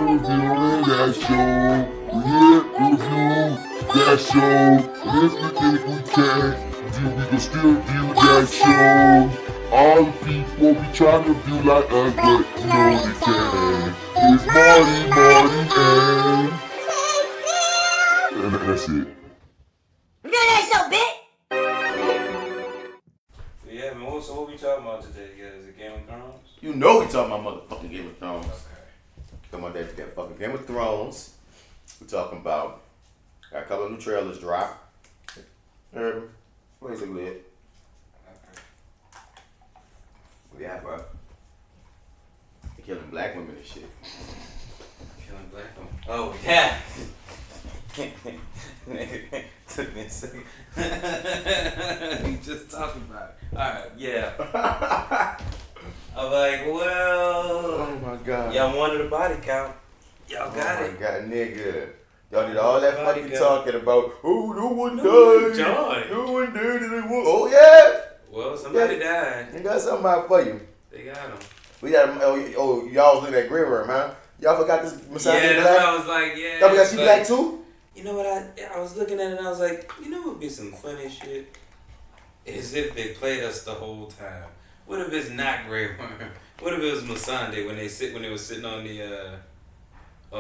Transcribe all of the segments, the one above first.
reviewing that show. We here review that show. And if we think we can, then we can still view that show. All the people be trying to view like us, but you know they can. It's Marty, and that's it. Review that show, bitch! Yeah, man, so what we talking about today, guys? Is it Game of Thrones? You know we talking about motherfucking Game of Thrones. Okay. Talking about that fucking Game of Thrones. We talking about, got a couple of new trailers drop. Heard them? Basically it. Okay. Yeah, bro. They killing black women and shit. Killing black women. Oh, yeah. Took me a second. We just talking about it. Alright, yeah. I'm like, well. Oh my god. Y'all wanted a body count. Y'all got it. Oh my god, nigga. Y'all did all that Body fucking count. talking about, oh, no one No, died. Jon. No one died. Oh, yeah. Well, somebody died. They got something out for you. They got him. We got, y'all was looking at Grey Worm, huh? Y'all forgot this Messiah Yeah, black? that's what I was like, yeah. Y'all forgot she like, black too? You know what, I was looking at it and I was like, you know what would be some funny shit? As if they played us the whole time. What if it's not Grey Worm? What if it was Missandei when they were sitting on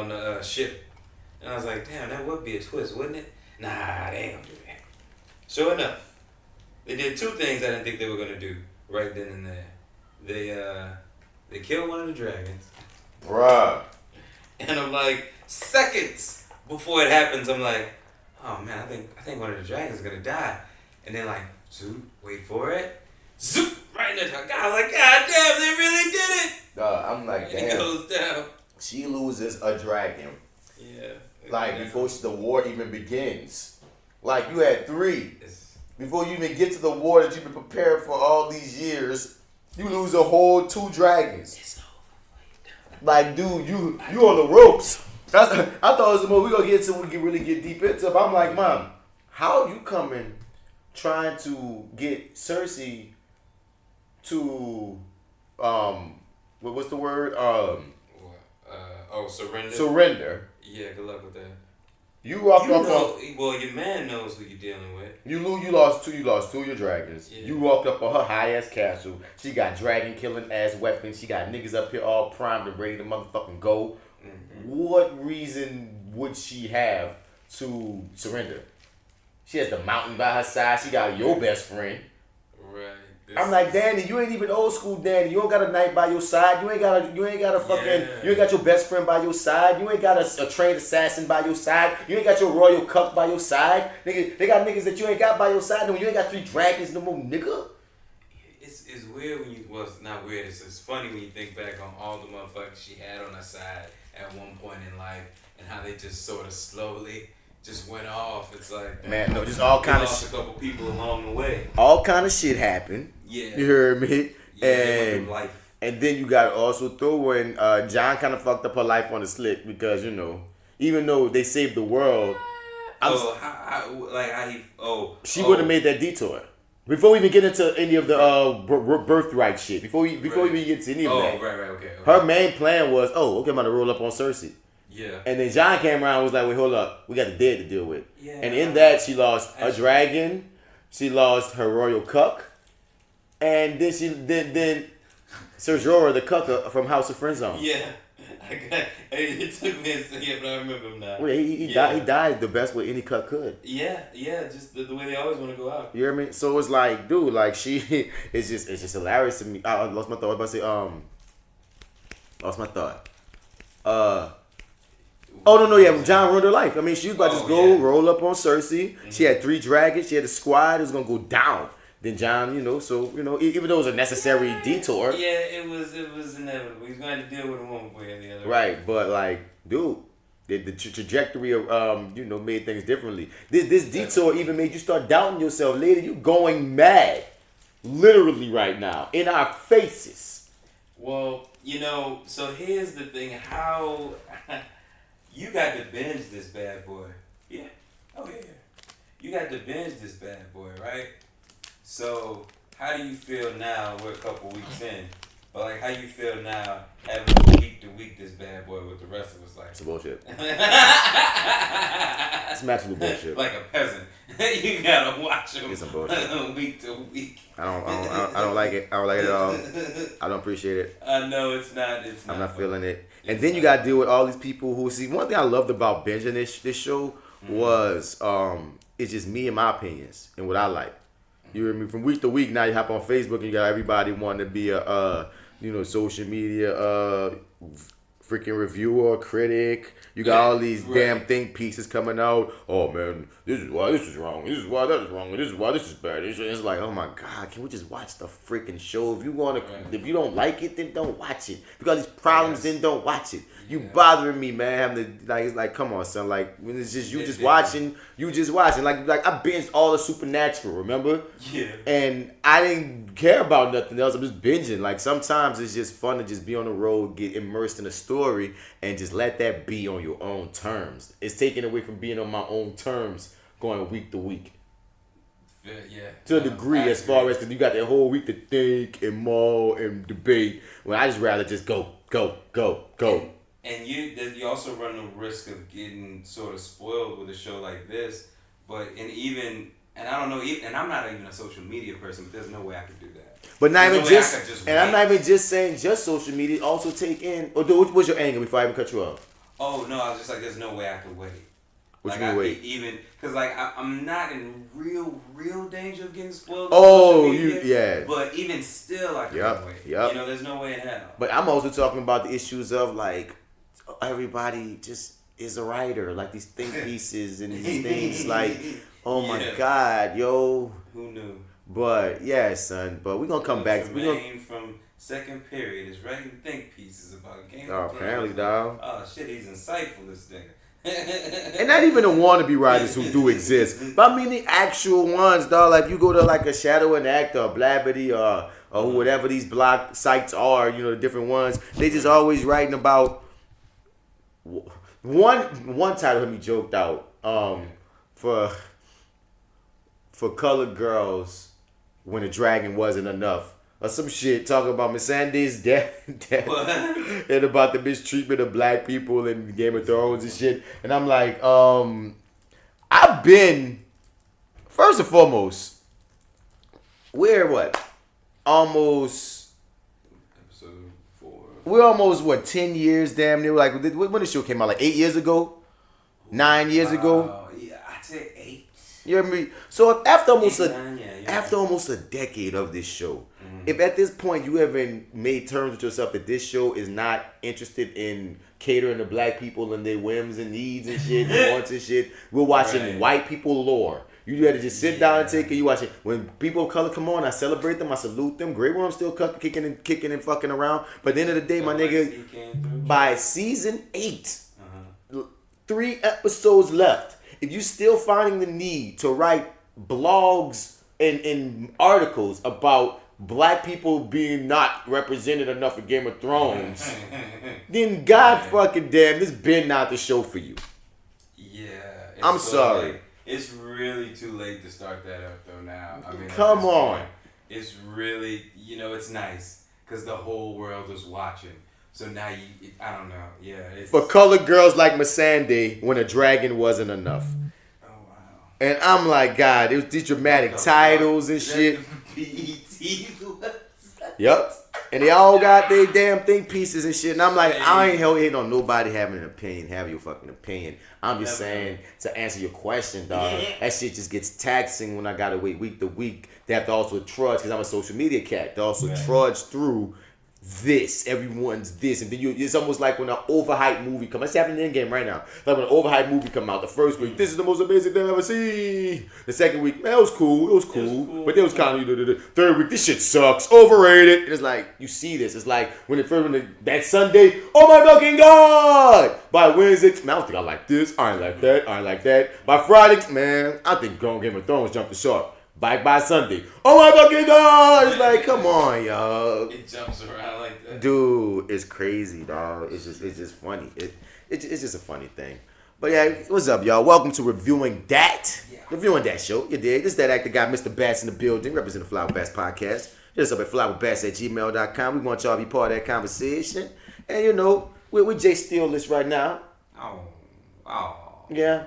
the ship? And I was like, damn, that would be a twist, wouldn't it? Nah, they ain't gonna do that. Sure enough, they did two things I didn't think they were gonna do right then and there. They killed one of the dragons. Bruh. And I'm like, seconds before it happens, I'm like, oh man, I think one of the dragons is gonna die. And then like, zoop, wait for it, zoop, right in the top. I was like, god damn, they really did it. I'm like, And damn. it goes down. She loses a dragon. Yeah. Like, before the war even begins. Like, you had 3. Before you even get to the war that you've been prepared for all these years, you lose a whole 2 dragons. It's over. Like, dude, you on the ropes. I thought it was the movie we gonna get to. We can really get deep into. But I'm like, Mom, how are you coming, trying to get Cersei to, what's the word? Surrender. Surrender. Yeah, good luck with that. You walked up know, on. well, your man knows who you're dealing with. You lost 2 of your dragons. Yeah. You walked up on her high ass castle. She got dragon killing ass weapons. She got niggas up here all primed and ready to motherfucking go. Mm-hmm. What reason would she have to surrender? She has the mountain by her side. She got your best friend. Right. I'm like, Danny, you ain't even old school Danny. You don't got a knight by your side. You ain't got a fucking, you ain't got your best friend by your side. You ain't got a trained assassin by your side. You ain't got your royal cuck by your side. Nigga, they got niggas that you ain't got by your side. No, you ain't got 3 dragons no more, nigga. It's weird when you, well, it's not weird. It's funny when you think back on all the motherfuckers she had on her side at one point in life and how they just sort of slowly just went off. It's like, man, no, just all kind of lost a couple people along the way. All kind of shit happened. Yeah. You heard me? Yeah, they went through life. And then you got to also throw in Jon kind of fucked up her life on the slick because, you know, even though they saved the world, she would have made that detour. Before we even get into any of the birthright shit, before we even get to any of that, Okay. her main plan was, okay, I'm going to roll up on Cersei. Yeah. And then Jon came around and was like, wait, hold up. We got the dead to deal with. Yeah. And in that, she lost a dragon. She lost her royal cuck. And then Ser Jorah, the cucker from House of Friendzone. Yeah. It took me a second, but I remember him now. Well, he died the best way any cuck could. Yeah, just the way they always want to go out. You hear me? So it's like, dude, like she, it's just hilarious to me. I lost my thought. I was about to say, lost my thought. Jon ruined her life. I mean, she was about to just go roll up on Cersei. Mm-hmm. She had 3 dragons. She had a squad. It was gonna go down. Then Jon, even though it was a necessary detour. Yeah, it was inevitable. He's going to deal with a woman way or the other. Right, but like, dude, the trajectory of made things differently. This detour even made you start doubting yourself. Later, you going mad, literally right now in our faces. Well, so here's the thing: how you got to binge this bad boy. Yeah. Oh yeah. You got to binge this bad boy, right? So, how do you feel now? We're a couple weeks in, but like, how you feel now having a week to week this bad boy with the rest of us. Like it's bullshit. It's some absolute bullshit. Like a peasant, you gotta watch him. It's some bullshit. Week to week. I don't like it. I don't like it at all. I don't appreciate it. No, it's not. I'm not feeling it. And then you gotta deal with all these people who see. One thing I loved about binging this show was it's just me and my opinions and what I like. You hear me? From week to week, now you hop on Facebook and you got everybody wanting to be a social media freaking reviewer, critic. You got all these damn think pieces coming out. Oh man, this is why this is wrong. This is why that is wrong. This is why this is bad. It's like, oh my God, can we just watch the freaking show? If you if you don't like it, then don't watch it. If you got these problems, then don't watch it. You bothering me, man. Having to it's like, come on, son. Like when it's just you just watching. Like I binged all the Supernatural, remember? Yeah. And I didn't care about nothing else. I'm just binging. Like sometimes it's just fun to just be on the road, get immersed in a story, and just let that be on your own terms. It's taken away from being on my own terms, going week to week. Yeah. To a degree, as far as because you got that whole week to think and mull and debate. When I just rather just go. And you also run the risk of getting sort of spoiled with a show like this. But I don't know, and I'm not even a social media person, but there's no way I could do that. But not even I'm not even just saying just social media. Also take in, what's your angle before I even cut you off? Oh no, I was just like, there's no way I could wait. What you mean wait? Because I'm not in real danger of getting spoiled. Oh, But even still, I can't wait. Yep. There's no way in hell. But I'm also talking about the issues of like everybody just is a writer, like these think pieces and these things like, oh my God, yo. Who knew? But yeah, son. But we're gonna come back. From second period is writing think pieces about Game of Thrones. Apparently, dog. Oh shit, he's insightful, this nigga. And not even the wannabe writers who do exist, but I mean the actual ones, dog. Like you go to like a Shadow and Act or Blabbity or whatever these blog sites are, the different ones. They just always writing about one title had me joked out for colored girls when a dragon wasn't enough. Or some shit talking about Missandei's death and about the mistreatment of black people in Game of Thrones and shit. And I'm like, I've been, first and foremost, almost, episode 4. We're almost, 10 years damn near? Like, when the show came out, like 8 years ago? 9 years ago? Yeah, I'd say 8. You hear me? So after almost a decade of this show, if at this point you haven't made terms with yourself that this show is not interested in catering to black people and their whims and needs and shit and wants and shit, we're watching white people lore. You had to just sit down and take it. You watch it. When people of color come on, I celebrate them. I salute them. Grey Worm's still kicking and fucking around. But at the end of the day, my nigga, by season 8, 3 episodes left. If you still finding the need to write blogs and articles about black people being not represented enough in Game of Thrones, then God fucking damn, this been not the show for you. Yeah. I'm sorry. It's really too late to start that up though now. I mean, come on. It's really, it's nice because the whole world is watching. So now I don't know. Yeah. For colored girls like Missandei, when a dragon wasn't enough. Oh wow. And I'm like, God, it was these dramatic titles and shit. Yep. And they all got their damn think pieces and shit. And I'm like, I ain't hating on nobody having an opinion. Have your fucking opinion. I'm just saying, to answer your question, dog, that shit just gets taxing when I gotta wait week to week. They have to also trudge, because I'm a social media cat, to also trudge through everyone's this, and then it's almost like when an overhyped movie comes. It's happening in game right now. Like when an overhyped movie come out, the first week, this is the most amazing thing I've ever seen. The second week, man, it was cool, but it was kind of third week, this shit sucks, overrated. And it's like you see this. It's like when that Sunday, oh my fucking God! By Wednesday, man, I don't think I like this. I ain't like that. By Friday, man, I think Game of Thrones jumped the shark. By Sunday, oh my fucking God! It's like, come on, y'all. It jumps around like that. Dude, it's crazy, dog. It's just funny. It's just a funny thing. But yeah, what's up, y'all? Welcome to Reviewing Dat. Reviewing Dat Show. You dig? This is that actor guy, Mr. Bats in the building, representing the FlyWithBats Podcast. Hit us up at flywithbats@gmail.com. We want y'all to be part of that conversation. And We're with J.Steel list right now. Oh. Yeah.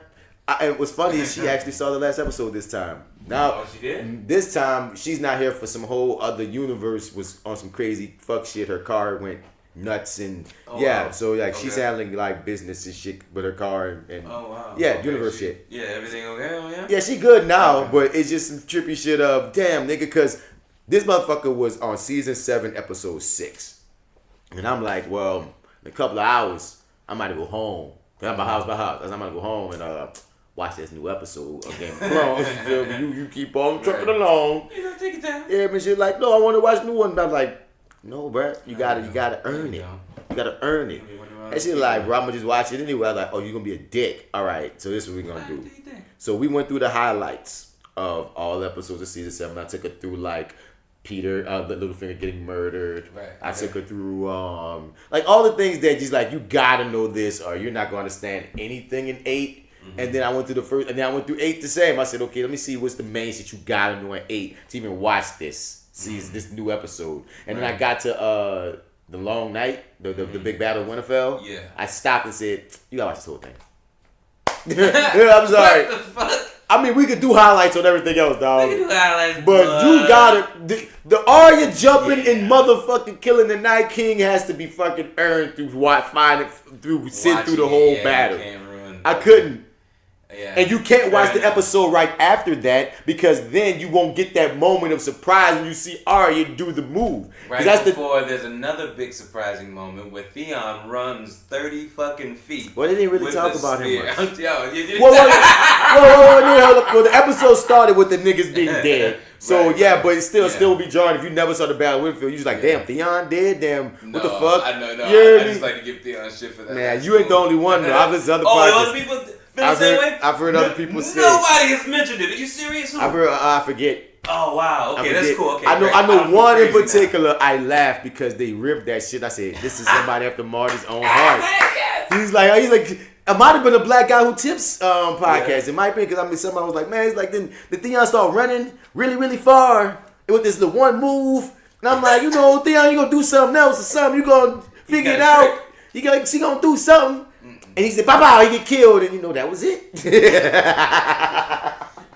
And what's funny is she actually saw the last episode this time. Now, she did? This time, she's not here for some whole other universe, was on some crazy fuck shit. Her car went nuts and wow. So like she's handling like business and shit with her car and universe shit. Yeah, everything okay? Oh, yeah? Yeah, she good now, but it's just some trippy shit of, damn, nigga, because this motherfucker was on season 7, episode 6. And I'm like, well, in a couple of hours, I might go home. I'm by house. I'm gonna go home and watch this new episode of Game of Thrones. You feel me? You keep on trucking along. You know, take it down. Yeah, but she's like, no, I want to watch new one. And I'm like, no, bro, you gotta earn it. You gotta earn it. And she's like, bro, I'm gonna just watch it anyway. I was like, oh, you're gonna be a dick. All right, so this is what we're gonna do. So we went through the highlights of all episodes of season 7. I took her through like Peter, the Littlefinger getting murdered. Right. I took her through like all the things that just like you gotta know this or you're not gonna understand anything in 8. And then I went through the first, and then I went through 8 the same. I said, okay, let me see what's the main shit you gotta know in 8 to even watch this season, this new episode. And then I got to the long night, the big battle of Winterfell. Yeah. I stopped and said, you gotta watch this whole thing. I'm sorry. What the fuck? I mean, we could do highlights on everything else, dog. We can do highlights, but you gotta the Arya jumping and motherfucking killing the Night King has to be fucking earned through sitting through the whole battle. I couldn't. Yeah. And you can't watch the episode right after that because then you won't get that moment of surprise when you see Arya do the move. Right before there's another big surprising moment where Theon runs 30 fucking feet. Well, they didn't really talk about him much. Well, the episode started with the niggas being dead. So but it still be jarring if you never saw the Battle of Winterfell. You just like, damn, Theon dead? Damn, what the fuck? I know. I just like to give Theon shit for that. Man, you ain't the only one though. I've listened to other podcasts. I've heard other people say. Nobody has mentioned it. Are you serious? I've heard. I forget. Oh wow. Okay, that's cool. Okay, I know one in particular. I laughed because they ripped that shit. I said, "This is somebody after Marty's own heart." He's like, it might have been a black guy who tips podcast. Yeah. It might be because somebody was like, "Man, it's like then the Theon started running really, really far with this little one move," and I'm like, Theon, you gonna do something else or something? You gonna figure it out? He gonna do something. And he said, "Bye-bye," he get killed, and that was it.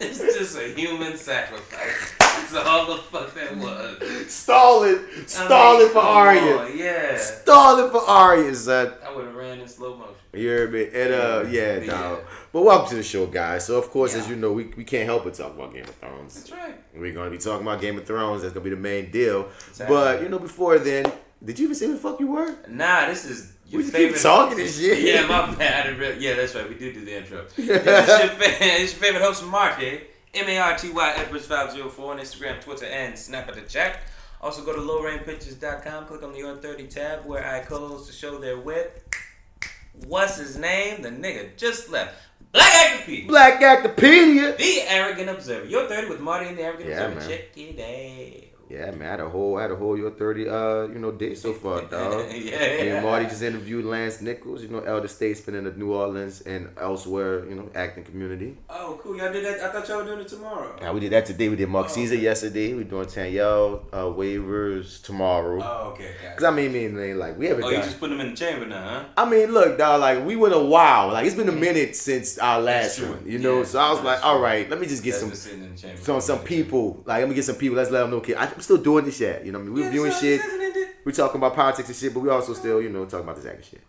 It's just a human sacrifice. That's all the fuck that was. Stalling for Arya. Yeah. Stalling for Arya, son. I would have ran in slow motion. You heard me? And dog. But welcome to the show, guys. So of course, as you know, we can't help but talk about Game of Thrones. That's right. We're gonna be talking about Game of Thrones. That's gonna be the main deal. Exactly. But before then, did you even say who the fuck you were? Nah, this is. We keep talking this shit. Yeah, my bad. Yeah, that's right. We do the intro. This is your favorite host, Marty, Marty Edwards 504 on Instagram, Twitter, and Snap at the chat. Also go to lowrainpictures.com, click on the Your30 tab where I co-host the show there with, what's his name? The nigga just left. Black Actopedia. The Arrogant Observer. Your30 with Marty and the Arrogant Observer. Man. Check it out. Yeah, man, I had a whole Your30 day so far, dog. And Marty just interviewed Lance Nichols, elder statesman in the New Orleans and elsewhere, acting community. Oh, cool. Y'all did that? I thought y'all were doing it tomorrow. Yeah, we did that today. We did Mark Caesar yesterday. We're doing Tanyelle waivers tomorrow. Oh, okay. Because I mean, we haven't done. You just put them in the chamber now, huh? I mean, look, dog, we went a while. It's been a minute since our last one, So I was like, all right, let me just get some people. Let me get some people. Let's let them know, okay, I'm still doing this shit. We're reviewing shit. We're talking about politics and shit, but we also still, talking about this acting shit.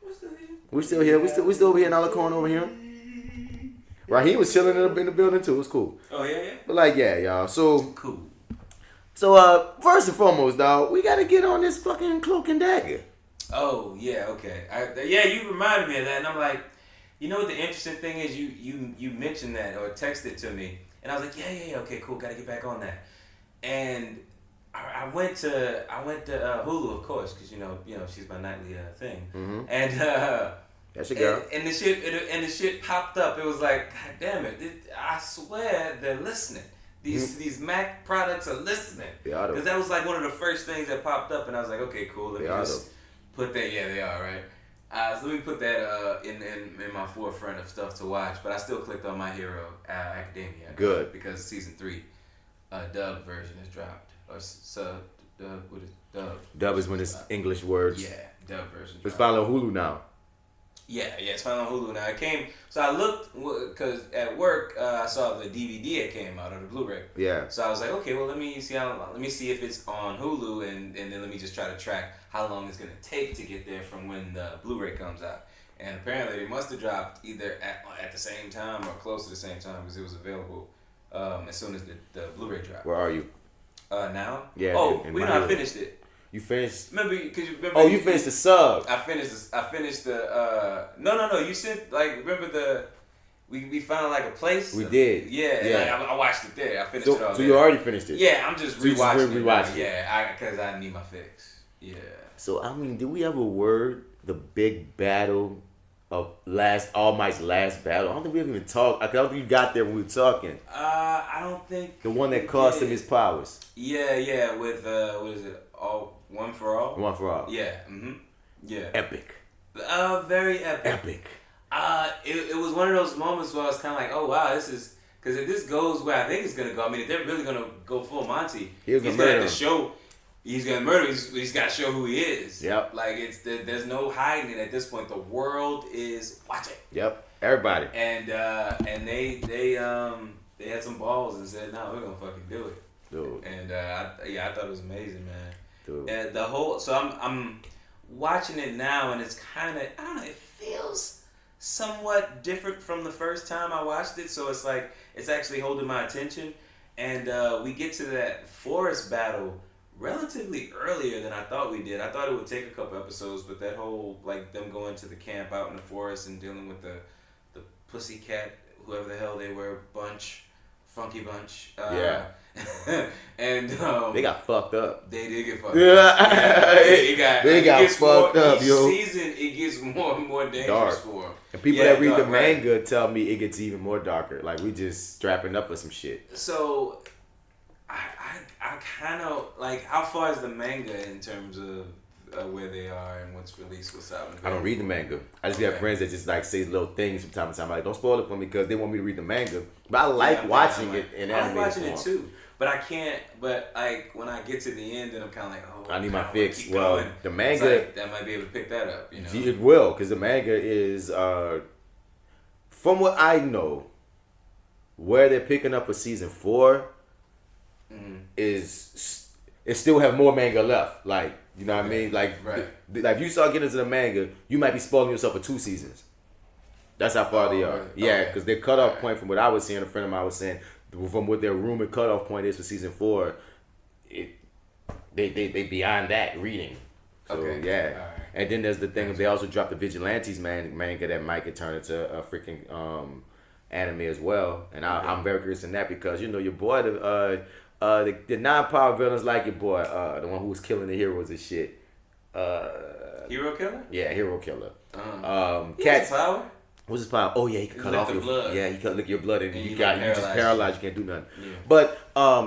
We're still here. We still over here in our corner over here. Right, he was chilling in the building too. It was cool. Oh yeah. But y'all. So cool. So first and foremost, dog, we gotta get on this fucking Cloak and Dagger. Oh yeah, okay. You reminded me of that, and I'm like, what the interesting thing is? You mentioned that or texted to me, and I was like, yeah, okay, cool. Gotta get back on that. And I went to Hulu, of course, because she's my nightly thing, and that's your girl. And the shit popped up. It was like, God damn it! I swear they're listening. These Mac products are listening. They are, because that was like one of the first things that popped up, and I was like, okay, cool. Let me just put that. Yeah, they are, right. So let me put that in my forefront of stuff to watch. But I still clicked on My Hero Academia. Good, because season 3, dub version is dropped. Or dub, what is dub? Dub is when it's English words. Yeah, dub version. It's finally on Hulu now. Yeah, it's finally on Hulu now. It came, so I looked, because at work, I saw the DVD that came out, or the Blu-ray. Yeah. So I was like, okay, well, let me see if it's on Hulu, and then let me just try to track how long it's going to take to get there from when the Blu-ray comes out. And apparently they must have dropped either at the same time or close to the same time, because it was available as soon as the Blu-ray dropped. Where are you? Now? Yeah. Oh, I finished it. You finished? Remember? You finished the sub. I finished the. No. You sent remember we found like a place. We did. Yeah. I watched it there. I finished it all. So there. you already finished it. Yeah, I'm just rewatching it. It. Yeah, because I need my fix. Yeah. So I mean, did we ever word the big battle of All Might's last battle? I don't think we ever even talked. I don't think you got there when we were talking. I don't think the one that cost him his powers. Yeah. With what is it? One for all. One for all. Yeah. Yeah. Epic. Very epic. Epic. It was one of those moments where I was kind of like, oh wow, this is, because if this goes where I think it's gonna go, I mean, if they're really gonna go full Monty, he's gonna have to show. He's gonna murder. He's got to show who he is. Yep. Like there's no hiding it at this point. The world is watching. Yep. Everybody. And they had some balls and said, no, we're gonna fucking do it. Dude. And I thought it was amazing, man. Dude. And the whole, so I'm watching it now, and it's kind of, I don't know, it feels somewhat different from the first time I watched it. So it's like it's actually holding my attention, and we get to that forest battle relatively earlier than I thought we did. I thought it would take a couple episodes, but that whole, like, them going to the camp out in the forest and dealing with the pussycat, whoever the hell they were, funky bunch. Yeah. And they got fucked up. They did get fucked up. They got fucked up, yo. Each season, it gets more and more dangerous for them. And people that read the manga tell me it gets even more darker. Like, we just strapping up for some shit. So I kind of, like, how far is the manga in terms of where they are and what's released, what's out? I don't read the manga. I just have friends that just, like, say little things from time to time. I'm like, don't spoil it for me, because they want me to read the manga. But I like watching it in animated form. I like watching it too. But I can't, but, like, when I get to the end, then I'm kind of like, oh, I need my fix. Well, going. The manga, like, that might be able to pick that up, you know? It will, because the manga is, from what I know, where they're picking up for season 4, is it still have more manga left. Like, you know what I mean? Like, like if you start getting into the manga, you might be spoiling yourself for 2 seasons. That's how far they are. Yeah, because their cutoff point, from what I was seeing, a friend of mine was saying, from what their rumored cutoff point is for season 4, they beyond that reading. So yeah. Right. And then there's the thing, they also dropped the Vigilantes manga that might get turned into a freaking anime as well. And I'm very curious in that, because, you know, your boy, the non-power villains, like your boy, the one who was killing the heroes and shit. Hero killer? Yeah, hero killer. Cat's power? What's his power? Oh yeah, he can cut off your blood. Yeah, he can lick your blood, and you just paralyzed. You can't do nothing. Yeah. But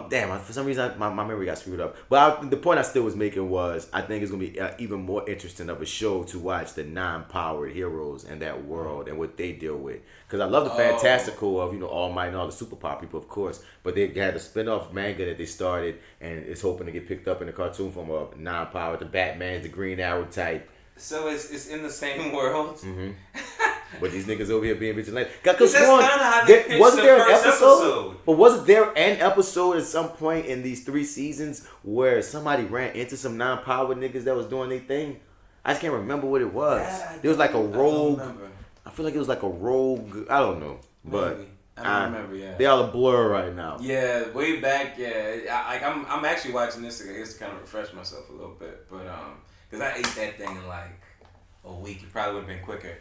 damn, for some reason my memory got screwed up. But the point I still was making was, I think it's gonna be even more interesting of a show to watch the non-powered heroes and that world and what they deal with. Because I love the fantastical of, you know, All Might and all the superpower people, of course. But they had a spin-off manga that they started, and it's hoping to get picked up in the cartoon form of non-powered, the Batman, the Green Arrow type. So it's in the same world. Mm-hmm. But these niggas over here being vigilante. Because that's kind of how they pitched wasn't the there an first episode? But wasn't there an episode at some point in these 3 seasons where somebody ran into some non-powered niggas that was doing their thing? I just can't remember what it was. Yeah, there was like a rogue. I feel like it was like a rogue. I don't know. But maybe. I don't remember, yeah. They all a blur right now. Yeah, way back, yeah. I'm actually watching this just to kind of refresh myself a little bit. But, because I ate that thing in like a week. It probably would have been quicker.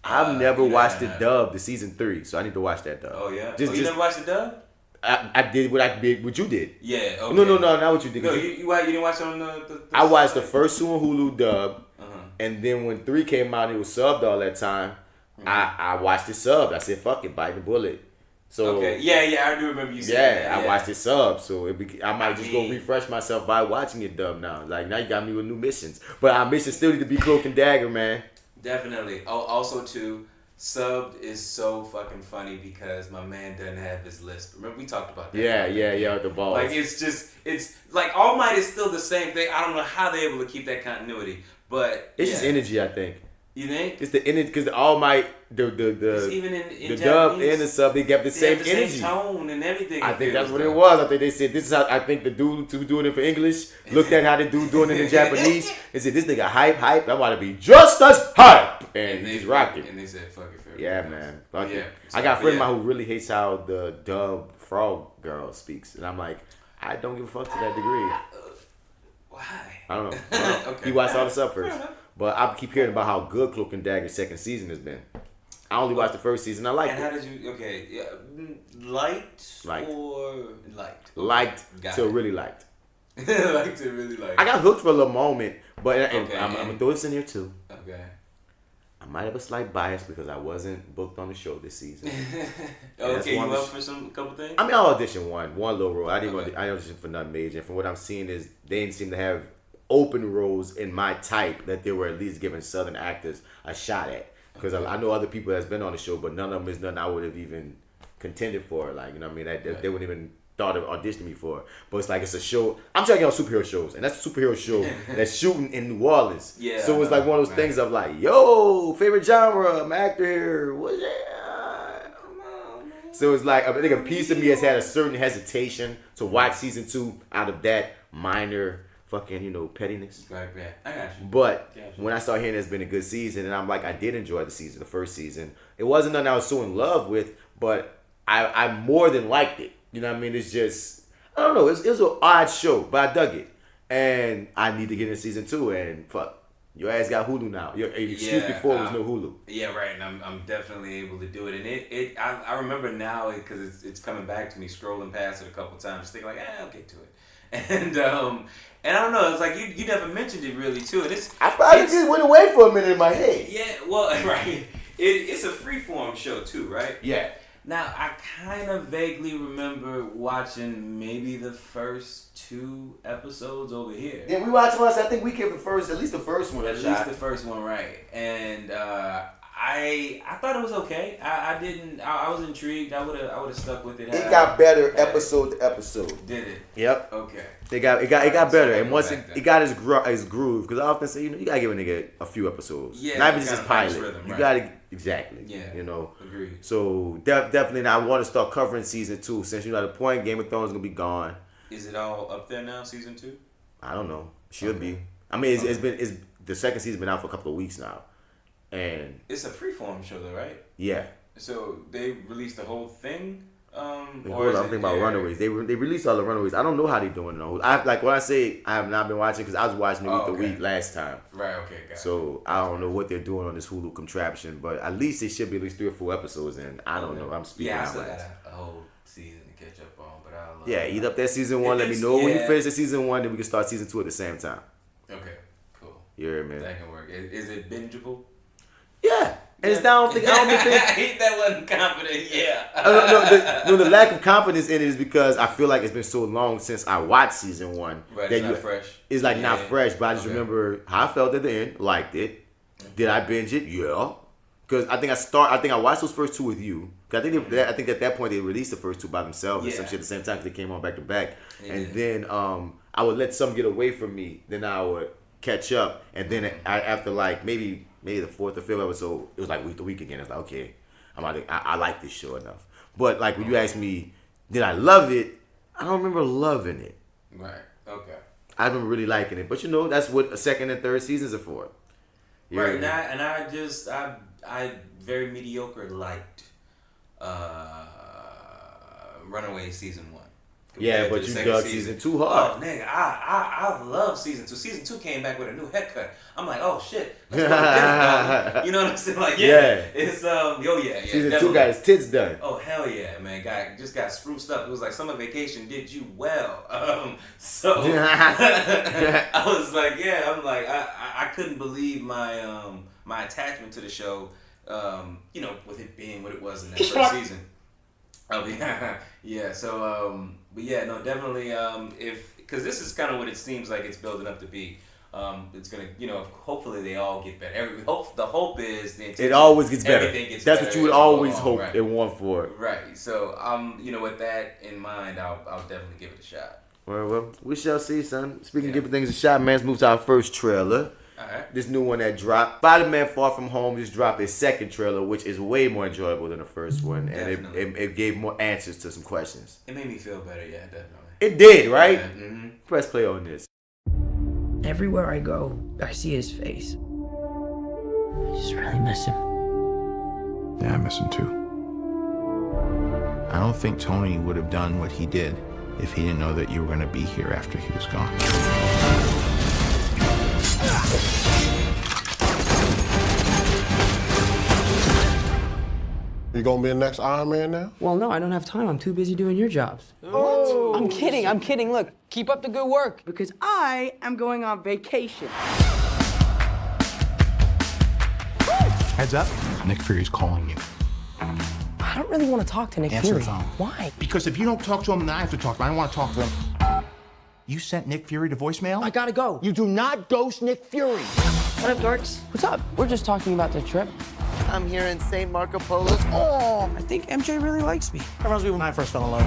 I've never watched the dub, the season 3, so I need to watch that dub. Oh yeah, you never watched the dub? I did what you did. Yeah. Okay. No, not what you did. No, you didn't watch it on the I watched the first 2 on Hulu dub, and then when 3 came out, it was subbed all that time. I watched it subbed. I said, "Fuck it, bite the bullet." So okay, yeah, I do remember you saying that. I watched it sub, so I might just go refresh myself by watching it dub now. Like, now you got me with new missions, but our mission still need to be Cloak and Dagger, man. Definitely. Oh, also too, subbed is so fucking funny because my man doesn't have his lisp. Remember we talked about that? Yeah, the balls. Like it's like All Might is still the same thing. I don't know how they're able to keep that continuity, but it's just energy, I think. You think? It's the energy because All Might, the even in the Japanese, dub and the sub, they got the same have the energy. same tone and everything. I think that's what it was. I think they said this is how I think the dude who doing it for English looked at how the dude doing it in Japanese and said this nigga hype. I'm about to be just as hype, and he's rocking. And they said fuck it for Yeah, man. Fuck it. So, I got a friend of mine who really hates how the dub frog girl speaks, and I'm like, I don't give a fuck to that degree. Why? I don't know. Okay. You watched all the stuff first. But I keep hearing about how good Cloak and Dagger's second season has been. I only watched the first season. I liked it. And how did you? Okay, yeah, liked or liked? Liked Got to it. really liked. Liked to really like. I got hooked for a little moment, but and Okay, I'm gonna throw this in here too. Okay. I might have a slight bias because I wasn't booked on the show this season. Okay, you up for some couple things? I mean, I auditioned one little role. I didn't. I auditioned for nothing major. And from what I'm seeing is they didn't seem to have open roles in my type that they were at least giving Southern actors a shot at. Because I know other people that's been on the show, but none of them is nothing I would have even contended for. Like, you know what I mean? They wouldn't even thought of auditioning me for. But it's like it's a show. I'm trying to get on superhero shows, and that's a superhero show that's shooting in New Orleans. Yeah. So it's like one of those things of like, yo, favorite genre, I'm an actor here. What's that? So it's like I think a piece of me has had a certain hesitation to watch season 2 out of that minor fucking, pettiness. Right. I got you. But when I started hearing it's been a good season, and I'm like, I did enjoy the first season. It wasn't nothing I was so in love with, but I more than liked it. You know what I mean? It's just, I don't know. It was an odd show, but I dug it. And I need to get in season 2, and fuck. Your ass got Hulu now. Your excuse before was no Hulu. Yeah, right. And I'm definitely able to do it. And I remember now because it's coming back to me, scrolling past it a couple times, just thinking like, I'll get to it. And I don't know. It's like you never mentioned it really too. And I probably just went away for a minute in my head. Yeah. Well, right. It's a freeform show too, right? Yeah. Now, I kind of vaguely remember watching maybe the first 2 episodes over here. Yeah, we watched once. I think we kept at least the first one. At least the first one, right. And I thought it was okay. I was intrigued. I would have stuck with it. It got better episode to episode. Did it? Yep. Okay. It got better, and once it got his groove, because I often say, you gotta give a nigga a few episodes. Yeah. Not even just pilot. Rhythm, you gotta exactly. Yeah. Agreed. So definitely, and I want to start covering season 2 since at the point Game of Thrones is gonna be gone. Is it all up there now? Season 2? I don't know. Should be. I mean, it's the second season's been out for a couple of weeks now, and it's a freeform show though, right? Yeah. So they released the whole thing. I'm thinking about Runaways. They released all the Runaways. I don't know how they doing it. When I say I have not been watching because I was watching it week to week last time. Right. Okay. Got so I don't know what they're doing on this Hulu contraption, but at least it should be at least 3 or 4 episodes in. I don't know. I'm speaking out loud. I still got a whole season to catch up on, but I'll. Eat up that season 1. Let me know when you finish the season 1, then we can start season 2 at the same time. Okay. Cool. You heard me? That can work. Is it bingeable? Yeah. And it's I don't think I hate that wasn't confident. Yeah. The lack of confidence in it is because I feel like it's been so long since I watched season 1. Right, that it's not fresh. It's like not fresh, but I just remember how I felt at the end. Liked it. Did I binge it? Yeah. Because I think I watched those first 2 with you. Cause I think at that point they released the first 2 by themselves or some shit at the same time because they came on back to back. And then I would let some get away from me. Then I would catch up. And then after like maybe the 4th or 5th episode, it was like week to week again. It's like, okay, I like this show enough. But like when you ask me, did I love it? I don't remember loving it. Right. Okay. I remember really liking it. But that's what a second and third seasons are for. Right. And I very mediocre liked Runaway season 1. Yeah, but you dug season 2 hard. Oh, nigga, I love season 2. Season 2 came back with a new haircut. I'm like, oh shit. Let's go to this, you know what I'm saying? Like, it's Season definitely. 2 got his tits done. Oh hell yeah, man! Just got spruced up. It was like summer vacation did you well. So I was like, I couldn't believe my my attachment to the show. With it being what it was in that first season. Oh yeah. So definitely. Because this is kind of what it seems like it's building up to be. It's gonna, hopefully they all get better. The hope is it always gets better. That's better what you would always hope and want for it. Right. So with that in mind, I'll definitely give it a shot. Well, we shall see, son. Speaking of giving things a shot, man, let's move to our first trailer. Alright. This new one that dropped. Spider-Man Far From Home just dropped its second trailer, which is way more enjoyable than the first one. And it gave more answers to some questions. It made me feel better, yeah, definitely. It did, right? Yeah, mm-hmm. Press play on this. Everywhere I go, I see his face. I just really miss him. Yeah, I miss him too. I don't think Tony would have done what he did if he didn't know that you were going to be here after he was gone. You gonna be the next Iron Man now? Well, no, I don't have time. I'm too busy doing your jobs. What? I'm kidding. Look, keep up the good work. Because I am going on vacation. Heads up, Nick Fury's calling you. I don't really want to talk to Nick Answer Fury. the phone. Why? Because if you don't talk to him, then I have to talk to him. I don't want to talk to him. You sent Nick Fury to voicemail? I gotta go. You do not ghost Nick Fury. What up, dorks? What's up? We're just talking about the trip. I'm here in St. Marco Polo. Oh, I think MJ really likes me. That reminds me when I first fell in love.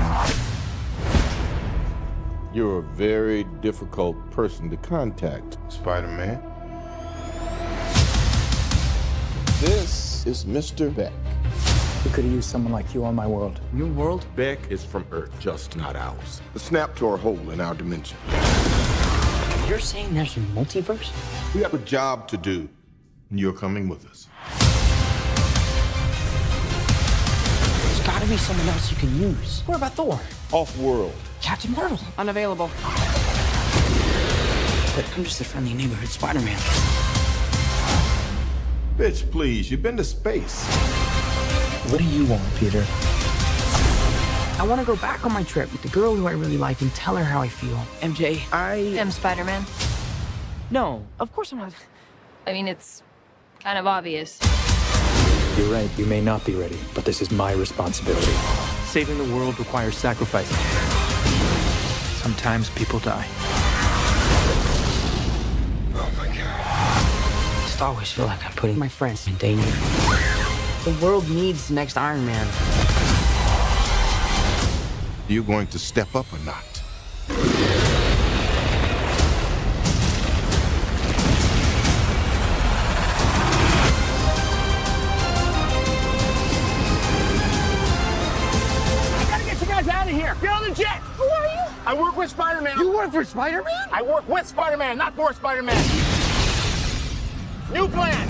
You're a very difficult person to contact, Spider-Man. This is Mr. Beck. We could have used someone like you on my world. Your world? Beck is from Earth, just not ours. The snap to our hole in our dimension. You're saying there's a multiverse? We have a job to do, and you're coming with us. There's gotta be someone else you can use. What about Thor? Off-world. Captain Marvel? Unavailable. But I'm just a friendly neighborhood Spider-Man. Bitch, please, you've been to space. What do you want, Peter? I want to go back on my trip with the girl who I really like and tell her how I feel. MJ, I am Spider-Man. No, of course I'm not. I mean, it's kind of obvious. You're right, you may not be ready, but this is my responsibility. Saving the world requires sacrifice. Sometimes people die. Oh my God. I just always feel like I'm putting my friends in danger. The world needs the next Iron Man. You going to step up or not? Out of here! Get on the jet! Who are you? I work with Spider-Man. You work for Spider-Man? I work with Spider-Man, not for Spider-Man. New plan.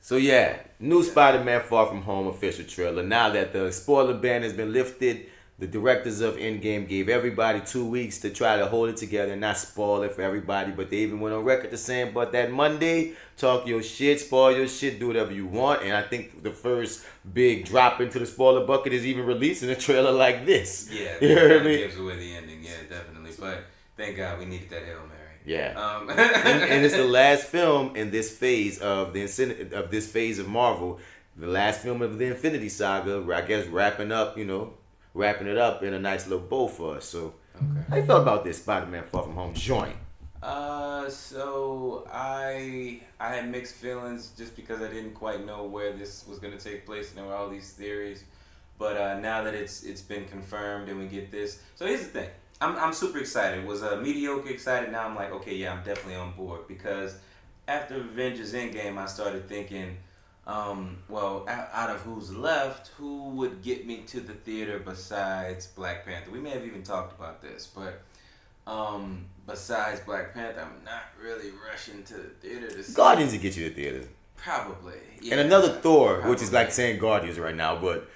So yeah, new Spider-Man Far From Home official trailer. Now that the spoiler ban has been lifted, the directors of Endgame gave everybody 2 weeks to try to hold it together and not spoil it for everybody. But they even went on record to saying, but that Monday, talk your shit, spoil your shit, do whatever you want. And I think the first big drop into the spoiler bucket is even releasing a trailer like this. Yeah, you know what I mean? gives away the ending. Yeah, definitely. But thank God we needed that Hail Mary. Yeah, and it's the last film in this phase of this phase of Marvel, the last film of the Infinity Saga. I guess wrapping it up in a nice little bow for us. So, how you felt about this Spider-Man Far From Home joint? So I had mixed feelings just because I didn't quite know where this was gonna take place, and there were all these theories. But now that it's been confirmed and we get this, so here's the thing. I'm super excited. Was mediocre excited. Now I'm like, okay, yeah, I'm definitely on board, because after Avengers Endgame, I started thinking, well, out of who's left, who would get me to the theater besides Black Panther? We may have even talked about this, but besides Black Panther, I'm not really rushing to the theater to see. Guardians to get you to the theater. Probably. Yeah, and another Thor, probably. which is like saying Guardians right now, but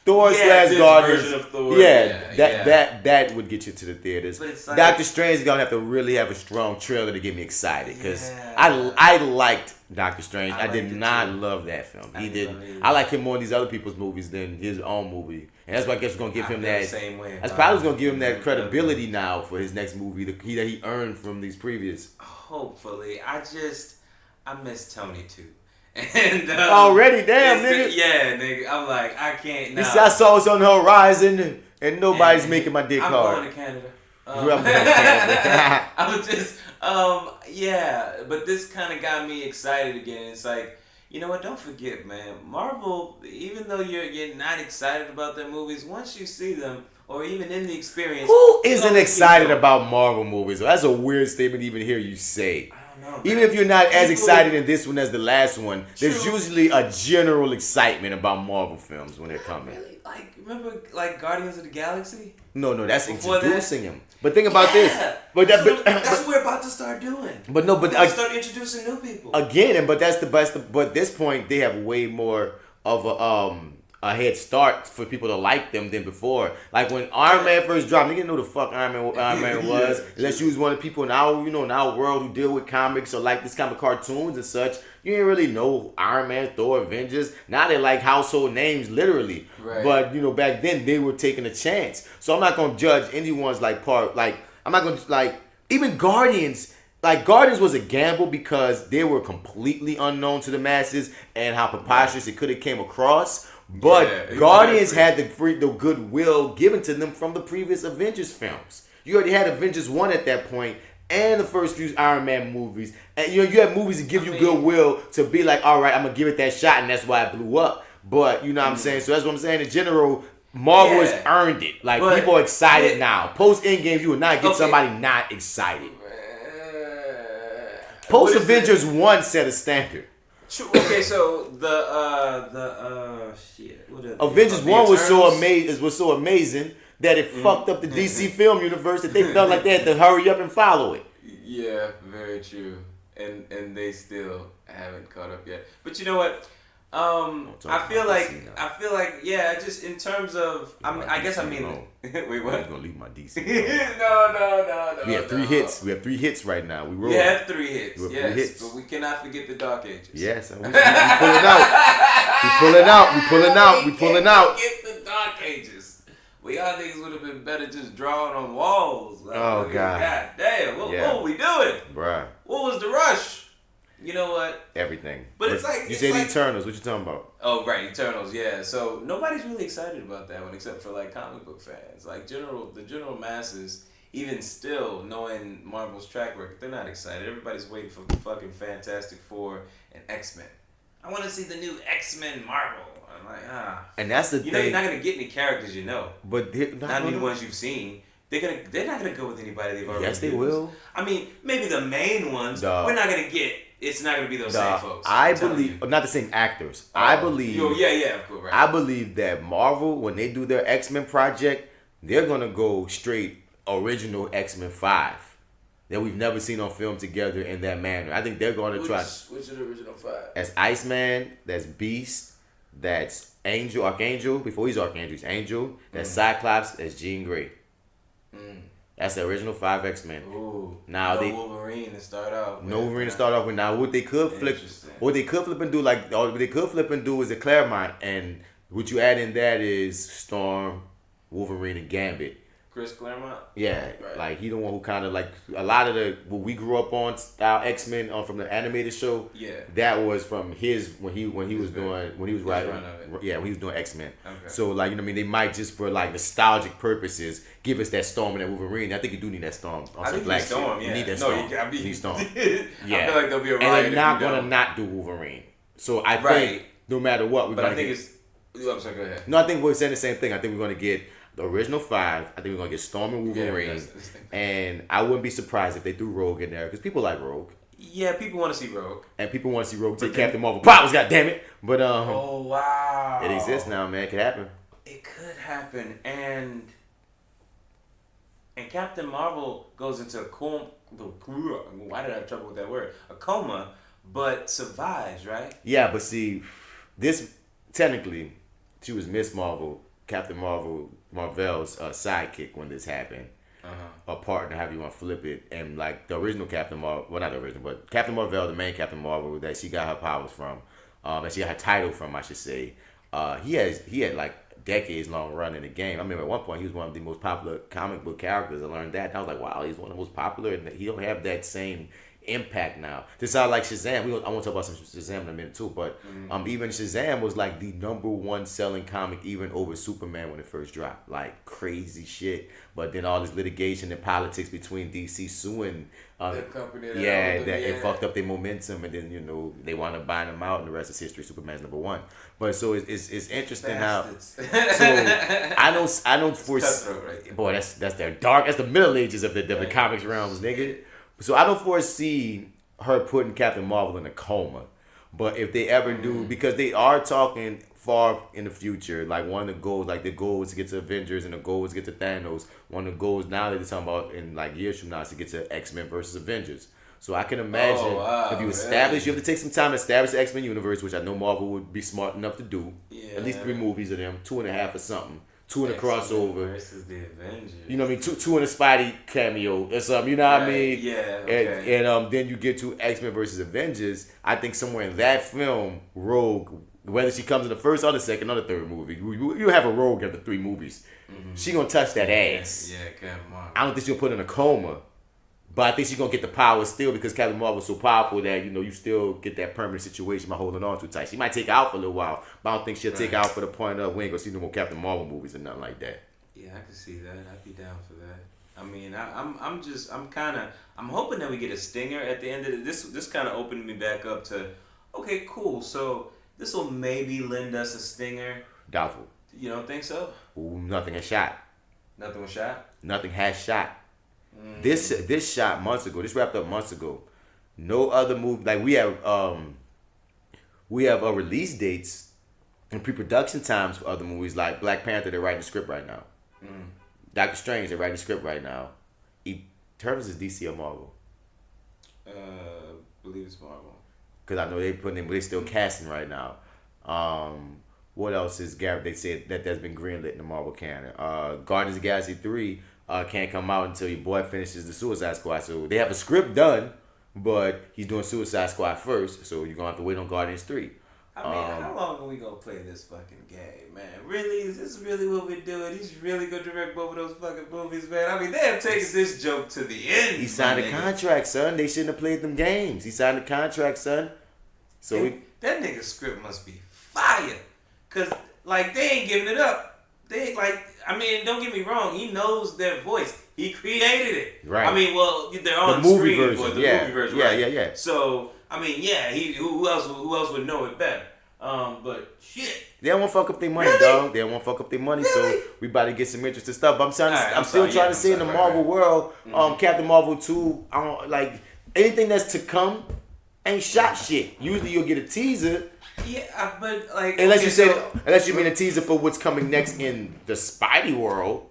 Thor / this Guardians. version of Thor. That would get you to the theaters. Like, Doctor Strange is gonna have to really have a strong trailer to get me excited, because I liked Doctor Strange. I did not love that film. I like him more in these other people's movies than his own movie, and that's why I guess we're gonna give him that. Same way. That's probably gonna give him that credibility now for his next movie that he earned from these previous. Hopefully, I miss Tony too. And already, damn nigga. Yeah, nigga. I'm like, I can't. Nah. I saw it's on the horizon, and nobody's making my dick hard. I'm going to Canada. I was just, yeah. But this kind of got me excited again. It's like, you know what? Don't forget, man. Marvel. Even though you're not excited about their movies, once you see them, or even in the experience. Who isn't excited about Marvel movies? That's a weird statement to even hear you say. I don't know. Even if you're not as excited in this one as the last one, there's usually a general excitement about Marvel films when they're coming. Really? Like, remember, like Guardians of the Galaxy? No, that's Before introducing him. But think about this. But that's what we're about to start doing. But no, but start introducing new people again. But that's the best. But at this point, they have way more of a head start for people to like them than before. Like when Iron Man first dropped, nigga didn't know the fuck Iron Man was. Unless you was one of the people in our world who deal with comics or like this kind of cartoons and such. You didn't really know Iron Man, Thor, Avengers. Now they're like household names, literally. Right. But back then they were taking a chance. So I'm not gonna judge anyone's I'm not gonna even Guardians. Like Guardians was a gamble because they were completely unknown to the masses and how preposterous it could have came across. But Guardians had the goodwill given to them from the previous Avengers films. You already had Avengers 1 at that point and the first few Iron Man movies. And you have movies that give you goodwill to be like, all right, I'm going to give it that shot, and that's why it blew up. But you know what I'm saying? So that's what I'm saying. In general, Marvel has earned it. Like, people are excited now. Post Endgame, you will not get somebody not excited. Post Avengers 1 set a standard. Okay, so Avengers 1 was so amazing that it fucked up the DC film universe that they felt like they had to hurry up and follow it. Yeah, very true. And they still haven't caught up yet. But you know what? I feel like just in terms of I guess I mean wait, what? I'm gonna leave my DC. No. We have 3 hits. We have 3 hits right now. We have 3 hits. We have yes, 3 hits. but we cannot forget the Dark Ages. Yes, we pulling out. Get the Dark Ages. Well, y'all niggas would have been better just drawing on walls. Like, God. God damn, what were we doing? Bruh. What was the rush? You know what? Everything. But it's like... You said like, Eternals. What you talking about? Oh, right. Eternals, yeah. So nobody's really excited about that one except for like comic book fans. Like the general masses, even still knowing Marvel's track record, they're not excited. Everybody's waiting for the fucking Fantastic Four and X-Men. I want to see the new X-Men Marvel. I'm like, And that's the thing. You're not going to get any characters you know. But not any ones you've seen. They're not gonna go with anybody they've already Yes, they will. I mean, maybe the main ones. We're not gonna get. It's not gonna be those same folks. I believe, not the same actors. I believe. Yeah, of course, right. I believe that Marvel, when they do their X-Men project, they're gonna go straight original X-Men 5 that we've never seen on film together in that manner. I think they're gonna try. Which are the original 5? That's Iceman. That's Beast. That's Archangel. Before he's Archangel, he's Angel. That's Cyclops. That's Jean Grey. That's the original 5 X-Men. Ooh. Now Wolverine to start off with. No Wolverine to start off with. Now what they could flip and do, like what they could flip and do is a Claremont, and what you add in that is Storm, Wolverine, and Gambit. Chris Claremont? Yeah, right. Like he the one who kind of like a lot of the what we grew up on style X-Men from the animated show. Yeah, that was from his when he was writing. Yeah, when he was doing X-Men. Okay. So like you know what I mean, they might just for like nostalgic purposes give us that Storm and that Wolverine. I think you do need that Storm on some black Storm, shit. Yeah. You need that Storm. You need Storm. Yeah, I feel like there'll be a riot. And they're not gonna not do Wolverine. So I think no matter what we're gonna. But I think I'm sorry. Go ahead. No, I think we're saying the same thing. I think we're gonna get the original 5. I think we're gonna get Storm and Wolverine, and I wouldn't be surprised if they threw Rogue in there because people like Rogue. Yeah, people want to see Rogue, and people want to see Rogue take Captain Marvel powers. God damn it! But oh wow, it exists now, man. It could happen. It could happen, and Captain Marvel goes into a coma. Why did I have trouble with that word? A coma, but survives, right? Yeah, but see, this technically, she was Miss Marvel. Captain Marvel's sidekick when this happened, a partner, however you want to flip it, and like the original Captain Marvel, well not the original, but Captain Marvel, the main Captain Marvel that she got her powers from, that she got her title from, I should say. He had like decades long run in the game. I remember at one point he was one of the most popular comic book characters. I learned that, and I was like, wow, he's one of the most popular, and he don't have that same impact now. This is how like Shazam. I want to talk about some Shazam in a minute too, but even Shazam was like the #1 selling comic even over Superman when it first dropped. Like crazy shit. But then all this litigation and politics between DC suing the company it fucked up their momentum, and then they want to buy them out, and the rest is history. Superman's #1. But so it's interesting Bastards. how so I don't foresee right? Boy, that's their dark. That's the Middle Ages of the comics realms, nigga. So I don't foresee her putting Captain Marvel in a coma. But if they ever do, because they are talking far in the future, like one of the goals, like the goal is to get to Avengers and the goal is to get to Thanos. One of the goals now that they're talking about in like years from now is to get to X-Men versus Avengers. So I can imagine if you establish, you have to take some time to establish the X-Men universe, which I know Marvel would be smart enough to do. Yeah. At least 3 movies of them, 2.5 or something. 2 in a crossover. Versus the Avengers. You know what I mean? 2 in a Spidey cameo or something. You know what I mean? Yeah. Okay. And then you get to X-Men versus Avengers. I think somewhere in that film, Rogue, whether she comes in the first or the second or the third movie, you have a Rogue after 3 movies. Mm-hmm. She gonna touch that ass. Yeah, Captain Marvel. I don't think she'll put in a coma. But I think she's gonna get the power still because Captain Marvel's so powerful that you still get that permanent situation by holding on too tight. She might take her out for a little while, but I don't think she'll take her out for the point of we ain't gonna see no more Captain Marvel movies or nothing like that. Yeah, I can see that. I'd be down for that. I mean, I'm hoping that we get a stinger at the end of it. This kind of opened me back up to, okay, cool. So this will maybe lend us a stinger. Doubtful. You don't think so? Ooh, nothing has shot. Nothing was shot? Nothing has shot. This shot months ago. This wrapped up months ago. No other movie like we have release dates and pre-production times for other movies like Black Panther. They're writing the script right now. Doctor Strange. They're writing the script right now. Eternals is DC or Marvel? Believe it's Marvel. Because I know they putting in, but they still casting right now. What else is Garrett? They said that's been greenlit in the Marvel canon. Guardians of the Galaxy 3. Can't come out until your boy finishes the Suicide Squad. So they have a script done, but he's doing Suicide Squad first. So you're gonna have to wait on Guardians 3. I mean, how long are we gonna play this fucking game, man? Really? Is this really what we're doing? He's really gonna direct both of those fucking movies, man. I mean, they have taken this joke to the end. He signed a contract, son. They shouldn't have played them games. He signed a contract, son. So that nigga's script must be fire, cause like they ain't giving it up. They ain't like. I mean, don't get me wrong. He knows their voice. He created it. Right. I mean, well, they're on the movie screen version. for the movie version. Yeah, right? yeah. So I mean, yeah. Who else would know it better? But shit. They don't want to fuck up their money, dog. They don't want to fuck up their money, so we about to get some interesting stuff. But I'm still trying to say in the Marvel world, Captain Marvel 2, I don't like anything that's to come ain't shot shit. Usually you'll get a teaser. Yeah, but like unless you mean a teaser for what's coming next in the Spidey world.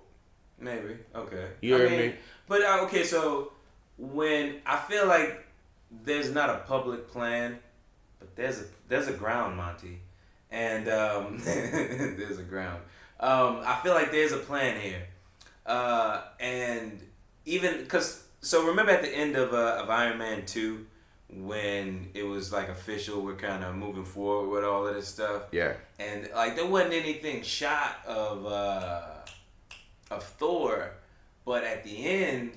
Maybe. Okay. You heard me? But okay, so when I feel like there's not a public plan, but there's a ground, Monty, and there's a ground. I feel like there's a plan here, and even because remember at the end of Iron Man 2. When it was like official, we're kind of moving forward with all of this stuff. Yeah. And like there wasn't anything shot of Thor, but at the end,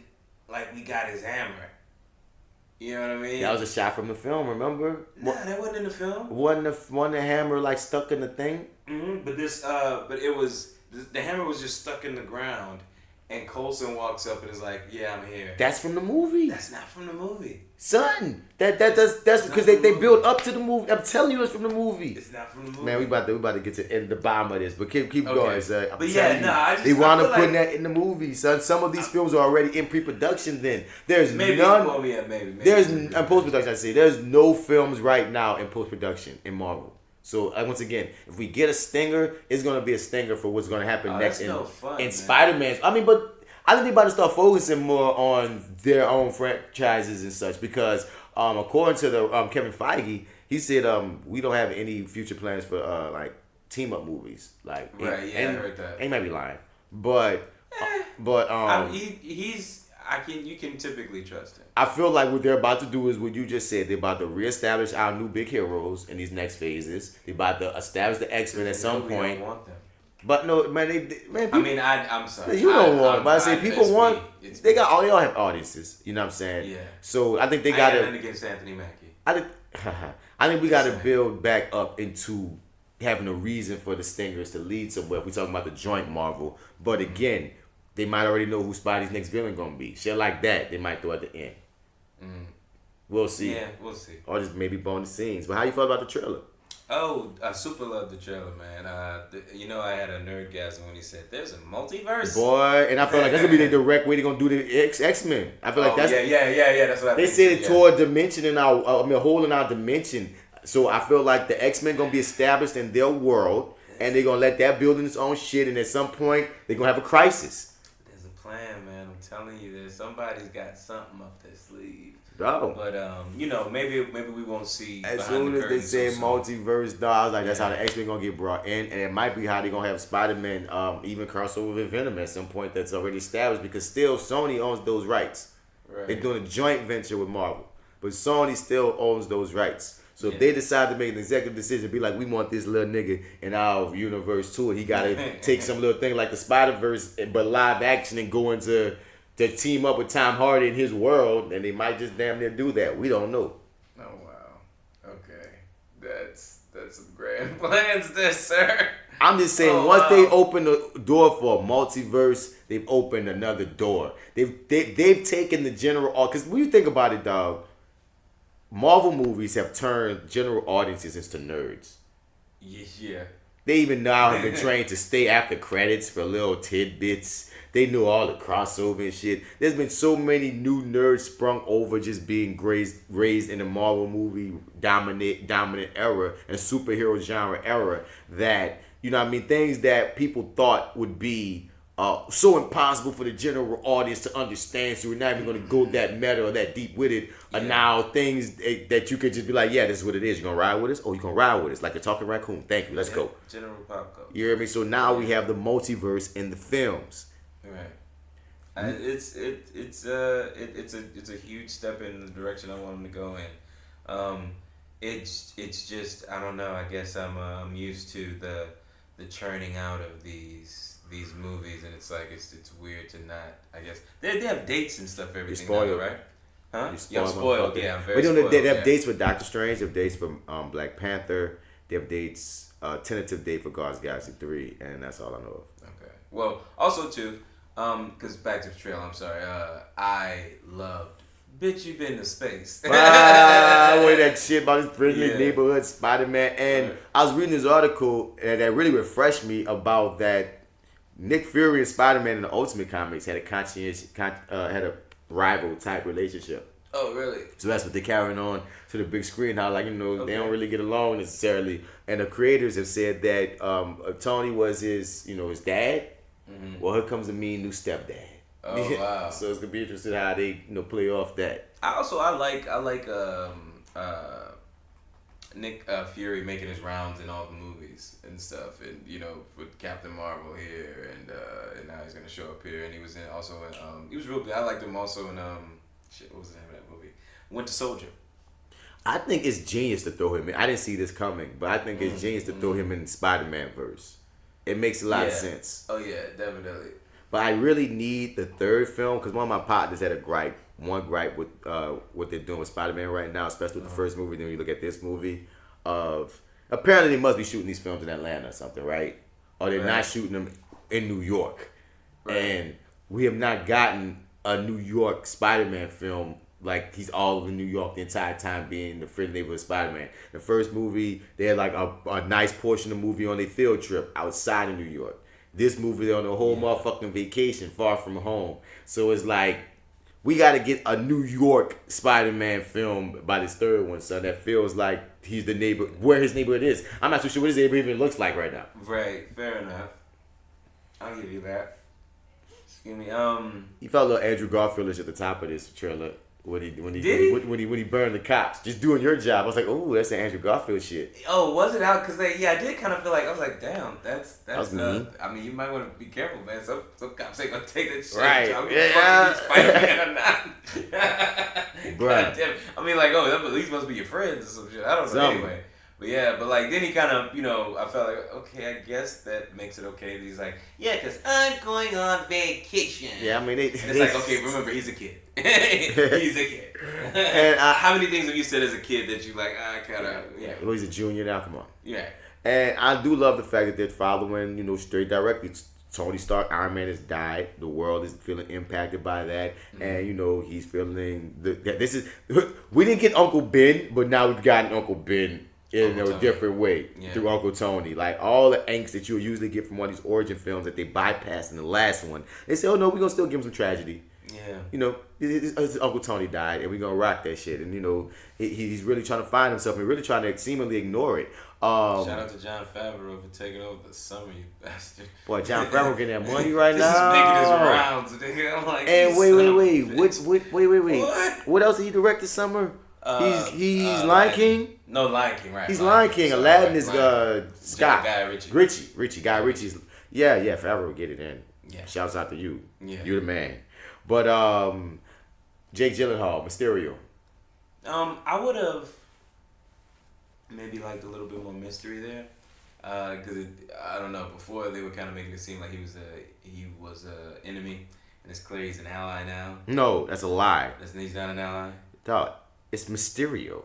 like we got his hammer. You know what I mean? That was a shot from the film. Remember? Nah, that wasn't in the film. Wasn't the hammer like stuck in the thing? Mm-hmm. But it was the hammer was just stuck in the ground. And Coulson walks up and is like, "Yeah, I'm here." That's from the movie. That's not from the movie, son. That's because they built up to the movie. I'm telling you, it's from the movie. It's not from the movie. Man, we about to get to the bottom of this, but keep going, son. But yeah, they wound up putting that in the movie, son. Some of these films are already in pre-production. Then there's maybe. There's in post-production. I say there's no films right now in post-production in Marvel. So once again, if we get a stinger, it's gonna be a stinger for what's gonna happen next in Spider-Man. I mean, but I think they about to start focusing more on their own franchises and such because according to the Kevin Feige, he said we don't have any future plans for like team up movies. Like I heard that. He might be lying, but you can typically trust him. I feel like what they're about to do is what you just said. They're about to reestablish our new big heroes in these next phases. They're about to establish the X-Men at some point. Don't want them. But no, man, people, I'm sorry. You don't want, but I say people want. They all have audiences. You know what I'm saying? Yeah. So I think they got to. nothing against Anthony Mackie. I think we got to build back up into having a reason for the Stingers to lead somewhere. If we're talking about the joint Marvel, but again, they might already know who Spidey's next villain gonna be. Shit like that, they might throw at the end. We'll see. Yeah, we'll see. Or just maybe bonus scenes. But how you felt about the trailer? Oh, I super love the trailer, man. I had a nerdgasm when he said, "There's a multiverse." Boy, and I feel like that's gonna be the direct way they're gonna do the X-Men. I feel like that's That's what I they said it toward a dimension in our, a hole in our dimension. So I feel like the X-Men gonna be established in their world, and they're gonna let that build in its own shit. And at some point, they're gonna have a crisis. There's a plan, man. I'm telling you, somebody's got something up their sleeve. Oh. But maybe we won't see. As soon as they say multiverse, dog, I was like, that's how the X-Men gonna get brought in, and it might be how they gonna have Spider-Man even crossover with Venom at some point. That's already established because still Sony owns those rights. Right. They're doing a joint venture with Marvel, but Sony still owns those rights. So if they decide to make an executive decision, be like, we want this little nigga in our universe too, and he gotta take some little thing like the Spider-Verse, but live action and go into. To team up with Tom Hardy in his world, and they might just damn near do that. We don't know. Oh wow. Okay. That's some grand plans there, sir. I'm just saying once they open the door for a multiverse, they've opened another door. They've taken the general, because when you think about it, dog, Marvel movies have turned general audiences into nerds. Yeah. They even now have been trained to stay after credits for little tidbits. They knew all the crossover and shit. There's been so many new nerds sprung over just being raised in the Marvel movie dominant era and superhero genre era that, you know what I mean, things that people thought would be so impossible for the general audience to understand, so we're not even going to go that meta or that deep with it, are now things that you could just be like, yeah, this is what it is. You going to ride with us? Oh, you going to ride with us. Like a talking raccoon. Thank you. Let's go. General pop culture. You hear me? So now we have the multiverse in the films. Right. It's a huge step in the direction I want them to go in. It's just, I don't know. I guess I'm used to the churning out of these movies, and it's like it's weird to not. I guess they have dates and stuff. Everything. You're spoiled, right? Huh? You're spoiled. Yeah, I'm very spoiled. They have dates with Doctor Strange. They have dates for Black Panther. They have dates. Tentative date for Guardians of the Galaxy 3, and that's all I know of. Okay. Well, also too. Because back to the trailer, I'm sorry. I loved. Bitch, you been to space. Wait, that shit about this friendly neighborhood Spider-Man. And I was reading this article that really refreshed me about that Nick Fury and Spider-Man in the Ultimate Comics had a rival type relationship. Oh, really? So that's what they're carrying on to the big screen. How, like, you know, they don't really get along necessarily. And the creators have said that Tony was his dad. Mm-hmm. Well, here comes a mean new stepdad. Oh wow! So it's gonna be interesting how they play off that. I like Nick Fury making his rounds in all the movies and stuff, and with Captain Marvel here, and now he's gonna show up here, and he was he was real good. I liked him also in what was the name of that movie? Winter Soldier. I think it's genius to throw him in. I didn't see this coming, but I think it's genius to throw him in the Spider-Man verse. It makes a lot of sense. Oh yeah, definitely. But I really need the third film because one of my partners had one gripe with what they're doing with Spider-Man right now, especially with the first movie. Then you look at this movie of apparently they must be shooting these films in Atlanta or something, right? Or they're not shooting them in New York. Right. And we have not gotten a New York Spider-Man film like he's all over New York the entire time being the friendly neighborhood Spider-Man. The first movie, they had like a nice portion of the movie on a field trip outside of New York. This movie, they're on a whole motherfucking vacation far from home. So it's like, we got to get a New York Spider-Man film by this third one, so that feels like he's the neighbor, where his neighborhood is. I'm not too sure what his neighborhood even looks like right now. Right, fair enough. I'll give you that. Excuse me. He felt a little Andrew Garfield-ish at the top of this trailer. When he burned the cops, just doing your job. I was like, oh, that's the Andrew Garfield shit. Oh, was it out? Because I did kind of feel like, I was like, damn, that's mean. I mean, you might want to be careful, man. Some cops ain't gonna take that shit. Right? Yeah. Spider-Man or not. Right. Damn. I mean, like, oh, these must be your friends or some shit. I don't know. Anyway, But yeah, but like then he kind of, you know, I felt like, okay, I guess that makes it okay. He's like, yeah, because I'm going on vacation. Yeah, I mean, and it's like, okay, remember, he's a kid. He's a kid. And how many things have you said as a kid that you like, I kind of, yeah. Well, he's a junior now, come on. Yeah. And I do love the fact that they're following, you know, straight directly. Tony Stark, Iron Man has died. The world is feeling impacted by that. And, you know, he's feeling, this is, we didn't get Uncle Ben, but now we've gotten Uncle Ben in a different way through Uncle Tony. Like all the angst that you'll usually get from one of these origin films that they bypassed in the last one. They say, oh no, we're going to still give him some tragedy. Yeah. You know, his Uncle Tony died and we're going to rock that shit. And, you know, he's really trying to find himself and really trying to seemingly ignore it. Shout out to Jon Favreau for taking over the summer, you bastard. Boy, Jon Favreau getting that money right Just now. making his rounds. I'm like, and wait. What else did he direct this summer? He's Lion King. No, Lion King, right? He's Lion King. Aladdin is Scott. Guy Ritchie. Guy Ritchie's. Yeah. Favreau get it in. Yeah. Shouts out to you. Yeah. You're the man. But Jake Gyllenhaal, Mysterio. I would have maybe liked a little bit more mystery there, because I don't know. Before they were kind of making it seem like he was a enemy, and it's clear he's an ally now. No, that's a lie. He's not an ally. Dog, it's Mysterio.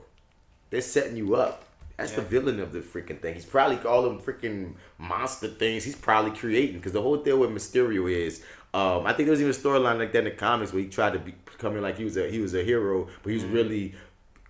They're setting you up. That's the villain of the freaking thing. He's probably all them freaking monster things he's probably creating. Because the whole thing with Mysterio is, I think there was even a storyline like that in the comics where he tried to become like he was a hero, but he was really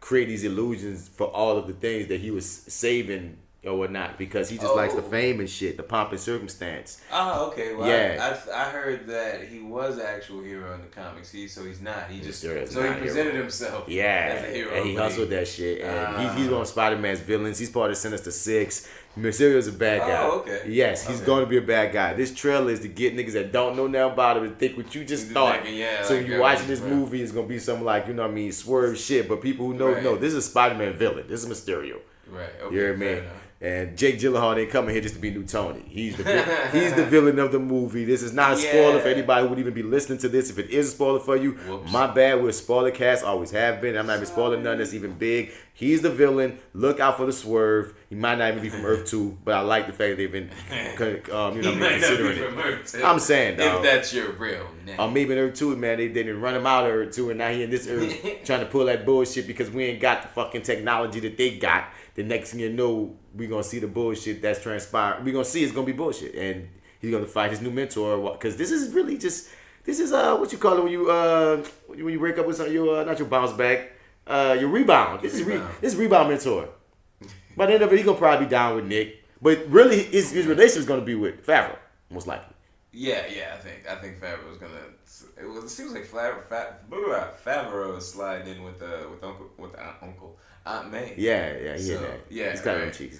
create these illusions for all of the things that he was saving or whatnot, because he just likes the fame and shit, the pomp and circumstance. Oh, okay. Well, yeah. I heard that he was an actual hero in the comics. So he's not. He just he presented himself as a hero. And he hustled that shit. And he's one of Spider-Man's villains. He's part of Sinister Six. Mysterio's a bad guy. Oh, okay. Yes, he's going to be a bad guy. This trailer is to get niggas that don't know nothing about him to think what you just thought. So when you're watching this movie, it's going to be some like, you know what I mean, swerve shit. But people who know, no, this is a Spider-Man villain. This is Mysterio. Right. Okay. You hear me? And Jake Gyllenhaal ain't coming here just to be new Tony. He's the villain of the movie. This is not a spoiler for anybody who would even be listening to this. If it is a spoiler for you, my bad. We're a spoiler cast. Always have been. I'm not even spoiling nothing that's even big. He's the villain. Look out for the swerve. He might not even be from Earth 2, but I like the fact that they've been considering it. I'm saying, dog. If that's your real name. Maybe in Earth 2, man, they didn't run him out of Earth 2, and now he in this Earth trying to pull that bullshit because we ain't got the fucking technology that they got. The next thing you know, we're going to see the bullshit that's transpired. We're going to see it's going to be bullshit. And he's going to fight his new mentor. Because this is really just, this is what you call it when you break up with something, not your bounce back, your rebound. This is rebound mentor. By the end of it, he's going to probably be down with Nick. But really, his relationship is going to be with Favreau, most likely. Yeah, I think Favreau is going to. It seems like Favreau is sliding in with Uncle Aunt May. Yeah, he's clapping them cheeks.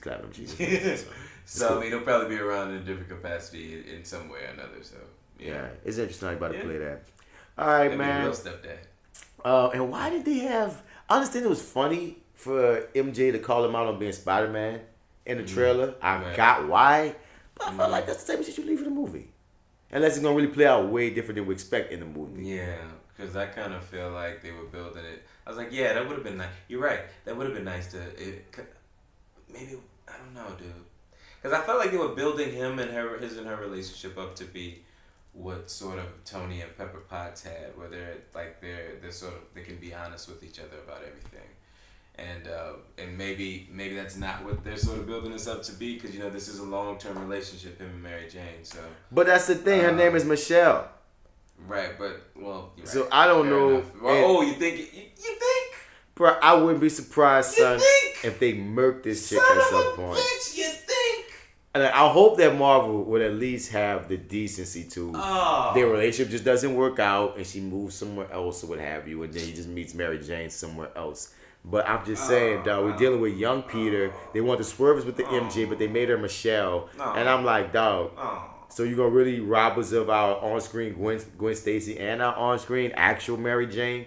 So cool. I mean, he'll probably be around in a different capacity in some way or another. So yeah, it's interesting how you about to play that. All right, that'd man. Be a real stepdad. And why did they have? I understand it was funny for MJ to call him out on being Spider-Man in the trailer. I got why, but I felt like that's the same shit you leave in the movie. Unless it's gonna really play out way different than we expect in the movie. Yeah, because I kind of feel like they were building it. I was like, yeah, that would have been nice. You're right. That would have been nice to maybe I don't know, dude. Because I felt like they were building him and her relationship up to be what sort of Tony and Pepper Potts had, where they're sort of they can be honest with each other about everything. And maybe that's not what they're sort of building this up to be, because this is a long-term relationship, him and Mary Jane. So, but that's the thing. Her name is Michelle. Right, but right. So I don't know. Well, you think? You think? Bro, I wouldn't be surprised, son, if they murked this chick at some point. Bitch, you think? And I hope that Marvel would at least have the decency to their relationship just doesn't work out, and she moves somewhere else or what have you, and then he just meets Mary Jane somewhere else. But I'm just saying, dog, we're dealing with young Peter. They want the swerves with the MJ, but they made her Michelle. And I'm like, dog, so you going to really rob us of our on-screen Gwen Stacy and our on-screen actual Mary Jane?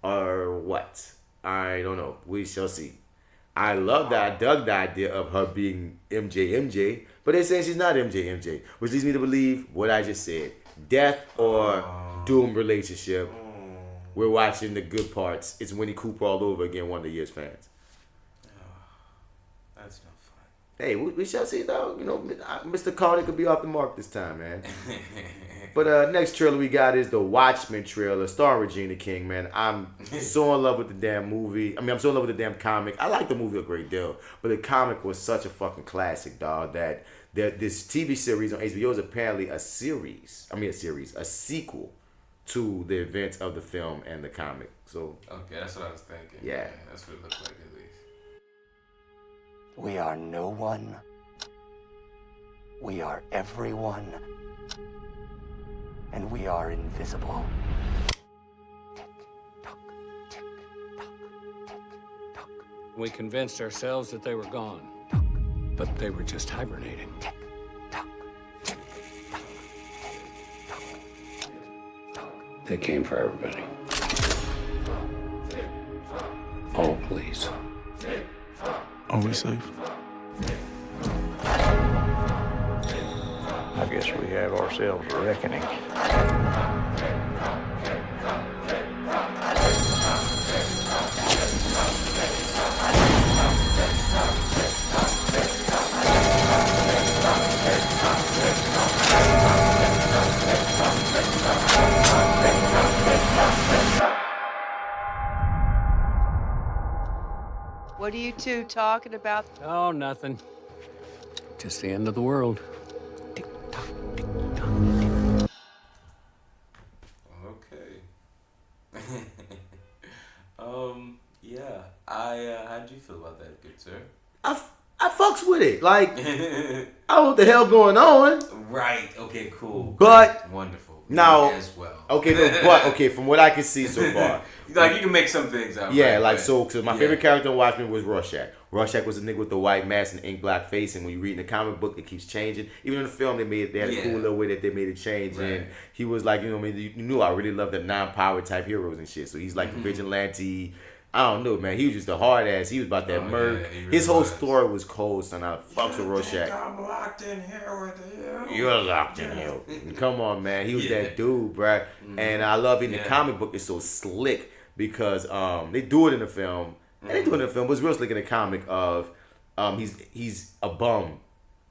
Or what? I don't know. We shall see. I dug the idea of her being MJ, but they're saying she's not MJ, which leads me to believe what I just said. Death or doomed relationship. We're watching the good parts. It's Winnie Cooper all over again, one of the year's fans. That That's no fun. Hey, we shall see, though. You know, Mr. Carter could be off the mark this time, man. But next trailer we got is the Watchmen trailer starring Regina King, man. I'm so in love with the damn movie. I mean, I'm so in love with the damn comic. I like the movie a great deal, but the comic was such a fucking classic, dog, that this TV series on HBO is apparently a sequel to the events of the film and the comic. So okay, that's what I was thinking. Yeah. That's what it looked like at least. We are no one. We are everyone. And we are invisible. We convinced ourselves that they were gone, but they were just hibernating. They came for everybody. Oh, please. Are we safe? I guess we have ourselves a reckoning. What are you two talking about? Oh, nothing. Just the end of the world. Okay. Yeah. How'd you feel about that, good sir? I fucks with it. Like, I don't know what the hell going on. Right. Okay. Cool. But great, wonderful. Now, as well. Okay, from what I can see so far, like you can make some things out. Yeah, right, like right. so. Cause my favorite character in Watchmen was Rorschach. Rorschach was a nigga with the white mask and ink black face, and when you read in the comic book, it keeps changing. Even in the film, they had a cool little way that they made it change, Right. and he was like, you knew I really loved the non-powered type heroes and shit. So he's like the vigilante. I don't know, man. He was just a hard ass. He was about that murk. Yeah, really his whole was. story was cold, son. I fucks with Rorschach. I'm locked in here with you. You're locked in here. Come on, man. He was that dude, bruh. And I love it in the comic book. It's so slick because they do it in the film. And they do it in the film, but it's real slick in the comic of he's a bum.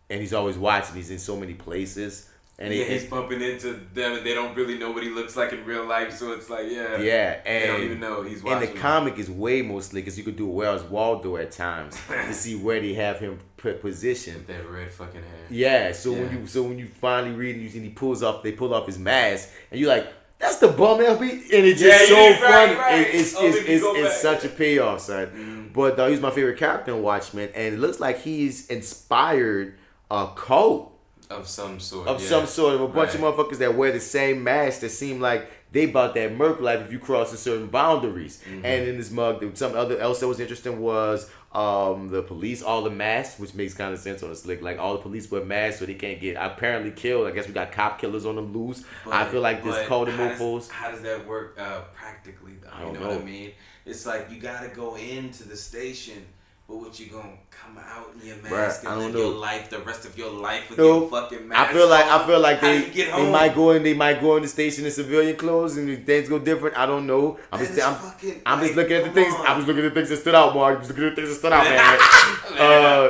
And he's always watching. He's in so many places. And he's bumping into them, and they don't really know what he looks like in real life. So it's like, and they don't even know he's watching. And the comic is way more slick, because you could do Where's Waldo at times to see where they have him positioned. With that red fucking hair. Yeah. So when you finally read it, and they pull off his mask, and you're like, that's the bum LB, and it's just so funny. Right. It's such a payoff, son. But he's my favorite character in Watchmen, and it looks like he's inspired a cult. Of some sort. Of a bunch of motherfuckers that wear the same mask that seem like they about that murk life if you cross certain boundaries. And in this mug, something else that was interesting was the police, all the masks, which makes kind of sense on the slick. Like all the police wear masks so they can't get apparently killed. I guess we got cop killers on the loose. I feel like this code of mofos. How does that work practically though? I don't know what I mean? It's like you gotta go into the station. But what you gonna come out in your mask and live your life, the rest of your life with your fucking mask? I feel like they might go in the station in civilian clothes and things go different. I don't know. I'm just looking at the things. I was looking at the things that stood out, Mark. Just looking at the things that stood out,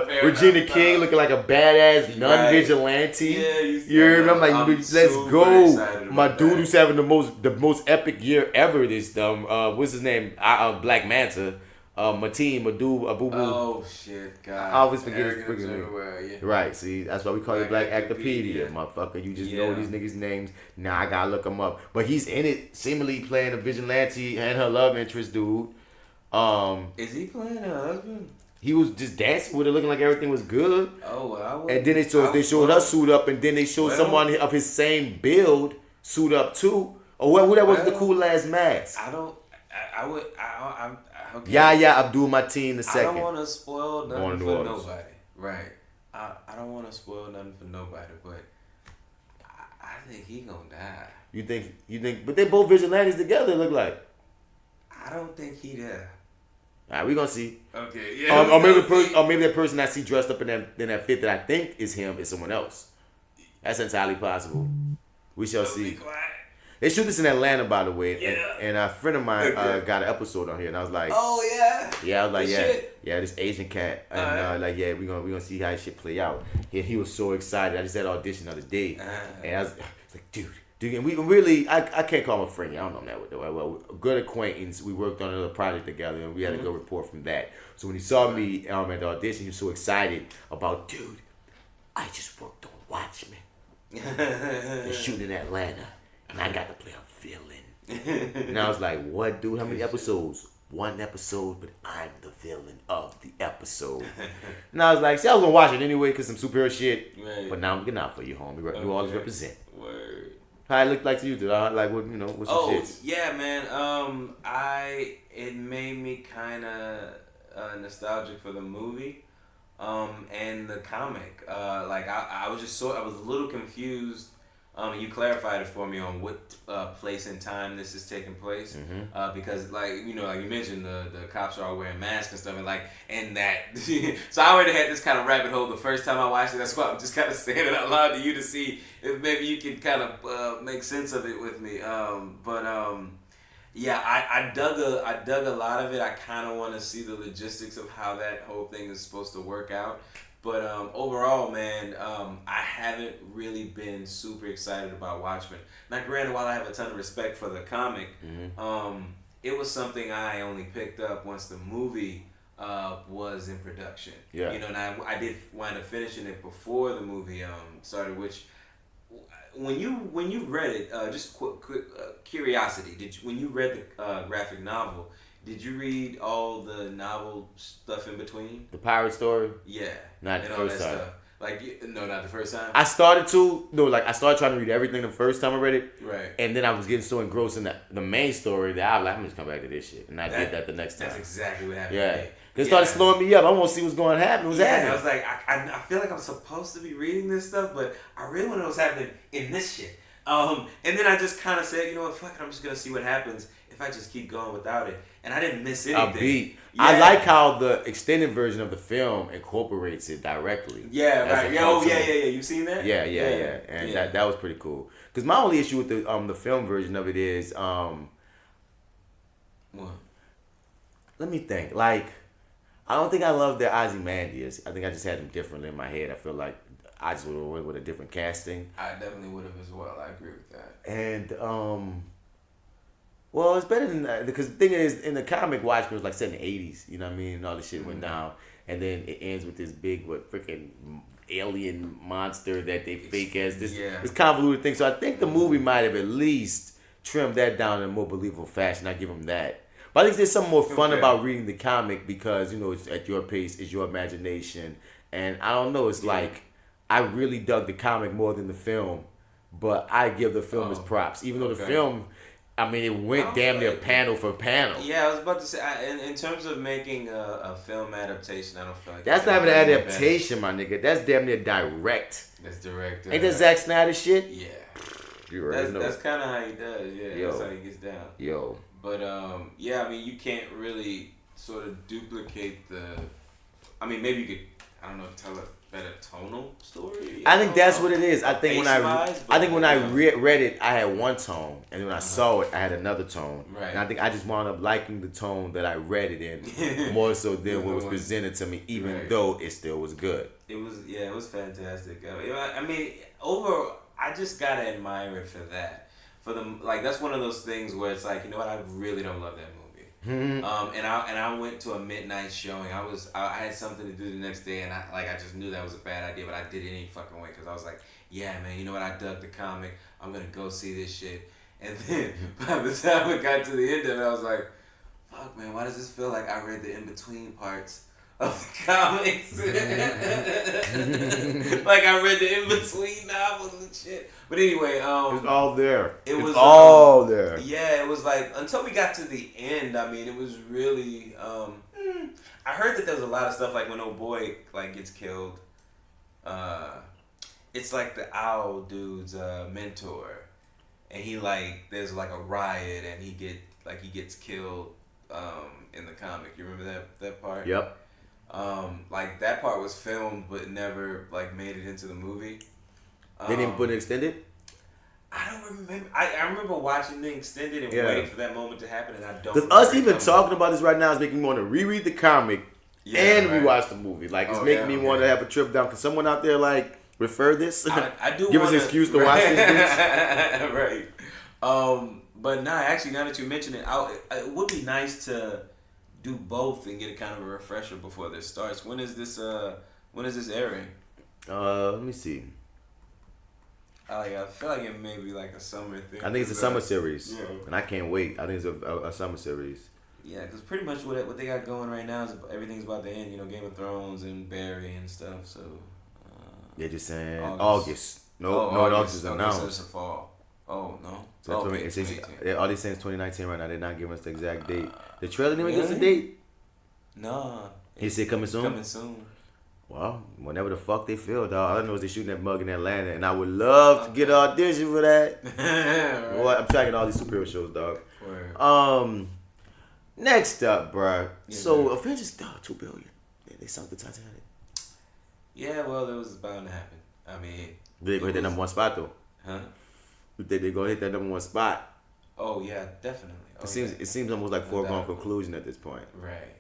man. Regina King looking like a badass non-vigilante. Yeah, you heard me? I'm like, let's go. My dude who's having the most epic year ever. This what's his name? Black Manta. Madu, Abu. Oh shit, God! I always forget his freaking name. Yeah. Right, see, that's why we call you Black Actopedia, motherfucker. You just know these niggas' names. Now I gotta look them up. But he's in it, seemingly playing a vigilante and her love interest dude. Is he playing her husband? He was just dancing with her, looking like everything was good. Oh, well, and then they showed her suit up, and then they showed someone of his same build suit up too. Or who that was the cool ass mask? Okay. Yeah, Abdul Mateen the second. I don't want to spoil nothing for nobody. Right. I don't want to spoil nothing for nobody, but I think he gonna die. You think? But they both vigilantes together. Look like. I don't think he there. All right, we gonna see. Okay, yeah. Or maybe that person I see dressed up in that fit that I think is him is someone else. That's entirely possible. We shall see. They shoot this in Atlanta, by the way. Yeah. And a friend of mine got an episode on here, and I was like, oh yeah. Yeah, I was like, Shit. this Asian cat, and like, yeah, we gonna see how this shit play out. And he was so excited. I just had an audition the other day, and I was like, dude, and we really, I can't call him a friend. I don't know him that way. Well, a good acquaintance. We worked on another project together, and we had a good report from that. So when he saw me at the audition, he was so excited about, dude, I just worked on Watchmen. They're shooting in Atlanta, and I got to play a villain. And I was like, what, dude? How many episodes? 1 episode, but I'm the villain of the episode. And I was like, see, I was gonna watch it anyway because some superhero shit. Right. But now I'm getting out for you, homie. You always represent. Word. How it looked like to you, dude? Like, what, what's some shit? Yeah, man. It made me kind of nostalgic for the movie, and the comic. I was a little confused. You clarified it for me on what place and time this is taking place, because like you mentioned, the cops are all wearing masks and stuff, and that. So I already had this kind of rabbit hole the first time I watched it. That's why I'm just kind of saying it out loud to you to see if maybe you can kind of make sense of it with me. Yeah, I dug a lot of it. I kind of want to see the logistics of how that whole thing is supposed to work out. But overall, man, I haven't really been super excited about Watchmen. Now, granted, while I have a ton of respect for the comic, it was something I only picked up once the movie was in production. Yeah. And I did wind up finishing it before the movie started. Which, when you read it, just quick curiosity, when you read the graphic novel, did you read all the novel stuff in between? The pirate story? Yeah. Not the first time. No, not the first time? I started trying to read everything the first time I read it. Right. And then I was getting so engrossed in the main story that I was like, I'm just come back to this shit. And I did that the next time. That's exactly what happened. Yeah. Because it started slowing me up. I want to see what's going to happen. What's happening? I was like, I feel like I'm supposed to be reading this stuff, but I really want to know what's happening in this shit. And then I just kind of said, you know what, fuck it, I'm just going to see what happens if I just keep going without it. And I didn't miss anything. Yeah. I like how the extended version of the film incorporates it directly. Yeah, right. Yeah. You've seen that? Yeah. And that was pretty cool. Because my only issue with the film version of it is, what? Let me think. Like, I don't think I love the Ozymandias. I think I just had them differently in my head. I feel like I just would have went with a different casting. I definitely would have as well. I agree with that. And well, it's better than that because the thing is, in the comic, Watchmen was like set in the 80s. You know what I mean? And all this shit went down, and then it ends with this big freaking alien monster that they fake as this convoluted thing. So I think the movie might have at least trimmed that down in a more believable fashion. I give them that. But I think there's something more fun about reading the comic because it's at your pace, it's your imagination, and I don't know. It's like I really dug the comic more than the film, but I give the film its props, even though the film. I mean, it went damn near panel for panel. Yeah, I was about to say, in terms of making a film adaptation, I don't feel like... That's not even an adaptation, my nigga. That's damn near direct. That's direct. Ain't that Zack Snyder shit? Yeah. You already know. That's kind of how he does, yeah. That's how he gets down. Yo. But, yeah, I mean, you can't really sort of duplicate the... I mean, maybe you could, I don't know, tell a better tonal story. I think that's what it is. I think when I read it, I had one tone, and when I saw it, I had another tone. Right. And I think I just wound up liking the tone that I read it in more so than what was presented to me, even though it still was good. It was fantastic. I mean, I just gotta admire it for that. That's one of those things where it's like, you know what, I really don't love that movie. And I went to a midnight showing. I had something to do the next day, and I just knew that was a bad idea, but I did it any fucking way because I was like, yeah, man, you know what? I dug the comic. I'm gonna go see this shit. And then by the time I got to the end of it, I was like, fuck, man, why does this feel like I read the in between parts of the comics? Like I read the in between novels and shit. But anyway, it's all there. It was all there. Yeah, it was like until we got to the end. I mean, it was really. I heard that there was a lot of stuff like when old boy gets killed. It's like the owl dude's mentor, and he there's a riot and he gets killed in the comic. You remember that part? Yep. That part was filmed but never made it into the movie. They didn't put it extended? I don't remember. I remember watching the extended and waiting for that moment to happen, and I don't. Because us even talking about this right now is making me want to reread the comic and rewatch the movie. Like, it's making me want to have a trip down. Can someone out there, like, refer this? I do give us an excuse to watch this, bitch. Right. But nah, actually, now that you mention it, it would be nice to do both and get a kind of a refresher before this starts. When is this airing? Let me see. I feel like it may be like a summer thing. I think it's a summer series, and I can't wait. I think it's a summer series. Yeah, because pretty much what they got going right now is everything's about to end. You know, Game of Thrones and Barry and stuff. So they're just saying August. No, August is announced. It's a fall. Oh no. So all they're saying is 2019 right now. They're not giving us the exact date. The trailer didn't even give us a date. No. He said coming soon. Coming soon. Well, whenever the fuck they feel, dog. All I know is they're shooting that mug in Atlanta, and I would love to get an audition for that. Right. Boy, I'm tracking all these superhero shows, dog. Word. Next up, bruh. Yeah, so Avengers, $2 billion. Yeah, they sunk the Titanic. Yeah, well, it was bound to happen. I mean, they go hit that number one spot though. Huh? You think they gonna hit that number one spot? Oh yeah, definitely. It seems almost like foregone conclusion at this point. Right.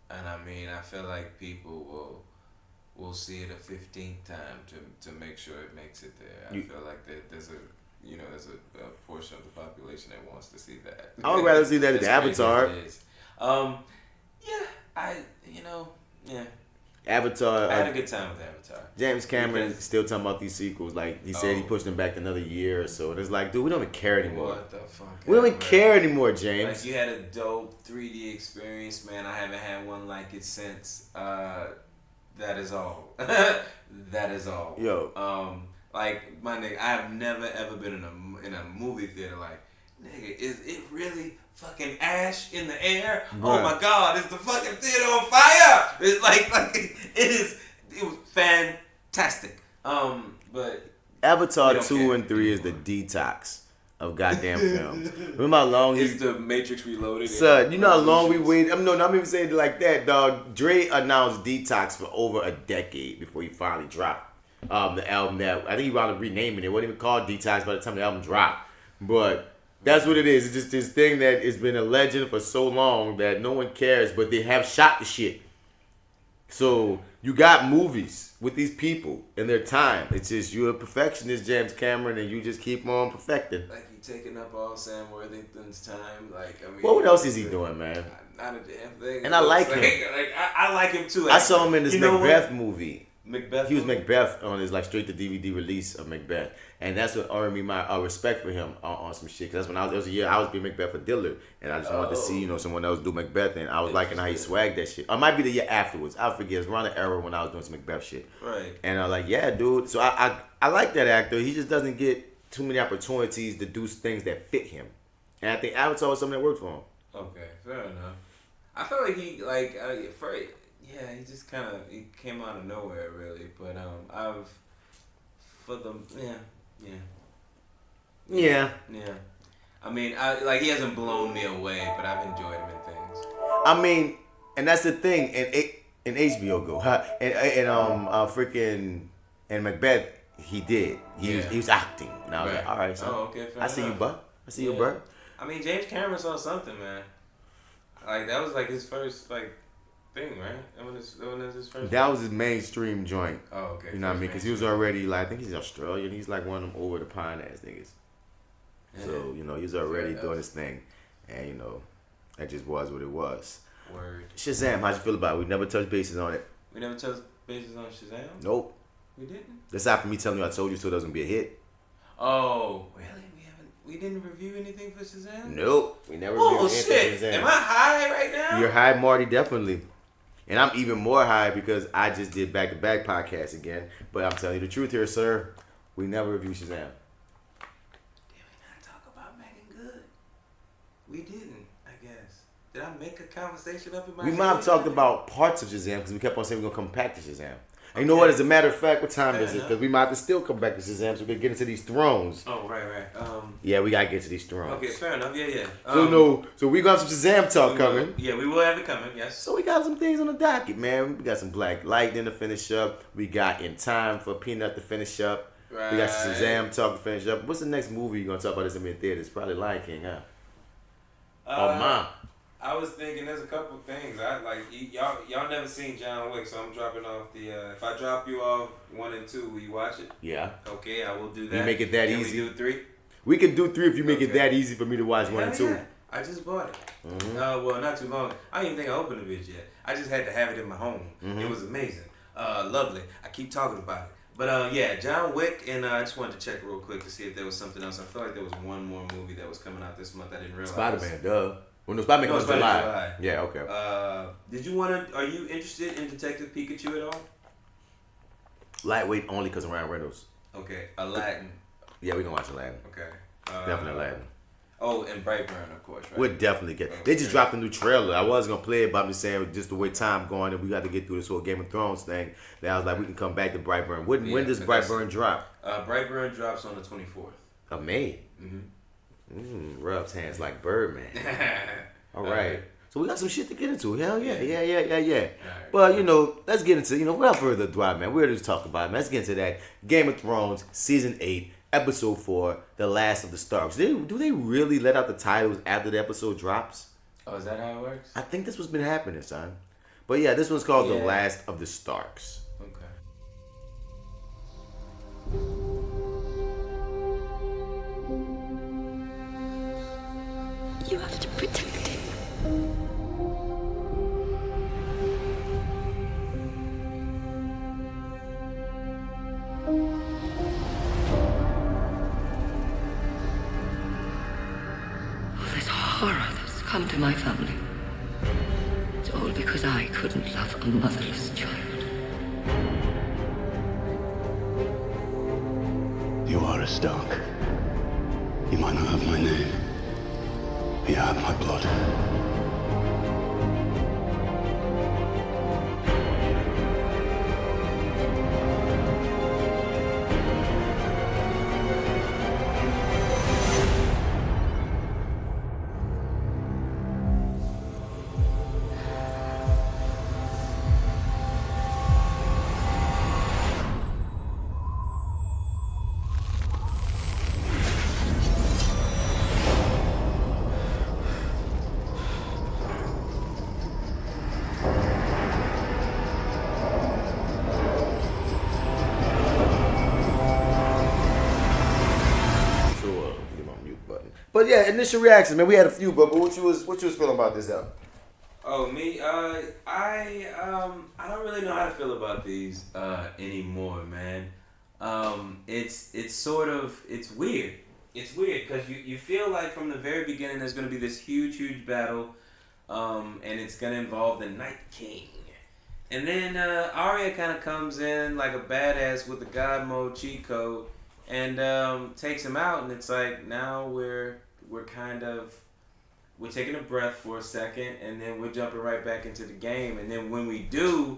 And I mean, I feel like people will see it a 15th time to make sure it makes it there. I feel like there's a portion of the population that wants to see that. I would rather see that than Avatar. Avatar. I had a good time with Avatar. James Cameron still talking about these sequels. Like, he said he pushed them back another year or so. And it's like, dude, we don't even care anymore. What the fuck? We don't even care anymore, James. Like, you had a dope 3D experience, man. I haven't had one like it since. That is all. That is all. Yo. Like, my nigga, I have never ever been in a movie theater like, nigga, is it really fucking ash in the air? Bruh. Oh my God, is the fucking theater on fire? It's like it was fantastic. But Avatar 2 and 3 is the detox of goddamn films. Remember how long it's the Matrix Reloaded. Son, you know how long we waited? I'm not even saying it like that, dog. Dre announced Detox for over a decade before he finally dropped the album that I think he wound up renaming it. It wasn't even called Detox by the time the album dropped. But that's what it is. It's just this thing that has been a legend for so long that no one cares, but they have shot the shit. So you got movies with these people in their time. It's just you're a perfectionist, James Cameron, and you just keep on perfecting. Like, you taking up all Sam Worthington's time. Like, I mean, what else is he doing, man? Not a damn thing. And I like him. I like him too. I saw him in this Macbeth movie. Macbeth. He was Macbeth on his straight to DVD release of Macbeth, and that's what earned me my respect for him on some shit. Cause that's when there was a year I was being Macbeth for Dillard, and I just wanted to see someone else do Macbeth, and I was liking how he swagged that shit. Or it might be the year afterwards. I forget. It's around the era when I was doing some Macbeth shit. Right. And I was like, yeah, dude. So I like that actor. He just doesn't get too many opportunities to do things that fit him, and I think Avatar was something that worked for him. Okay, fair enough. I feel like he he just kind of came out of nowhere really, but Yeah. I mean, he hasn't blown me away, but I've enjoyed him in things. I mean, and that's the thing, in HBO go, and Macbeth, he did. He was acting, and I was like, all right, so okay, I see you, bud. I see you, bud. I mean, James Cameron saw something, man. Like, that was like his first thing, right? That was his first. That was his mainstream joint. Oh, okay. You know what I mean? Because he was already I think he's Australian. He's like one of them over the pine ass niggas. Yeah. So he was already doing his thing, and that just was what it was. Word. Shazam, how'd you feel about it? We never touched bases on it. We never touched bases on Shazam? Nope. We didn't? Aside from me telling you I told you so it doesn't be a hit. Oh, really? We didn't review anything for Shazam? Nope. We never reviewed anything for Shazam. Am I high right now? You're high, Marty, definitely. And I'm even more high because I just did back-to-back podcasts again. But I'm telling you the truth here, sir. We never reviewed Shazam. Did we not talk about Megan Good? We didn't, I guess. Did I make a conversation up in my head? We might have talked about parts of Shazam because we kept on saying we're going to come back to Shazam. And you know what? As a matter of fact, what time is it? Because we might have to still come back to Shazam so we can get into these thrones. Oh, right. Yeah, we got to get to these thrones. Okay, fair enough. Yeah. So we got some Shazam talk coming. Yeah, we will have it coming, yes. So we got some things on the docket, man. We got some Black Lightning to finish up. We got In Time for Peanut to finish up. Right. We got some Shazam talk to finish up. What's the next movie you're gonna talk about? This in theaters? Probably Lion King, huh? I was thinking there's a couple things. Y'all never seen John Wick, so I'm dropping off the. If I drop you off 1 and 2, will you watch it? Yeah. Okay, I will do that. You make it that Can easy. We do 3? We can do 3 if you make it that easy for me to watch 1 and 2. Yeah. I just bought it. Well, not too long. I didn't even think I opened the bitch yet. I just had to have it in my home. It was amazing. Lovely. I keep talking about it. But yeah, John Wick, and I just wanted to check real quick to see if there was something else. I feel like there was one more movie that was coming out this month. I didn't realize. Spider-Man, duh. Well, no, Spider-Man comes July. Yeah, okay. Did you want to? Are you interested in Detective Pikachu at all? Lightweight only because of Ryan Reynolds. Okay, Aladdin. Yeah, we can watch Aladdin. Okay. Definitely Aladdin. Oh, and Brightburn, of course, right? We'll definitely get. Okay. They just dropped a new trailer. I was gonna play it, but I'm just saying, just the way time going, and we got to get through this whole Game of Thrones thing. That I was like, we can come back to Brightburn. When does Brightburn drop? Brightburn drops on the 24th of May. Rubs hands like Birdman. All right. So we got some shit to get into. Hell yeah. Right. But, let's get into, without further ado, man, we're just talking about it. Let's get into that. Game of Thrones, Season 8, Episode 4, The Last of the Starks. Do they really let out the titles after the episode drops? Oh, is that how it works? I think that's what's been happening, son. But yeah, this one's called The Last of the Starks. Okay. You have to protect him. This horror that's come to my family. It's all because I couldn't love a motherless child. You are a Stark. You might not have my name. You have my blood. But yeah, initial reactions, man. We had a few, but what you was feeling about this album? Oh, me? I don't really know how to feel about these anymore, man. It's weird. It's weird because you feel like from the very beginning there's gonna be this huge battle, and it's gonna involve the Night King, and then Arya kind of comes in like a badass with the God mode cheat code. And takes him out, and it's like now we're taking a breath for a second, and then we're jumping right back into the game. And then when we do,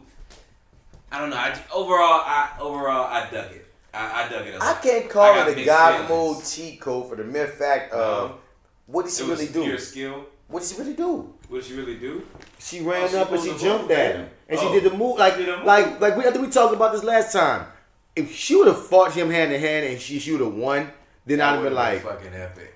I don't know. Overall, I dug it. I dug it a lot. I can't call it a God mode cheat code for the mere fact of what did she really do? Pure skill. What did she really do? What did she really do? She ran up and she jumped at him, and she did the move I think we talked about this last time. If she would have fought him hand to hand and she would have won, then I'd have been like, fucking epic.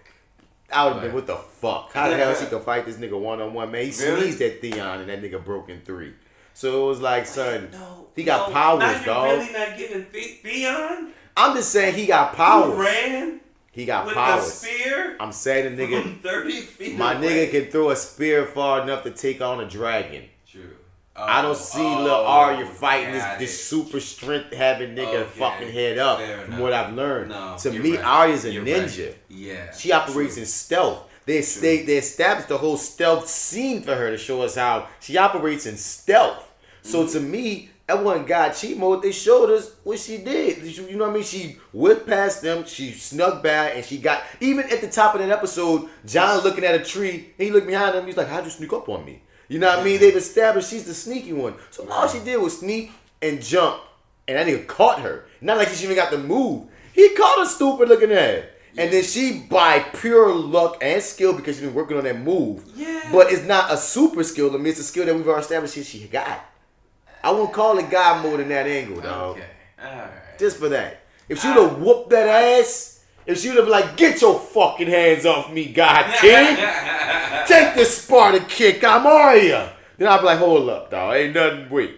I would have been, what the fuck? How the hell she could fight this nigga 1-on-1? Man, he sneezed at Theon and that nigga broke in 3. So it was like, son, he got powers, dog. You're really not giving Theon? I'm just saying he got powers. Who ran? He got with powers. A spear? I'm saying the nigga, from 30 feet my away. nigga can throw a spear far enough to take on a dragon. True. I don't see little Arya fighting this super strength having nigga fucking head up from what I've learned. To me, Arya's a ninja. Right. Yeah. She operates in stealth. They established the whole stealth scene for her to show us how she operates in stealth. So to me, that wasn't God cheat mode. They showed us what she did. You know what I mean? She whipped past them. She snuck back, and she got, even at the top of that episode, Jon looking at a tree, and he looked behind him. He's like, how'd you sneak up on me? You know what I mean? They've established she's the sneaky one. So all she did was sneak and jump. And that nigga caught her. Not like she even got the move. He caught her stupid looking at her. And then she, by pure luck and skill, because she's been working on that move. Yeah. But it's not a super skill. I mean, it's a skill that we've already established she got. I won't call it God mode in that angle, dog. Okay. All right. Just for that. If she would have whooped that ass, if she would have been like, get your fucking hands off me, God King. Take this Spartan kick, I'm Arya. Then I'd be like, hold up, dog. Ain't nothing, wait.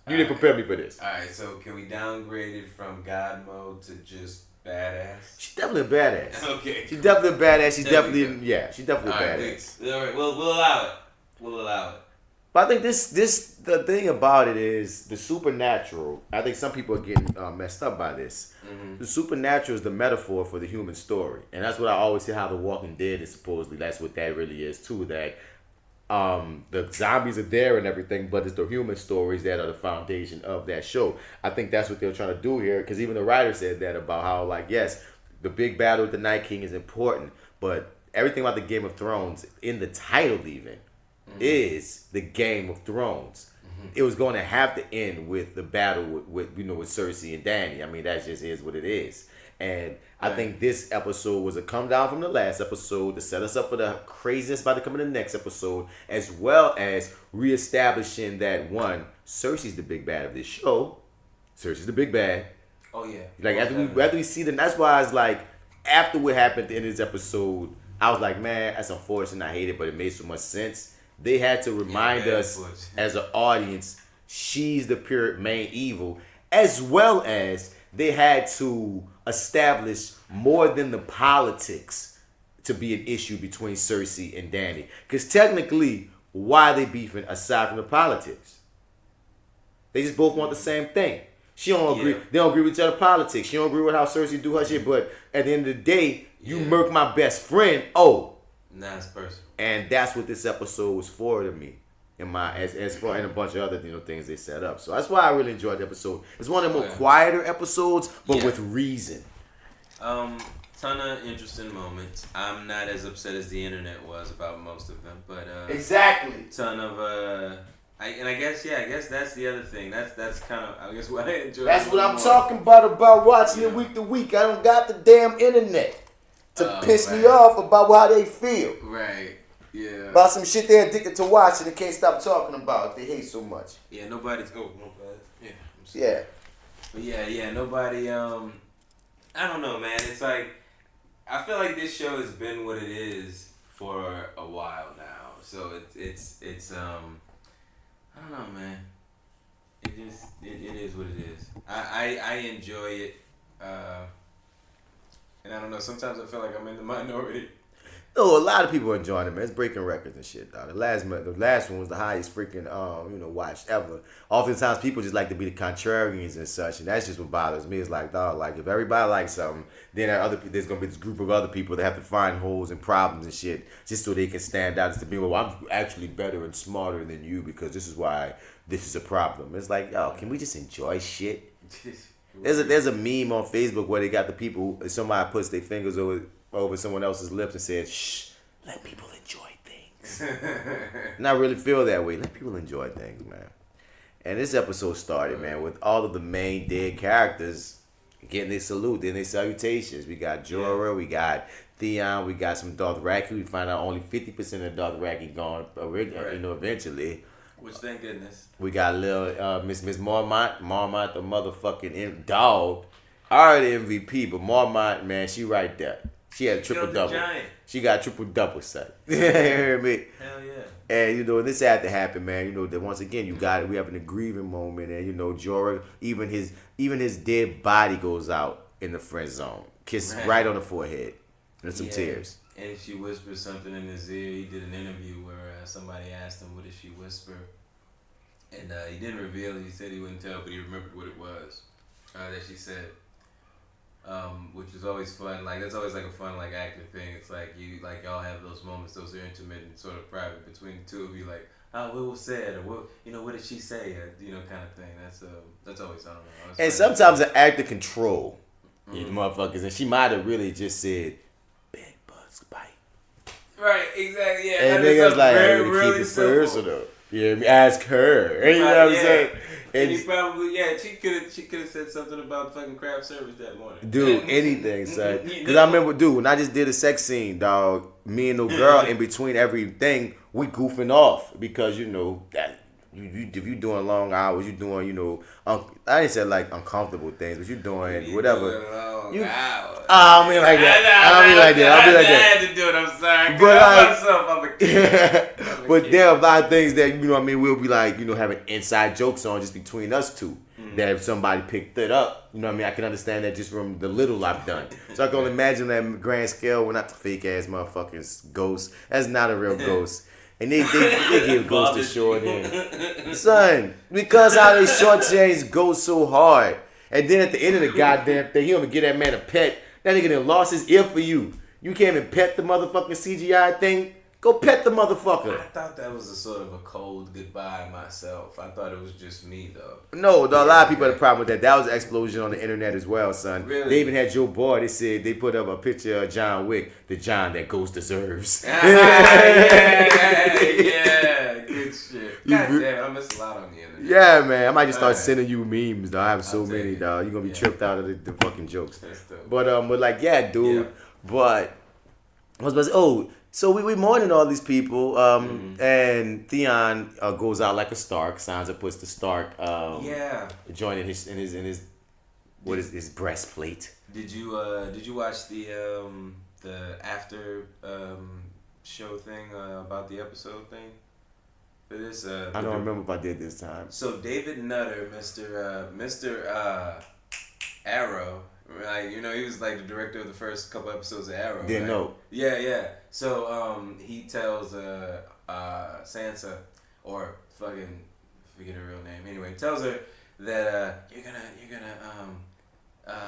You didn't prepare me for this. Alright, so can we downgrade it from God mode to just badass? She's definitely a badass. Okay. She's definitely a badass. She's definitely a badass. Alright, we'll allow it. We'll allow it. But I think the thing about it is the supernatural. I think some people are getting messed up by this. Mm-hmm. The supernatural is the metaphor for the human story. And that's what I always say how The Walking Dead is supposedly, that's what that really is too, that the zombies are there and everything, but it's the human stories that are the foundation of that show. I think that's what they're trying to do here, because even the writer said that about how, like, yes, the big battle with the Night King is important, but everything about the Game of Thrones, in the title even, is the Game of Thrones. Mm-hmm. It was going to have to end with the battle with Cersei and Dany. I mean, that just is what it is. And I think this episode was a come down from the last episode to set us up for the craziness about to come in the next episode, as well as reestablishing that, one, Cersei's the big bad of this show. Cersei's the big bad. Oh, yeah. Like, after we see them, that's why I was like, after what happened at the end of this episode, I was like, man, that's unfortunate. I hate it, but it made so much sense. They had to remind us as an audience, she's the pure main evil, as well as they had to establish more than the politics to be an issue between Cersei and Dany. Because technically, why are they beefing aside from the politics? They just both want the same thing. She don't agree. They don't agree with each other politics. She don't agree with how Cersei do her shit. But at the end of the day, you murk my best friend. Oh, nah, it's personal. And that's what this episode was for to me. And a bunch of other things they set up. So that's why I really enjoyed the episode. It's one of the more quieter episodes, but with reason. Ton of interesting moments. I'm not as upset as the internet was about most of them, but exactly. Ton of I guess that's the other thing. That's kind of I guess what I enjoy. That's what I'm talking about watching it week to week. I don't got the damn internet to piss me off about how they feel. Right. Yeah. About some shit they're addicted to watching and can't stop talking about. They hate so much. Yeah, nobody's nobody. Yeah. Yeah. But yeah, nobody. I don't know, man. It's like I feel like this show has been what it is for a while now. So it's I don't know, man. It is what it is. I enjoy it. And I don't know. Sometimes I feel like I'm in the minority. No, a lot of people are enjoying it, man. It's breaking records and shit, dog. The last one was the highest freaking watched ever. Oftentimes people just like to be the contrarians and such, and that's just what bothers me. It's like, dog, like if everybody likes something, then there's gonna be this group of other people that have to find holes and problems and shit just so they can stand out as to be, well, I'm actually better and smarter than you because this is why this is a problem. It's like, yo, can we just enjoy shit? There's a meme on Facebook where they got the people, somebody puts their fingers over someone else's lips and said, shh, let people enjoy things. And I really feel that way. Let people enjoy things, man. And this episode started, man, with all of the main dead characters getting their salute, then their salutations. We got Jorah, we got Theon, we got some Dothraki. We find out only 50% of Dothraki gone, eventually. Which, thank goodness. We got little Miss Mormont the motherfucking dog. Already MVP, but Mormont, man, she right there. She had a triple-double. She got a triple-double, son. You hear me? Hell yeah. And, this had to happen, man. That once again, we having a grieving moment. And, Jorah, even his dead body goes out in the friend zone. Kiss right on the forehead. And some tears. And she whispers something in his ear. He did an interview where somebody asked him, what did she whisper? And he didn't reveal it. He said he wouldn't tell, but he remembered what it was that she said. Which is always fun. Like that's always like a fun actor thing. It's like y'all have those moments. Those are intimate and sort of private between the two of you. Like, what was said, or what did she say, or kind of thing. That's always I don't know. And sometimes an actor control motherfuckers, and she might have really just said, "Bed bugs bite." Right. Exactly. Yeah. And niggas like, really keep it personal. Yeah, ask her. You know what I'm saying? And he probably, she could have said something about fucking craft service that morning. Dude, anything, son. Because I remember, when I just did a sex scene, dog, me and the girl in between everything, we goofing off because, that if you doing long hours, you doing, you know, I didn't say like uncomfortable things, but you doing whatever. Doing long hours. I mean like that. I mean like that. I had to do it. I'm sorry. But there are a lot of things that, you know what I mean, we'll be like, you know, having inside jokes on just between us two. That if somebody picked it up, you know what I mean, I can understand that just from the little I've done. So I can only imagine that grand scale. Well, not the fake ass motherfuckers ghost. That's not a real ghost. And they give ghosts a short end. Son, because how they shortchange ghosts so hard. And then at the end of the goddamn thing, you don't even get that man a pet. That nigga done lost his ear for you. You can't even pet the motherfucking CGI thing. Go pet the motherfucker. I thought that was a sort of a cold goodbye myself. I thought it was just me though. No, a lot of people had a problem with that. That was an explosion on the internet as well, son. Really? They even had Joe Boy. They said they put up a picture of John Wick, the John that Ghost deserves. Yeah, good shit. God damn, I miss a lot on the internet. Yeah, man. I might just start sending you memes, dog. I have so many, dog. You're gonna be tripped out of the fucking jokes. But like, yeah, dude. Yeah. But I was about to say, so we mourning all these people, and Theon goes out like a Stark. Sansa puts the Stark joint in his what is his breastplate. Did you watch the after show thing about the episode thing? For this, I don't remember if I did this time. So David Nutter, Mr. Arrow. Like, you know, he was like the director of the first couple episodes of Arrow. Didn't know. Yeah. So he tells Sansa, or fucking forget her real name. Anyway, tells her that you're gonna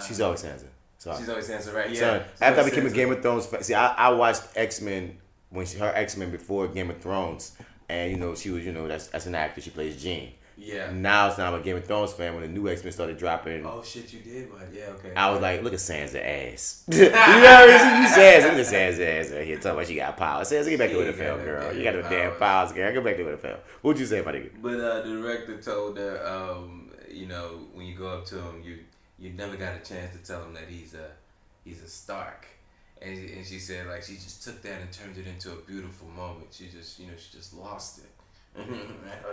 she's always Sansa. Sorry. She's always Sansa, right? Yeah. So, after I became a Game of Thrones fan, see, I watched X-Men her X-Men before Game of Thrones, and you know she was, you know, that's an actor. She plays Jean. Yeah. Now I'm a Game of Thrones fan. When the new X-Men started dropping. Oh shit, you did, but yeah, okay. I was like, look at Sansa ass. You know what I mean? You Sansa, look at Sansa ass right here talking about she got power. Sansa, get back to Winterfell, girl. You got no damn powers, girl. Get back to Winterfell. What'd you say about it? But the director told her, you know, when you go up to him, you never got a chance to tell him that he's a Stark. And she said, like, she just took that and turned it into a beautiful moment. She just lost it.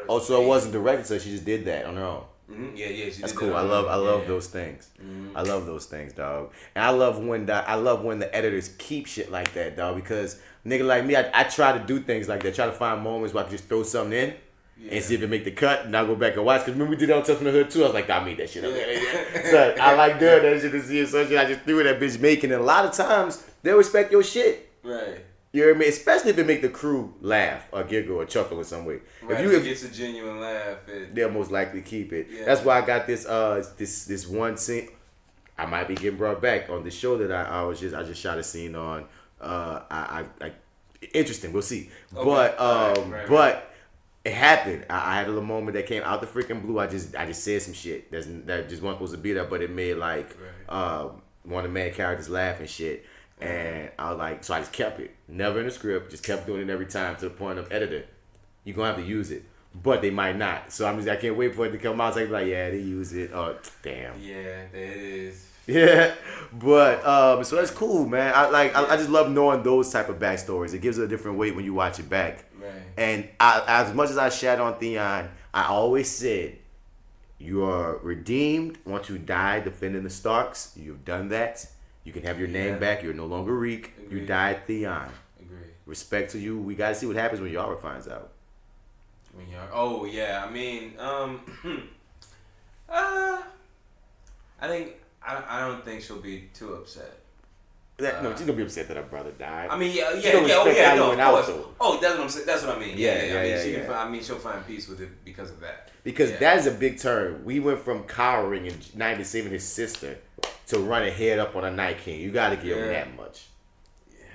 So it wasn't directed, so she just did that on her own. Mm-hmm. Yeah. That's cool. I love those things. Mm-hmm. I love those things, dog. And I love when the editors keep shit like that, dog. Because nigga like me, I try to do things like that. Try to find moments where I can just throw something in and see if it make the cut, and I'll go back and watch. Because remember we did that on Tough in the Hood too. I was like, I made that shit up. So I like doing that shit to see it. So I just threw that bitch making. And a lot of times they'll respect your shit. Right. You know what I mean? Especially if it make the crew laugh or giggle or chuckle in some way. Right, if it's a genuine laugh, they'll most likely keep it. Yeah. That's why I got this one scene. I might be getting brought back on the show that I just shot a scene on. I interesting. We'll see. Okay. But but it happened. I had a little moment that came out the freaking blue. I just said some shit that just wasn't supposed to be there, but it made like one of the main characters laugh and shit. And I was like, so I just kept it. Never in the script, just kept doing it every time to the point of editor. You're going to have to use it. But they might not. So I can't wait for it to come out. So I can be like, yeah, they use it. Oh, damn. Yeah, there it is. Yeah. But, so that's cool, man. I just love knowing those type of backstories. It gives it a different weight when you watch it back. Right. And as much as I shat on Theon, I always said, you are redeemed once you die defending the Starks. You've done that. You can have your name back. You're no longer Reek. Agreed. You died Theon. Agree. Respect to you. We got to see what happens when Yara finds out. Oh, yeah. I mean, I don't think she'll be too upset. No, she's going to be upset that her brother died. I mean, of course. Oh, that's what I'm saying. That's what I mean. She'll find peace with it because of that. Because that is a big turn. We went from cowering and not even saving his sister to running head up on a Night King. You got to give him that much. Yeah.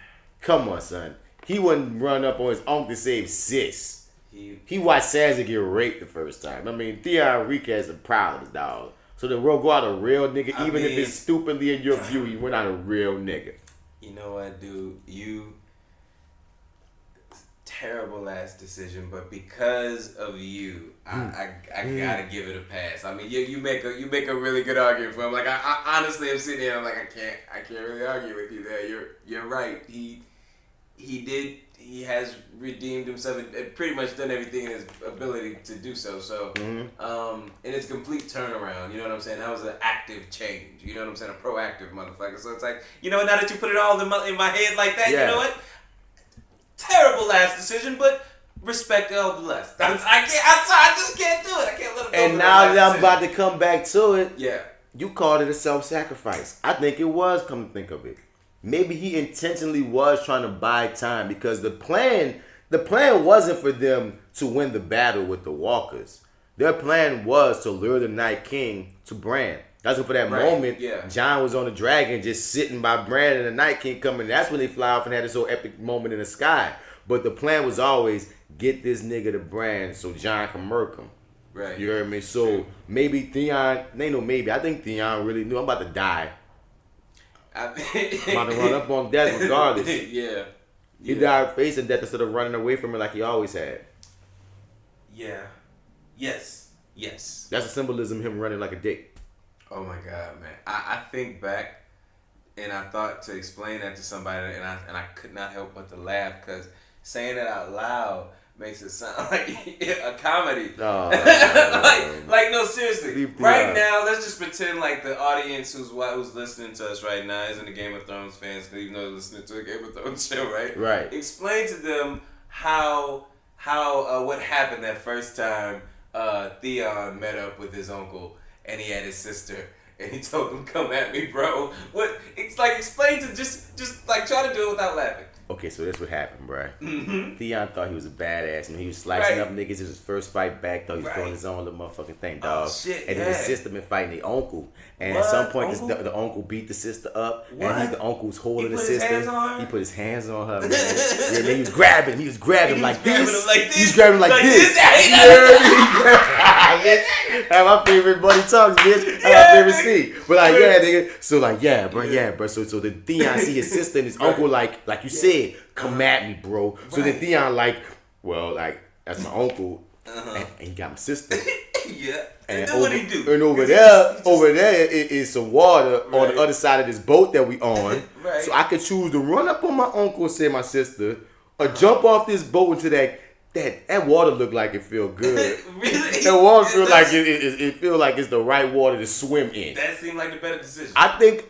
Come on, son. He wouldn't run up on his uncle to save sis. He watched Sansa get raped the first time. I mean, Theon Enriquez is proud of his dog. So the world go out a real nigga, if it's stupidly in your view, he went out a real nigga. You know what, dude? Terrible ass decision, but because of you, I gotta give it a pass. I mean, you make a really good argument for him. Like I honestly am sitting there, I'm like, I can't really argue with you there. You're right. He he has redeemed himself and pretty much done everything in his ability to do so. So, and it's a complete turnaround. You know what I'm saying? That was an active change. You know what I'm saying? A proactive motherfucker. So it's like, you know, now that you put it all in my head like that, you know what? Terrible ass decision, but respect all the less. I just can't do it. I can't let it go. And now that I'm about to come back to it, yeah, you called it a self-sacrifice. I think it was, come to think of it. Maybe he intentionally was trying to buy time because the plan wasn't for them to win the battle with the Walkers. Their plan was to lure the Night King to Bran. That's what for that moment, Jon was on the dragon just sitting by Bran and the Night King coming. That's when they fly off and had this whole epic moment in the sky. But the plan was always get this nigga to Bran so Jon can murk him. Right. You heard me? So maybe Theon, I think Theon really knew I'm about to die. I'm about to run up on death regardless. Yeah. He died facing death instead of running away from it like he always had. Yeah. Yes. That's a symbolism of him running like a dick. Oh my God, man. I think back and I thought to explain that to somebody and I could not help but to laugh because saying it out loud makes it sound like a comedy. Like no, seriously. Right now, let's just pretend like the audience who's listening to us right now isn't a Game of Thrones fans, even though they're listening to a Game of Thrones show, right? Right. Explain to them how what happened that first time Theon met up with his uncle and he had his sister. And he told him, "Come at me, bro." What? It's like explain to just like try to do it without laughing. Okay, so that's what happened, bro. Mm-hmm. Theon thought he was a badass, and he was slicing up niggas. It was his first fight back, though. He was doing his own little motherfucking thing, dog. Oh, shit, and then his sister been fighting the uncle. And at some point, the uncle beat the sister up, and the uncle was holding the sister. He put his hands on her, man. And then he was grabbing him. He was grabbing him like this. He was grabbing him like this. That's my favorite Buddy Talks, bitch. That's my favorite scene. But like, yeah, nigga. So like, yeah, bro. So the Theon see his sister and his uncle like you said. Come at me, bro. So then Theon that's my uncle, and he got my sister. Yeah. And then what he do? And over there is some water on the other side of this boat that we on. Right. So I could choose to run up on my uncle and say my sister, or jump off this boat into that water look like it feel good. Really? That water feel like it feel like it's the right water to swim in. That seemed like the better decision. I think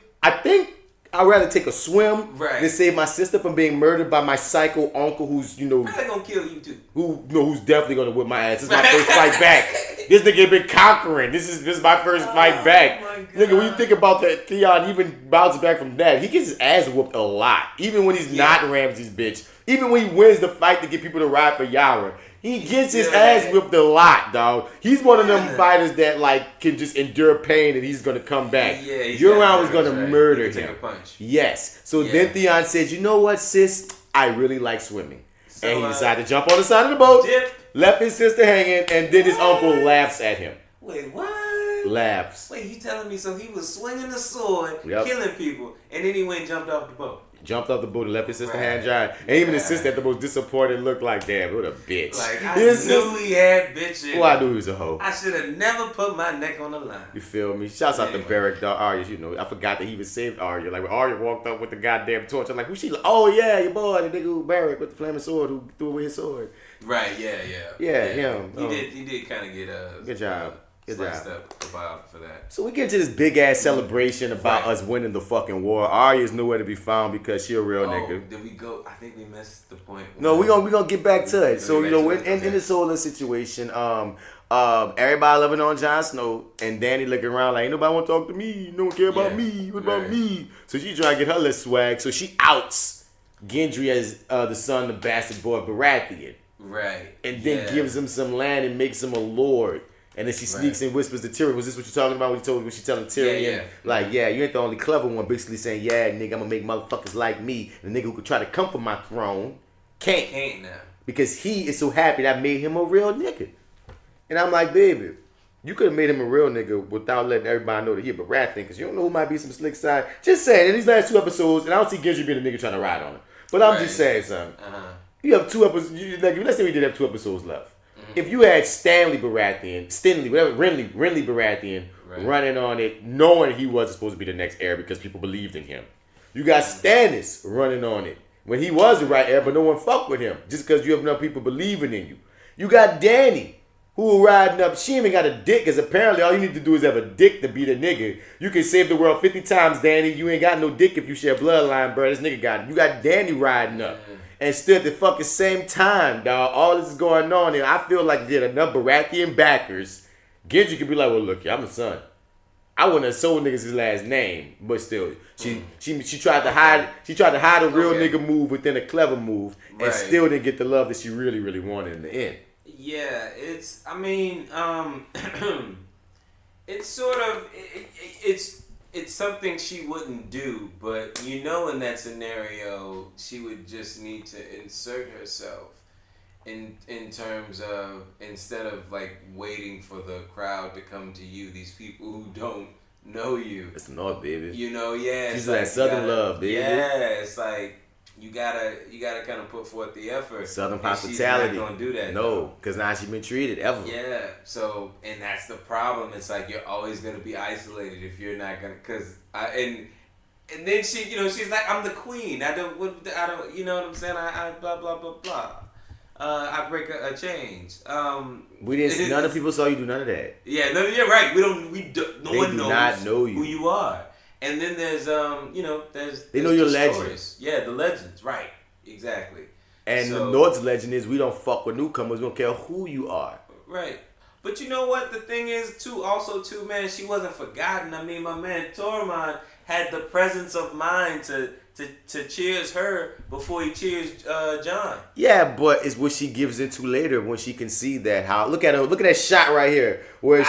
I'd rather take a swim than save my sister from being murdered by my psycho uncle who's, probably gonna kill you too. Who's definitely gonna whip my ass. This is my first fight back. This nigga been conquering. This is my first fight back. Nigga, when you think about that, Theon even bounces back from that. He gets his ass whooped a lot. Even when he's not Ramsay's bitch. Even when he wins the fight to get people to ride for Yara. He gets his ass whipped a lot, dog. He's one of them fighters that can just endure pain and he's gonna come back. Yeah, Euron was gonna murder him. Take a punch. Yes. So then Theon said, "You know what, sis? I really like swimming." So, and he decided to jump on the side of the boat, left his sister hanging, and then his uncle laughs at him. Wait, what? Laughs. Wait, you telling me so he was swinging the sword, killing people, and then he went and jumped off the boat? Jumped off the boat and left his sister hand dry. And even his sister had the most disappointed look like, damn, what a bitch. Like, I knew he had bitches. Well, I knew he was a hoe. I should have never put my neck on the line. You feel me? Shouts out to Beric, dog. Arya, I forgot that he even saved Arya. Like, when Arya walked up with the goddamn torch, I'm like, who's she? Oh, yeah, your boy, the nigga who Beric with the flaming sword who threw away his sword. Right, yeah. Yeah, him. He did kind of get good job. Sliced up for that. So we get into this big ass celebration about us winning the fucking war. Arya's nowhere to be found because she a real nigga. Did we go? I think we missed the point. No, we gonna get back to it. So in this whole situation, everybody loving on Jon Snow and Dany looking around like ain't nobody want to talk to me. No one care about me. What about me? So she trying to get her little swag. So she outs Gendry as the son, the bastard boy of Baratheon. Right. And then gives him some land and makes him a lord. And then she sneaks and whispers to Tyrion. Was this what you're talking about? When she telling Tyrion, you ain't the only clever one. Basically saying, nigga, I'm gonna make motherfuckers like me. The nigga who could try to come for my throne can't now because he is so happy that I made him a real nigga. And I'm like, baby, you could have made him a real nigga without letting everybody know that he a Baratheon because you don't know who might be some slick side. Just saying, in these last 2 episodes, and I don't see Gendry being a nigga trying to ride on it. But I'm just saying something. You have 2 episodes. Let's say we did have 2 episodes left. If you had Renly Baratheon running on it, knowing he wasn't supposed to be the next heir because people believed in him. You got Stannis running on it, when he was the right heir, but no one fucked with him just because you have enough people believing in you. You got Danny, who riding up. She even got a dick, because apparently all you need to do is have a dick to be the nigga. You can save the world 50 times, Danny. You ain't got no dick if you share bloodline, bro. This nigga got it. You got Danny riding up. And still at the fucking same time, dog, all this is going on, and I feel like there are enough Baratheon backers. Genji could be like, well, look, I'm a son. I wouldn't have sold niggas his last name, but still, she tried to hide. She tried to hide a real nigga move within a clever move, and still didn't get the love that she really, really wanted in the end. Yeah, it's. I mean, it's sort of. It's something she wouldn't do, but in that scenario, she would just need to insert herself in terms of, instead of like waiting for the crowd to come to you, these people who don't know you. It's North, baby. Yeah. She's like Southern love, baby. Yeah, it's like you gotta kind of put forth the effort. Southern hospitality. She's not gonna do that. No, because now she's been treated ever. Yeah. So, and that's the problem. It's like you're always gonna be isolated if you're not gonna. And then she, she's like, I'm the queen. I don't. You know what I'm saying? I blah blah blah blah. I break a change. We didn't. None of people saw you do none of that. Yeah. No. You're right. No one knows not know you. Who you are. And then there's they know your legend. Stories. Yeah, the legends, right? Exactly. And the North's legend is we don't fuck with newcomers. We don't care who you are. Right. But you know what? The thing is, also, man, she wasn't forgotten. I mean, my man Tormund had the presence of mind to cheers her before he cheers Jon. Yeah, but it's what she gives into later when she can see that how. Look at her. Look at that shot right here where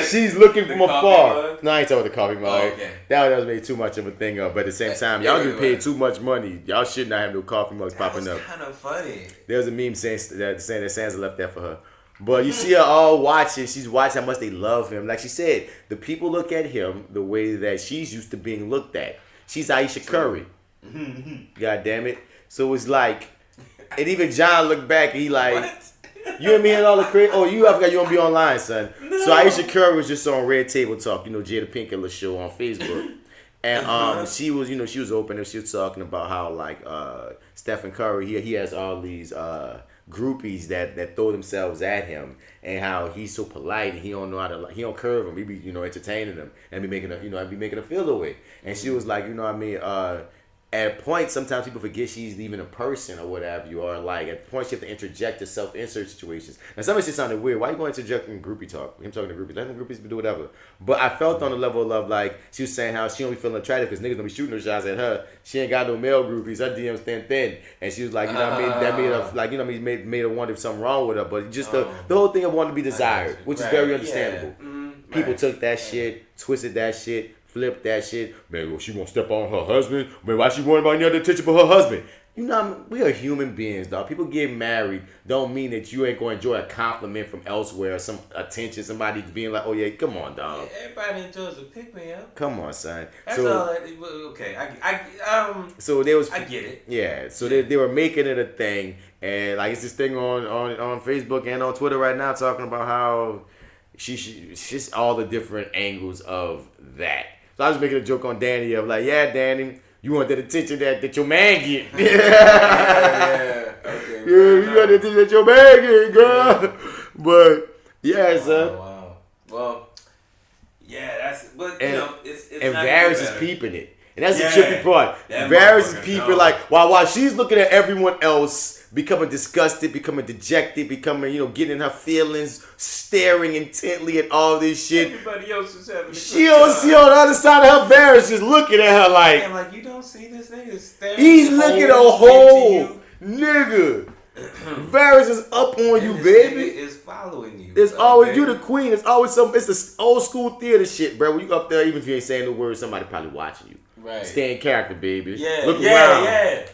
she's looking from afar. No, I ain't talking about the coffee mug. Oh, okay. That was made too much of a thing up. But at the same time, y'all get paid too much money. Y'all should not have no coffee mugs popping up. Kind of funny. There was a meme saying that Sansa left that for her. But you see her all watching. She's watching how much they love him. Like she said, the people look at him the way that she's used to being looked at. She's Aisha Curry. God damn it. So it's like, and even Jon looked back and he like, you and me and all the crazy. Oh, I forgot you want to be online, son. No. So Aisha Curry was just on Red Table Talk, Jada Pinkett show on Facebook. And she was open and she was talking about how like Stephen Curry, he has all these groupies that throw themselves at him, and how he's so polite and he don't know how to, he don't curve them. He be entertaining them and be making them feel the way. And she was like, at points, sometimes people forget she's even a person or whatever you are. Like, at points, you have to interject yourself in certain situations. Now, some of it just sounded weird. Why are you going to interject in groupie talk? Him talking to groupies. Let them groupies do whatever. But I felt on the level of, like, she was saying how she don't be feeling attractive because niggas don't be shooting no shots at her. She ain't got no male groupies. Her DMs thin. And she was like, that made her, like, made her wonder if something wrong with her. But just the whole thing of wanting to be desired, which is very understandable. Yeah. People took that shit, twisted that shit, flip that shit. Man, well, she won't step on her husband. Man, why she worried about any other attention but her husband? We are human beings, dog. People getting married don't mean that you ain't going to enjoy a compliment from elsewhere, some attention, somebody being like, oh yeah, come on, dog. Yeah, everybody enjoys a pick me up. Come on, son. That's all that, okay. So there was, I get it. Yeah. So they were making it a thing, and like it's this thing on Facebook and on Twitter right now talking about how she's just all the different angles of that. So I was making a joke on Danny of like, yeah, Danny, you want that attention that your man get. Yeah. Okay. Yeah, you want that attention that your man get, girl. But yeah, son. Wow. Well, yeah, that's. But it's and Varys is peeping it, and that's the trippy part. Varys is peeping like while she's looking at everyone else. Becoming disgusted, becoming dejected, getting in her feelings, staring intently at all this shit. Everybody else is having she don't see on the other side of her Varys just looking at her like. And like, you don't see this nigga staring. He's looking a whole nigga. Varys is up on you, baby. Is following you. It's always you, the queen. It's always it's the old school theater shit, bro. When you up there, even if you ain't saying no words, somebody probably watching you. Right. Stay in character, baby. Yeah. Look around. Yeah.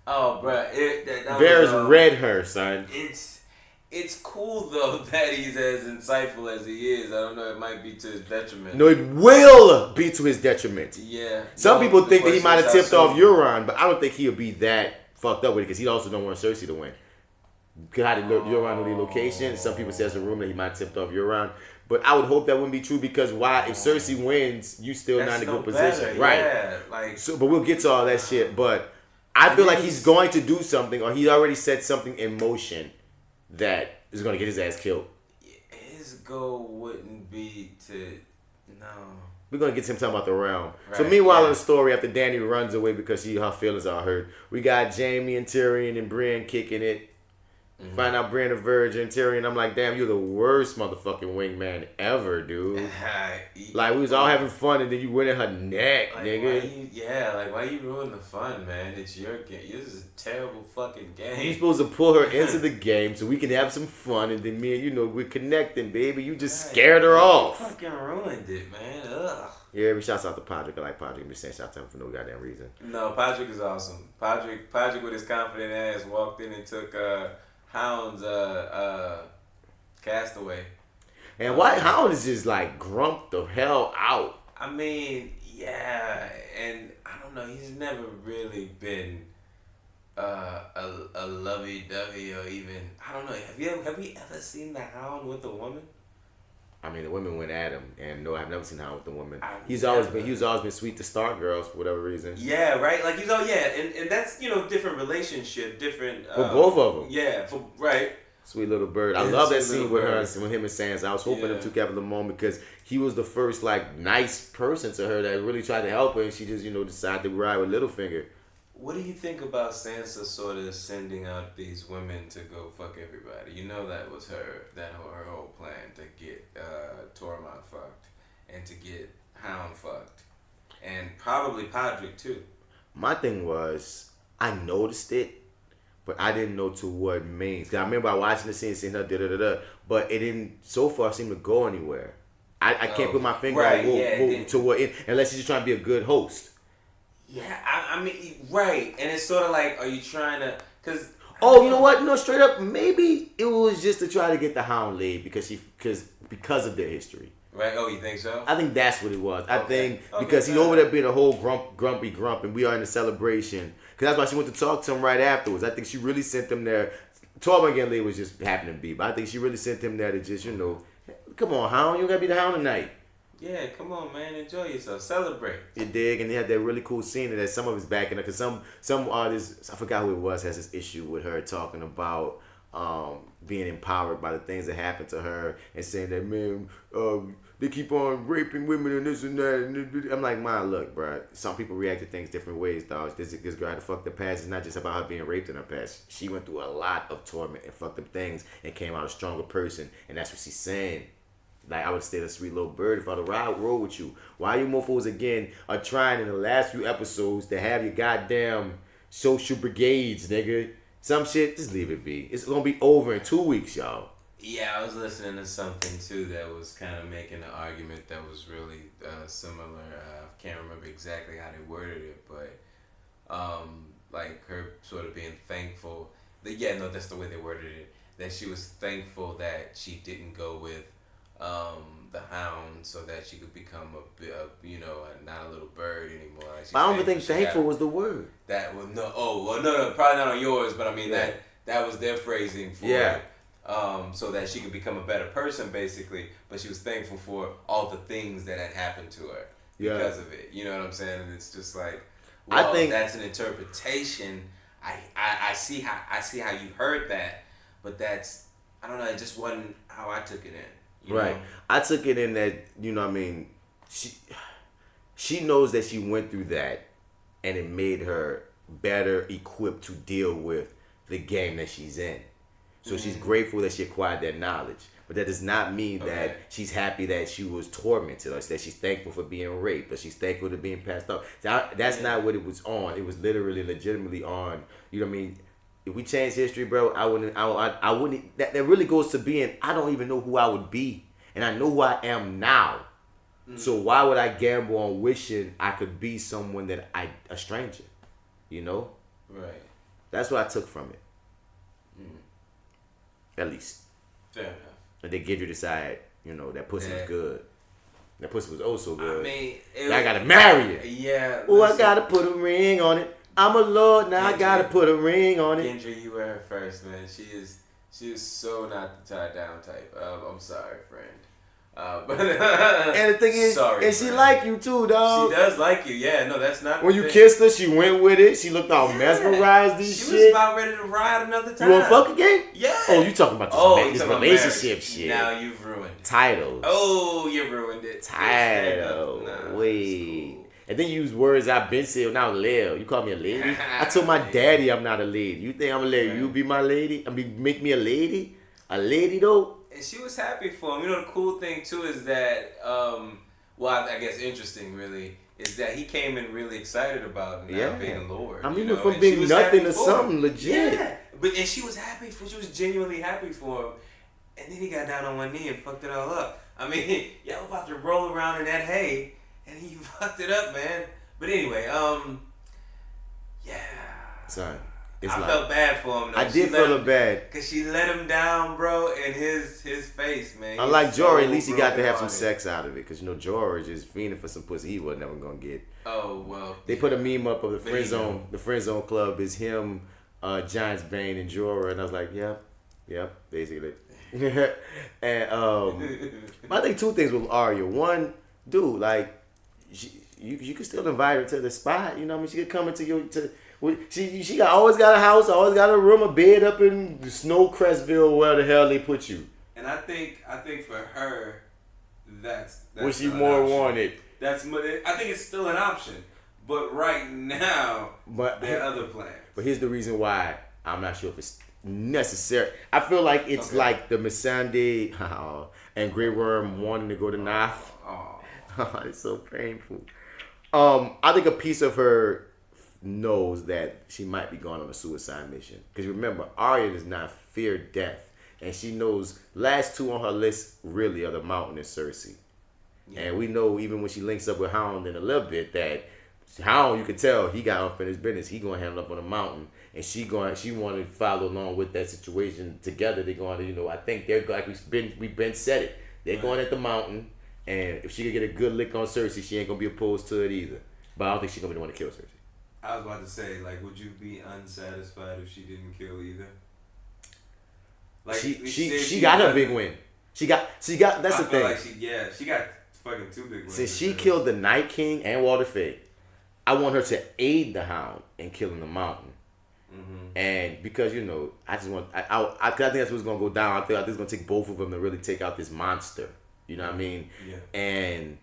Oh, bro. Varys read her, son. It's cool, though, that he's as insightful as he is. I don't know. It might be to his detriment. No, it will be to his detriment. Yeah. Some people think that he might have tipped off Euron, but I don't think he'll be that fucked up with it because he also don't want Cersei to win. How did Euron know the location? Some people say there's a rumor that he might have tipped off Euron. But I would hope that wouldn't be true because if Cersei wins, you still not in a good position. Better, right. Yeah, So, but we'll get to all that shit. But I feel like he's going to do something, or he already set something in motion that is going to get his ass killed. His goal wouldn't be to We're going to get him talking about the realm. Right, So meanwhile in the story, after Dany runs away because her feelings are hurt, we got Jaime and Tyrion and Brienne kicking it. Find out Brienne a virgin, Tyrion. I'm like, damn, you're the worst motherfucking wingman ever, dude. Like, we was all having fun, and then you went in her neck, like, nigga. why you ruin the fun, man? It's your game. This is a terrible fucking game. You supposed to pull her into the game so we can have some fun, and then me and we're connecting, baby. You just scared her off. You fucking ruined it, man. Ugh. Yeah, we shouts out to Podrick. I like Podrick. I'm just saying shout out to him for no goddamn reason. No, Podrick is awesome. Podrick with his confident ass walked in and took Hound's Castaway. And why Hound is just like grumped the hell out. I mean, yeah, and I don't know. He's never really been a lovey-dovey or even, I don't know. Have we ever seen the Hound with a woman? I mean, the women went at him, and no, I've never seen Hound with the woman. He's always been sweet to Stark girls for whatever reason. Yeah, right. Like and that's different relationship, different for both of them. Yeah, right. Sweet little bird. I love that scene with her, with him and Sansa. I was hoping them two together the moment because he was the first like nice person to her that really tried to help her, and she just decided to ride with Littlefinger. What do you think about Sansa sort of sending out these women to go fuck everybody? You know that was her whole plan to get Tormund fucked and to get Hound fucked and probably Podrick too. My thing was I noticed it, but I didn't know to what means. Cause I remember I watching the scene, seeing her but it didn't so far seem to go anywhere. I can't put my finger on to what unless she's just trying to be a good host. Yeah, I mean, right, and it's sort of like, are you trying to? Cause you know what? No, straight up, maybe it was just to try to get the Hound laid because of their history. Right? Oh, you think so? I think that's what it was. I think because he's over there being a whole grumpy grump, and we are in a celebration. Because that's why she went to talk to him right afterwards. I think she really sent him there. Tormund getting laid was just happening to be, but I think she really sent him there to just come on, Hound, you gotta be the Hound tonight. Yeah, come on, man. Enjoy yourself. Celebrate. You dig? And they had that really cool scene that some of it's backing up. Because some artists, I forgot who it was, has this issue with her talking about being empowered by the things that happened to her and saying that, man, they keep on raping women and this and that. I'm like, man, look, bro. Some people react to things different ways, dog. This girl had to fuck the past. It's not just about her being raped in her past. She went through a lot of torment and fucked up things and came out a stronger person. And that's what she's saying. Like, I would stay a sweet little bird if I'd roll with you. Why you mofos again are trying in the last few episodes to have your goddamn social brigades, nigga? Some shit, just leave it be. It's gonna be over in 2 weeks, y'all. Yeah, I was listening to something too that was kind of making an argument that was really similar. I can't remember exactly how they worded it, but like her sort of being thankful. That's the way they worded it. That she was thankful that she didn't go with the Hound so that she could become not a little bird anymore. Like I don't even think thankful was the word. That was no, probably not on yours, but I mean that was their phrasing for it. So that she could become a better person, basically. But she was thankful for all the things that had happened to her because of it. You know what I'm saying? And it's just like, well, I think that's an interpretation. I see how you heard that, but that's, I don't know. It just wasn't how I took it in. You know? I took it in that, she knows that she went through that and it made her better equipped to deal with the game that she's in. So she's grateful that she acquired that knowledge. But that does not mean that she's happy that she was tormented or that she's thankful for being raped or she's thankful to being passed off. That's not what it was on. It was literally, legitimately on, you know what I mean? If we change history, bro, I wouldn't. That really goes to being, I don't even know who I would be, and I know who I am now. So why would I gamble on wishing I could be someone that a stranger, you know? Right. That's what I took from it. At least. Fair enough. And they give you the side, that pussy was good. That pussy was oh so good. I mean, I gotta marry it. Yeah. Oh, I gotta put a ring on it. I'm a lord, now I gotta put a ring on it. Kendra, you were her first, man. She is so not the tie down type. I'm sorry, friend. And the thing is, sorry, and she like you too, dog. She does like you. Yeah, no, that's not. When you kissed her, she went with it. She looked all mesmerized and She shit. was about ready to ride another time. You want to fuck again? Yeah. Oh, you talking about this relationship shit? Now you've ruined it. Titles. Oh, you ruined it. Title. Wait. And then you use words I've been saying. Now, Lil. You call me a lady? I told my daddy I'm not a lady. You think I'm a lady? You be my lady? I mean, make me a lady? A lady, though? And she was happy for him. You know, the cool thing, too, is that, I guess interesting, really, is that he came in really excited about now being a Lord. I mean, from being nothing to something legit. Yeah. And she was happy she was genuinely happy for him. And then he got down on one knee and fucked it all up. I mean, y'all about to roll around in that hay, and he fucked it up, man. But anyway, Son, I felt bad for him, though. I did feel bad. Because she let him down, bro, in his face, man. Unlike George, at least he got to have some sex out of it. Because, George is fiending for some pussy he was never going to get. Oh, well. They put a meme up of the friend zone. The friend zone club is him, Giants Bane, and Jorah. And I was like, yep, basically. And I think two things with Arya. One, dude, like, you can still invite her to the spot. You know what I mean? She could come into your... She always got a house, always got a room, a bed up in Snow Crestville, where the hell they put you. And I think for her, that's what she more wanted. I think it's still an option, but right now, there are other plans. But here's the reason why I'm not sure if it's necessary. I feel like it's like the Missandei and Grey Worm wanting to go to Nath. It's so painful. I think a piece of her knows that she might be going on a suicide mission. Because remember, Arya does not fear death. And she knows last two on her list really are the Mountain and Cersei. Yeah. And we know even when she links up with Hound in a little bit that Hound, you can tell he got unfinished business. He going to handle up on the mountain. And she want to follow along with that situation together. They're going to, I think they're like we've been said it. They're going at the mountain. And if she could get a good lick on Cersei, she ain't going to be opposed to it either. But I don't think she's going to be the one to kill Cersei. I was about to say, would you be unsatisfied if she didn't kill either? She got her big win. She got. That's the thing. Like she got fucking two big wins. Since she killed the Night King and Walder Frey, I want her to aid the Hound in killing the Mountain. Mm-hmm. And because I just want. I think that's what's gonna go down. I think it's gonna take both of them to really take out this monster. You know what I mean? Yeah. And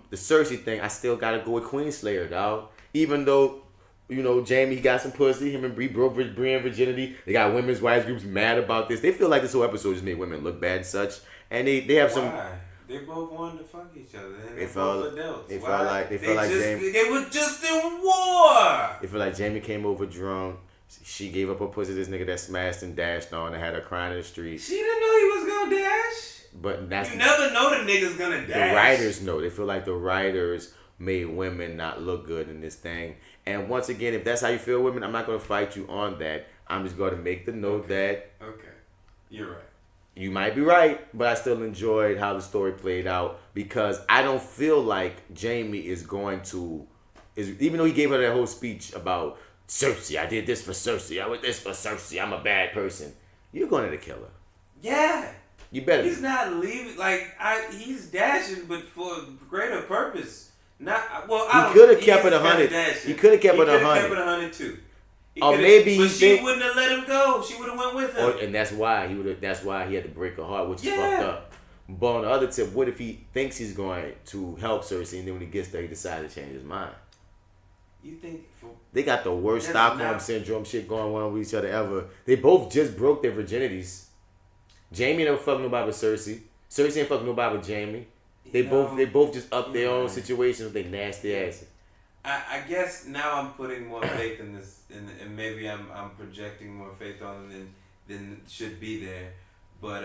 the Cersei thing, I still gotta go with Queenslayer, dog. Even though, Jaime got some pussy, him and Bree broke Brienne virginity. They got women's rights groups mad about this. They feel like this whole episode just made women look bad and such. And they have some. They both wanted to fuck each other. And they felt adults. They felt like Jaime. They were just in war. They feel like Jaime came over drunk. She gave up her pussy to this nigga that smashed and dashed on and had her crying in the street. She didn't know he was gonna dash. But that's you never know the nigga's gonna dash. The writers know. They feel like the writers made women not look good in this thing. And once again, if that's how you feel women, I'm not going to fight you on that. I'm just going to make the note that... Okay. You're right. You might be right, but I still enjoyed how the story played out because I don't feel like Jaime is going to... even though he gave her that whole speech about Cersei, I did this for Cersei, I did this for Cersei, I'm a bad person. You're going to kill her. Yeah. You better. He's not leaving. He's dashing, but for a greater purpose. He could have kept it 100. He could have kept it 100. He could have kept it 100 too. Or maybe but she wouldn't have let him go. She would have went with him. And that's why he had to break her heart, which is fucked up. But on the other tip, what if he thinks he's going to help Cersei, and then when he gets there, he decides to change his mind? You think they got the worst Stockholm syndrome shit going on with each other ever? They both just broke their virginities. Jaime never fucked nobody with Cersei. Cersei ain't fucked nobody with Jaime. They both just up their own situations with their nasty asses. I guess now I'm putting more faith in this, and maybe I'm projecting more faith on it than should be there. But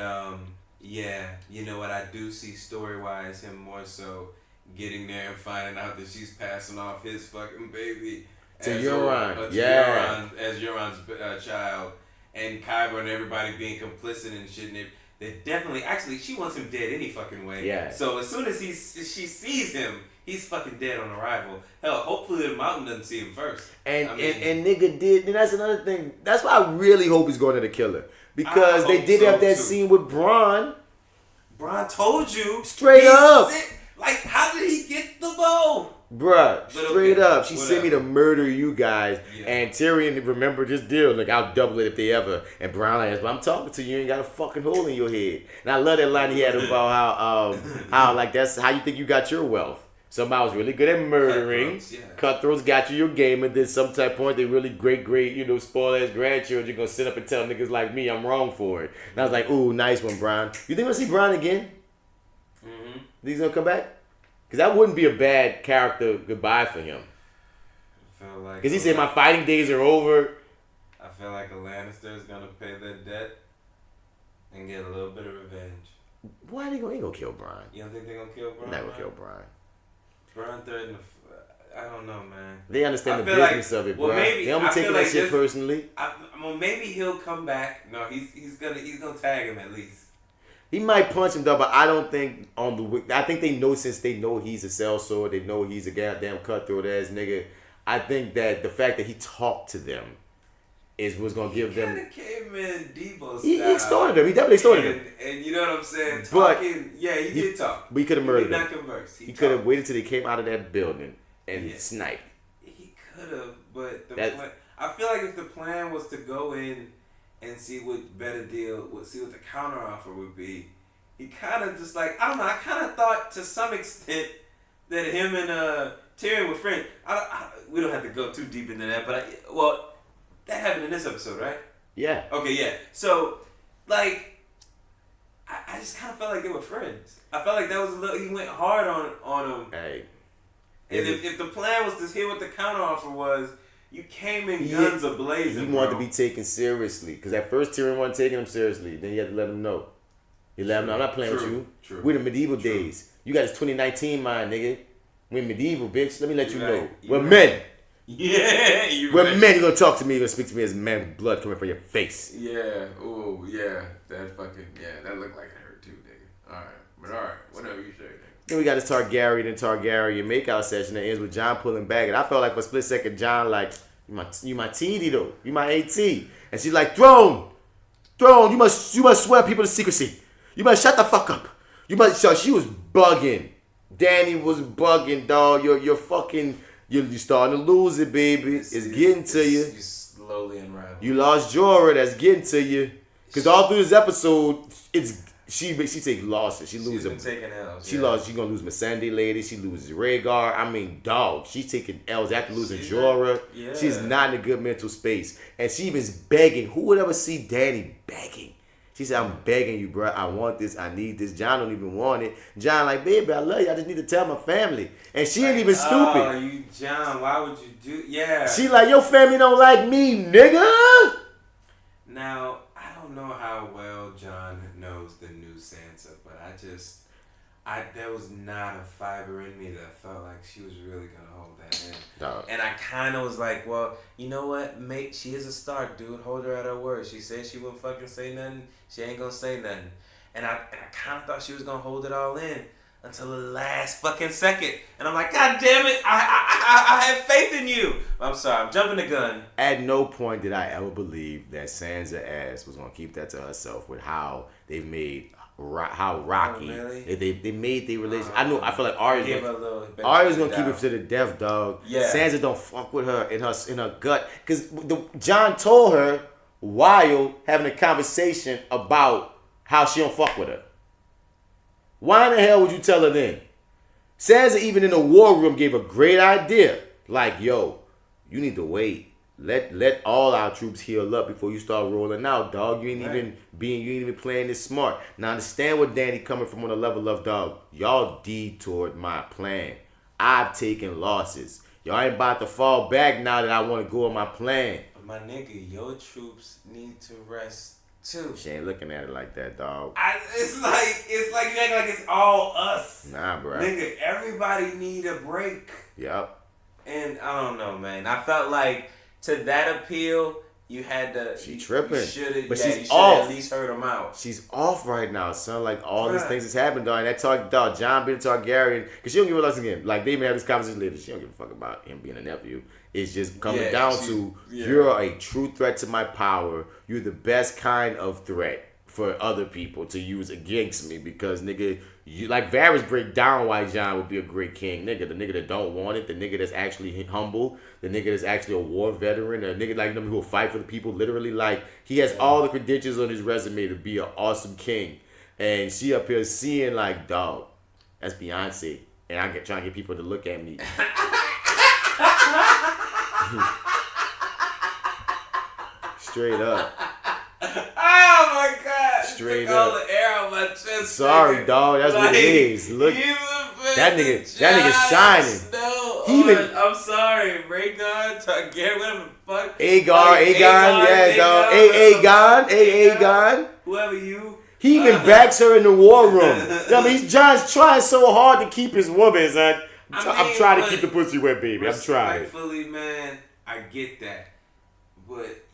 you know what? I do see story wise him more so getting there and finding out that she's passing off his fucking baby to Euron, as Euron's child, and Qyburn and everybody being complicit and shit. And they definitely, actually, she wants him dead any fucking way. Yeah. So as soon as she sees him, he's fucking dead on arrival. Hell, hopefully the Mountain doesn't see him first. And nigga did. And that's another thing. That's why I really hope he's going to the killer. Because they did have that scene with Bronn. Bron told you. Straight up. Like, how did he get the bow? Bruh, straight up. She Whatever. sent me to murder you guys. Yeah. And Tyrion, remember this deal. Like, I'll double it if they ever. And Brown like, I'm talking to you. You ain't got a fucking hole in your head. And I love that line he had about how like, that's how you think you got your wealth. Somebody was really good at murdering. Cutthroats got you your game. And then some type point, they really great, spoiled ass grandchildren gonna sit up and tell niggas like me I'm wrong for it. And I was like, ooh, nice one, Brown. You think we'll see Brown again? Mm-hmm. Think he's gonna come back? Because that wouldn't be a bad character goodbye for him. Because he said, my fighting days are over. I feel like a Lannister is going to pay their debt and get a little bit of revenge. Why they gonna kill Brian? You don't think they're going to kill Brian? They're not going to kill Brian. Brian threatened I don't know, man. They understand the business of it, bro. They don't be taking that shit personally. Well, maybe he'll come back. No, he's gonna tag him at least. He might punch him though, but I don't think I think they know, since they know he's a sellsword, they know he's a goddamn cutthroat ass nigga. I think that the fact that he talked to them is what's gonna give them. He kind of came in Debo style. He extorted them. He definitely extorted them. And you know what I'm saying? Talking, yeah, he did talk. But he could have murdered them. He did not converse. He could have waited till they came out of that building and sniped. He could have, but I feel like if the plan was to go in and see what better deal, see what the counter offer would be, he kind of just like, I don't know, I kind of thought to some extent that him and Tyrion were friends. We don't have to go too deep into that, but that happened in this episode, right? Yeah. Okay, yeah. So, like, I just kind of felt like they were friends. I felt like that was a little, he went hard on him. Hey. And if the plan was to hear what the counteroffer was, you came in guns a-blazing, He wanted to be taken seriously. Because at first Tyrion wasn't taking him seriously. Then you had to let him know. You let him know, I'm not playing with you. True. We're in the medieval days. You got this 2019 mind, nigga. We're medieval, bitch. Let me let you know. We're men. Yeah, you We're men. You're going to talk to me. You're going to speak to me as a man with blood coming from your face. Yeah. Ooh, yeah. That fucking, that looked like it hurt too, nigga. Alright. But alright. Whatever you say, nigga. Then we got this Targaryen and Targaryen makeout session that ends with Jon pulling back. And I felt like for a split second, Jon like, you my TD though. You my AT. And she's like, Throne, you must swear people to secrecy. You must shut the fuck up. You must shut. She was bugging. Dany was bugging, dog. You're fucking, you're starting to lose it, baby. It's getting to you. You slowly unravel. You lost Jorah. That's getting to you. Because all through this episode, she takes losses. She loses. She's been taking L's. She lost. She gonna lose Missandei lady. She loses Rhaegar. I mean, dog. She's taking L's after losing Jorah. Yeah. She's not in a good mental space, and she even's begging. Who would ever see Dany begging? She said, "I'm begging you, bro. I want this. I need this." Jon don't even want it. Jon like, baby, I love you. I just need to tell my family, and she ain't even stupid. Oh, you Jon, why would you do? Yeah. She like, your family don't like me, nigga. Now, I don't know how well Jon knows the new Sansa, but there was not a fiber in me that felt like she was really gonna hold that in. Dog. And I kind of was like, well, you know what, mate? She is a Stark, dude. Hold her at her word. She said she wouldn't fucking say nothing. She ain't gonna say nothing. And I kind of thought she was gonna hold it all in until the last fucking second. And I'm like, God damn it! I have faith in you. I'm sorry, I'm jumping the gun. At no point did I ever believe that Sansa ass was gonna keep that to herself with how they've made how rocky they made their relationship. I feel like Arya's gonna keep it to the death, dog. Yeah. Sansa don't fuck with her in her gut, because Jon told her while having a conversation about how she don't fuck with her. Why in the hell would you tell her then? Sansa, even in the war room, gave a great idea. Like, yo, you need to wait. Let all our troops heal up before you start rolling out, dog. You ain't even playing this smart. Now understand where Dany coming from on the level of, dog. Y'all detoured my plan. I've taken losses. Y'all ain't about to fall back now that I want to go on my plan. My nigga, your troops need to rest too. She ain't looking at it like that, dog. It's like you act like it's all us. Nah, bro. Nigga, everybody need a break. Yep. And I don't know, man. I felt like to that appeal, you had to. She tripping. But she's off. At least heard him out. She's off right now, son. Like all these things that's happened, dog. And that dog, Jon being a Targaryen, because she don't give a fuck again. Like they even have this conversation later. She don't give a fuck about him being a nephew. It's just coming down to you're a true threat to my power. You're the best kind of threat for other people to use against me because, nigga, you like Varys break down why Jon would be a great king. Nigga, the nigga that don't want it, the nigga that's actually humble, the nigga that's actually a war veteran, a nigga like them who will fight for the people, literally. Like, he has all the credentials on his resume to be an awesome king. And she up here seeing like, dog, that's Beyonce. And I get trying to get people to look at me. Straight up. Oh my God! Straight took up. all the air out my chest. Sorry, nigga. dog. That's what it is. Look, that nigga's shining. No, He even, I'm sorry, Rhaegar, Targaryen, whatever the fuck. Aegon, yeah, dog. Aegon. Whoever you. He even backs her in the war room. I mean, Jon's trying so hard to keep his woman, son. I'm trying to keep the pussy wet, baby. I'm trying. Respectfully, man, I get that. But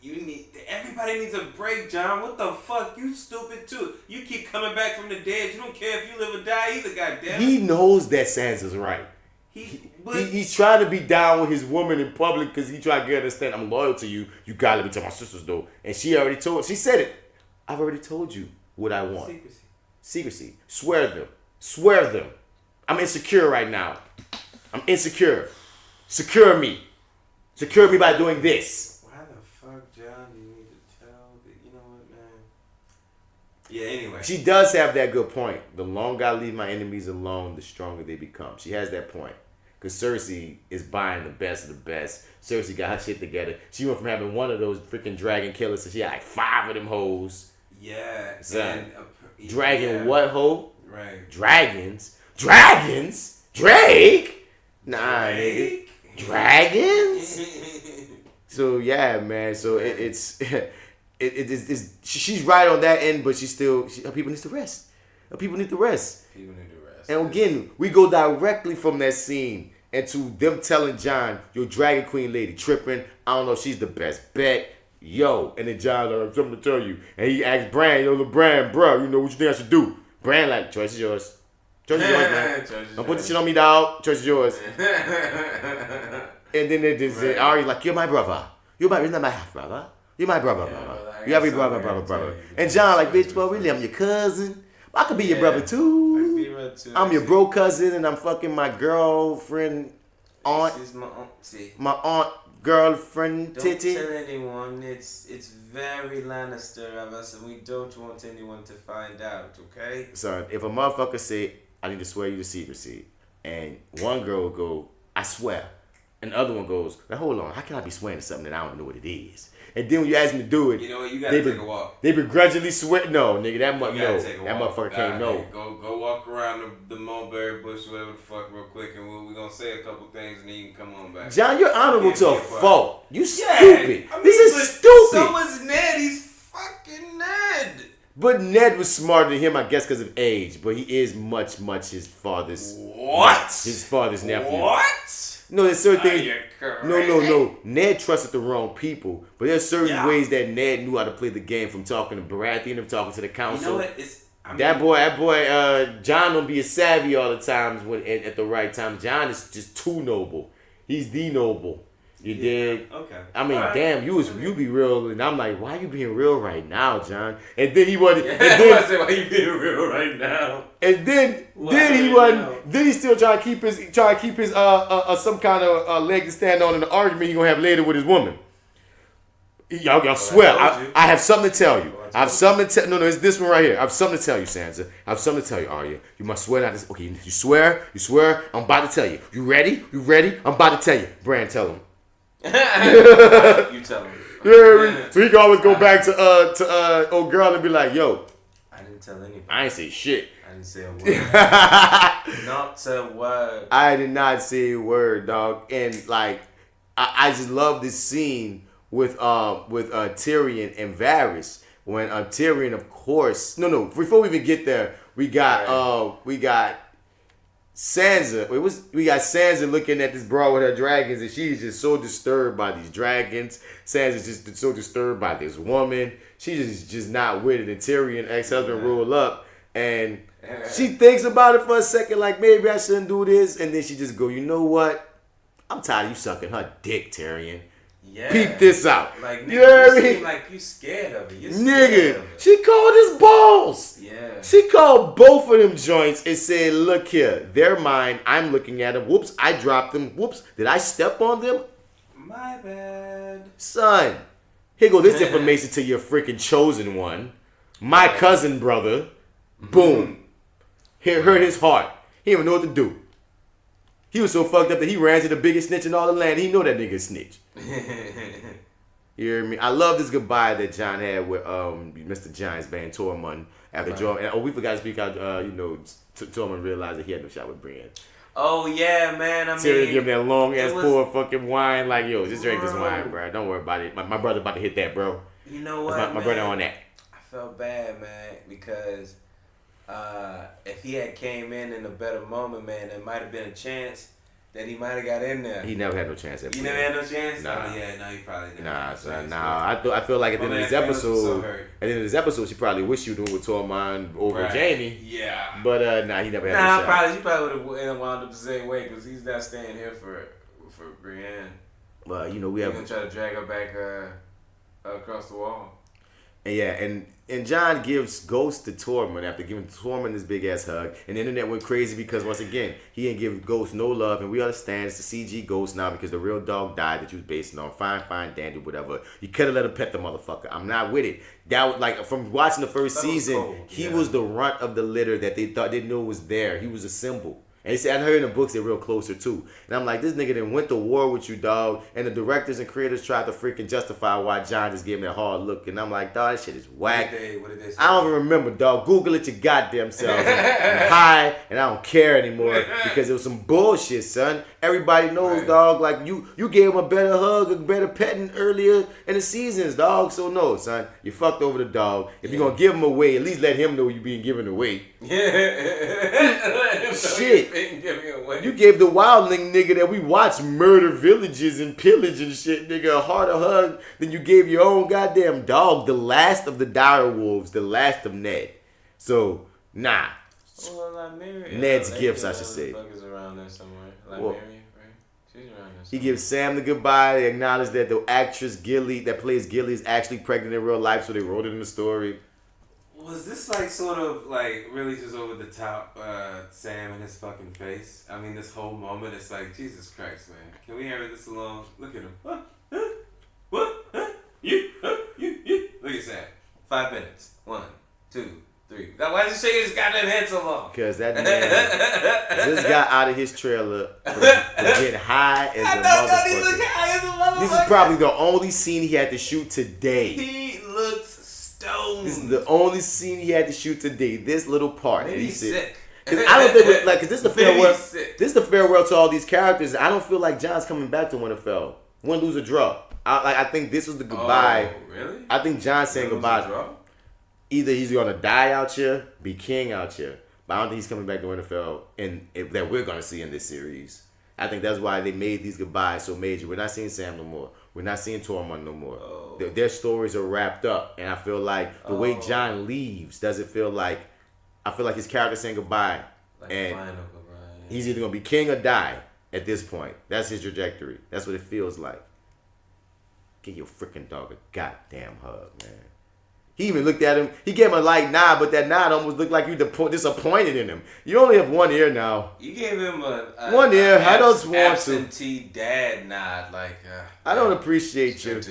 everybody needs a break, Jon. What the fuck? You stupid too. You keep coming back from the dead. You don't care if you live or die either, goddamn. He knows that Sansa's right. He's trying to be down with his woman in public because he trying to get her to understand, I'm loyal to you. You gotta be to my sisters though. And she said it. I've already told you what I want. Secrecy. Swear them. I'm insecure right now. I'm insecure. Secure me by doing this. Why the fuck, Jon, do you need to tell? You know what, man? Yeah, anyway. She does have that good point. The longer I leave my enemies alone, the stronger they become. She has that point. Because Cersei is buying the best of the best. Cersei got her shit together. She went from having one of those freaking dragon killers to she had like 5 of them hoes. Yeah. Son. Dragon what hoe? Right. Dragons? Drake? Nah, nigga. Dragons? So yeah, man. So it's she's right on that end, but her people need to rest. People need to rest. And again, we go directly from that scene into them telling Jon, your Dragon Queen lady tripping. I don't know, she's the best bet. Yo, and then Jon, I have something to tell you. And he asks Bran, Bran, bro, you know what you think I should do? Bran like, choice is yours. Choice is yours, man. Don't put the shit on me, dog. Choice is yours. And then they just say, Arya's like, you're my brother. You're not my half brother. You're my brother. You have your brother. And Jon like, bitch, well, really, I'm your cousin. I could be your brother too. I'm your bro cousin, and I'm fucking my girlfriend aunt. She's my aunt. See. My aunt girlfriend titty. Don't tell anyone. It's very Lannister of us, and we don't want anyone to find out. Okay. So if a motherfucker say, I need to swear you to secrecy, and one girl will go, I swear, and the other one goes, now hold on, how can I be swearing to something that I don't know what it is? And then when you ask me to do it, you know what? You gotta take a walk. They begrudgingly swear. No, nigga, that motherfucker can't know. Go walk around the mulberry bush, whatever the fuck, real quick, and we're gonna say a couple things, and then you can come on back. Jon, you're honorable to a fault. You stupid. This is stupid. So was Ned. He's fucking Ned. But Ned was smarter than him, I guess, because of age. But he is much his father's. What? His father's nephew. What? No, there's certain things. No. Ned trusted the wrong people, but there's certain ways that Ned knew how to play the game. From talking to Baratheon, and talking to the council. You know what? That boy, Jon don't be as savvy all the times at the right time. Jon is just too noble. He's the noble. You dig? Okay. I mean, damn, you be real, and I'm like, why you being real right now, Jon? And then he wasn't. I said, why you being real right now? And then he wasn't. Then he's still trying to keep his some kind of leg to stand on in the argument he gonna have later with his woman. Y'all swear, I have something to tell you. I have something to tell. No, it's this one right here. I have something to tell you, Sansa. I have something to tell you, Arya. You must swear not to. Okay, you swear. I'm about to tell you. You ready? I'm about to tell you. Bran, tell him. You tell him. Yeah, so he can always go back to old girl and be like, yo, I didn't tell anybody. I ain't say shit. I didn't say a word. Not a word. I did not say a word, dog. And like, I just love this scene with Tyrion and Varys when Tyrion, of course. No. Before we even get there, we got Sansa. We got Sansa looking at this broad with her dragons, and she's just so disturbed by these dragons. Sansa's just so disturbed by this woman. She's just not with it. And Tyrion, ex-husband, roll up, and she thinks about it for a second, like maybe I shouldn't do this, and then she just go, you know what? I'm tired of you sucking her dick, Tyrion. Yeah. Peep this out. Like, nigga, you know what I mean? seem like you scared of it. You're Nigga, scared of it. she called his balls. Yeah. She called both of them joints and said, look here, they're mine. I'm looking at them. Whoops, I dropped them. Whoops, did I step on them? My bad. Son, here go this information to your freaking chosen one. My cousin brother. Boom. Here hurt his heart. He didn't even know what to do. He was so fucked up that he ran to the biggest snitch in all the land. He know that nigga snitch. You hear me? I love this goodbye that Jon had with Mr. Giants Band Tormund after Jordan. And we forgot to speak out. Tormund realized that he had no shot with Brienne. Oh yeah, man. I mean, Tyrion give him that long ass pour of fucking wine. Like, yo, just drink this wine, bro. Don't worry about it. My brother about to hit that, bro. You know what? My brother on that. I felt bad, man, because if he had came in a better moment, man, there might have been a chance that he might have got in there. He never had no chance. You never had no chance? Nah. Oh, yeah, no, he probably didn't. Nah, son, nah. I feel like at the end of this episode, she probably wished she would with Tormund over Jamie. Yeah. But he never had no shot. She probably would have wound up the same way because he's not staying here for Brienne. Well, we have. He's gonna try to drag her back across the wall. And Jon gives Ghost to Tormund after giving Tormund this big ass hug, and the internet went crazy because once again he didn't give Ghost no love, and we understand it's the CG Ghost now because the real dog died that you was basing on. Fine, dandy, whatever. You could have let him pet the motherfucker. I'm not with it. That was like from watching the first season, he was the runt of the litter that they thought they knew was there. He was a symbol. And he said, I heard in the books they're real closer too. And I'm like, this nigga done went to war with you, dog. And the directors and creators tried to freaking justify why Jon just gave him that hard look. And I'm like, dog, this shit is whack. What did they say? I don't even remember, dog. Google it your goddamn self. I'm high and I don't care anymore because it was some bullshit, son. Everybody knows, dog. Like you gave him a better hug, a better petting earlier in the seasons, dog. So no, son, you fucked over the dog. If you're gonna give him away, at least let him know you're being given away. Yeah. Shit. You gave the wildling nigga that we watch murder villages and pillage and shit, nigga, a harder hug than you gave your own goddamn dog, the last of the dire wolves, the last of Ned. So, nah. Well, Mary, Ned's gifts, I should say. Is around there somewhere. Mary, right? She's around there somewhere. He gives Sam the goodbye. They acknowledge that the actress Gilly that plays Gilly is actually pregnant in real life, so they wrote it in the story. Was this like sort of like really just over the top, Sam and his fucking face? I mean, this whole moment, it's like, Jesus Christ, man. Can we hurry this along? Look at him. What? You? Look at Sam. 5 minutes. 1, 2, 3. Now, why is he shaking his goddamn head so long? Because that man just got out of his trailer for getting high as a motherfucker. This is probably the only scene he had to shoot today. He looks stoned. This is the only scene he had to shoot today. This little part. Maybe he's sick. Because I don't think because this is the farewell. This is the farewell to all these characters. I don't feel like Jon's coming back to Winterfell. Win, lose, or draw. I think this was the goodbye. Oh, really? I think Jon's saying goodbye. Either he's gonna die out here, be king out here, but I don't think he's coming back to Winterfell, and that we're gonna see in this series. I think that's why they made these goodbyes so major. We're not seeing Sam no more. We're not seeing Tormund no more. Oh. Their stories are wrapped up, and I feel like the way Jon leaves doesn't feel like. I feel like his character saying goodbye, like and final goodbye. He's either gonna be king or die at this point. That's his trajectory. That's what it feels like. Give your freaking dog a goddamn hug, man. He even looked at him. He gave him a light nod, but that nod almost looked like you disappointed in him. You only have one ear now. You gave him one ear. I don't want to. Absentee dad nod, like. I don't appreciate you.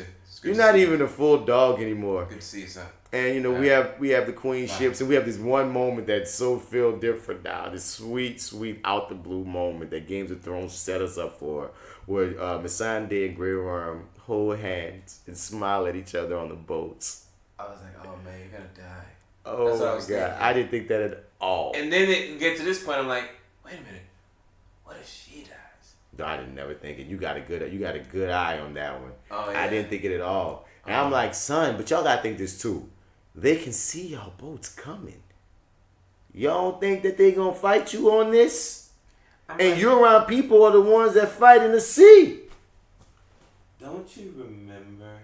You're not even a full dog anymore. Good to see you, son. And we have the queenships, and we have this one moment that's so feel different now. This sweet out the blue moment that Games of Thrones set us up for, where Missandei and Grey Worm hold hands and smile at each other on the boats. I was like, oh man, you're gonna die. Oh my God, thinking. I didn't think that at all. And then it get to this point, I'm like, wait a minute, what if she dies? No, I didn't never think it. You got a good eye on that one. Oh, yeah. I didn't think it at all. And I'm like, son, but y'all gotta think this too. They can see y'all boats coming. Y'all don't think that they gonna fight you on this? And you're around people are the ones that fight in the sea. Don't you remember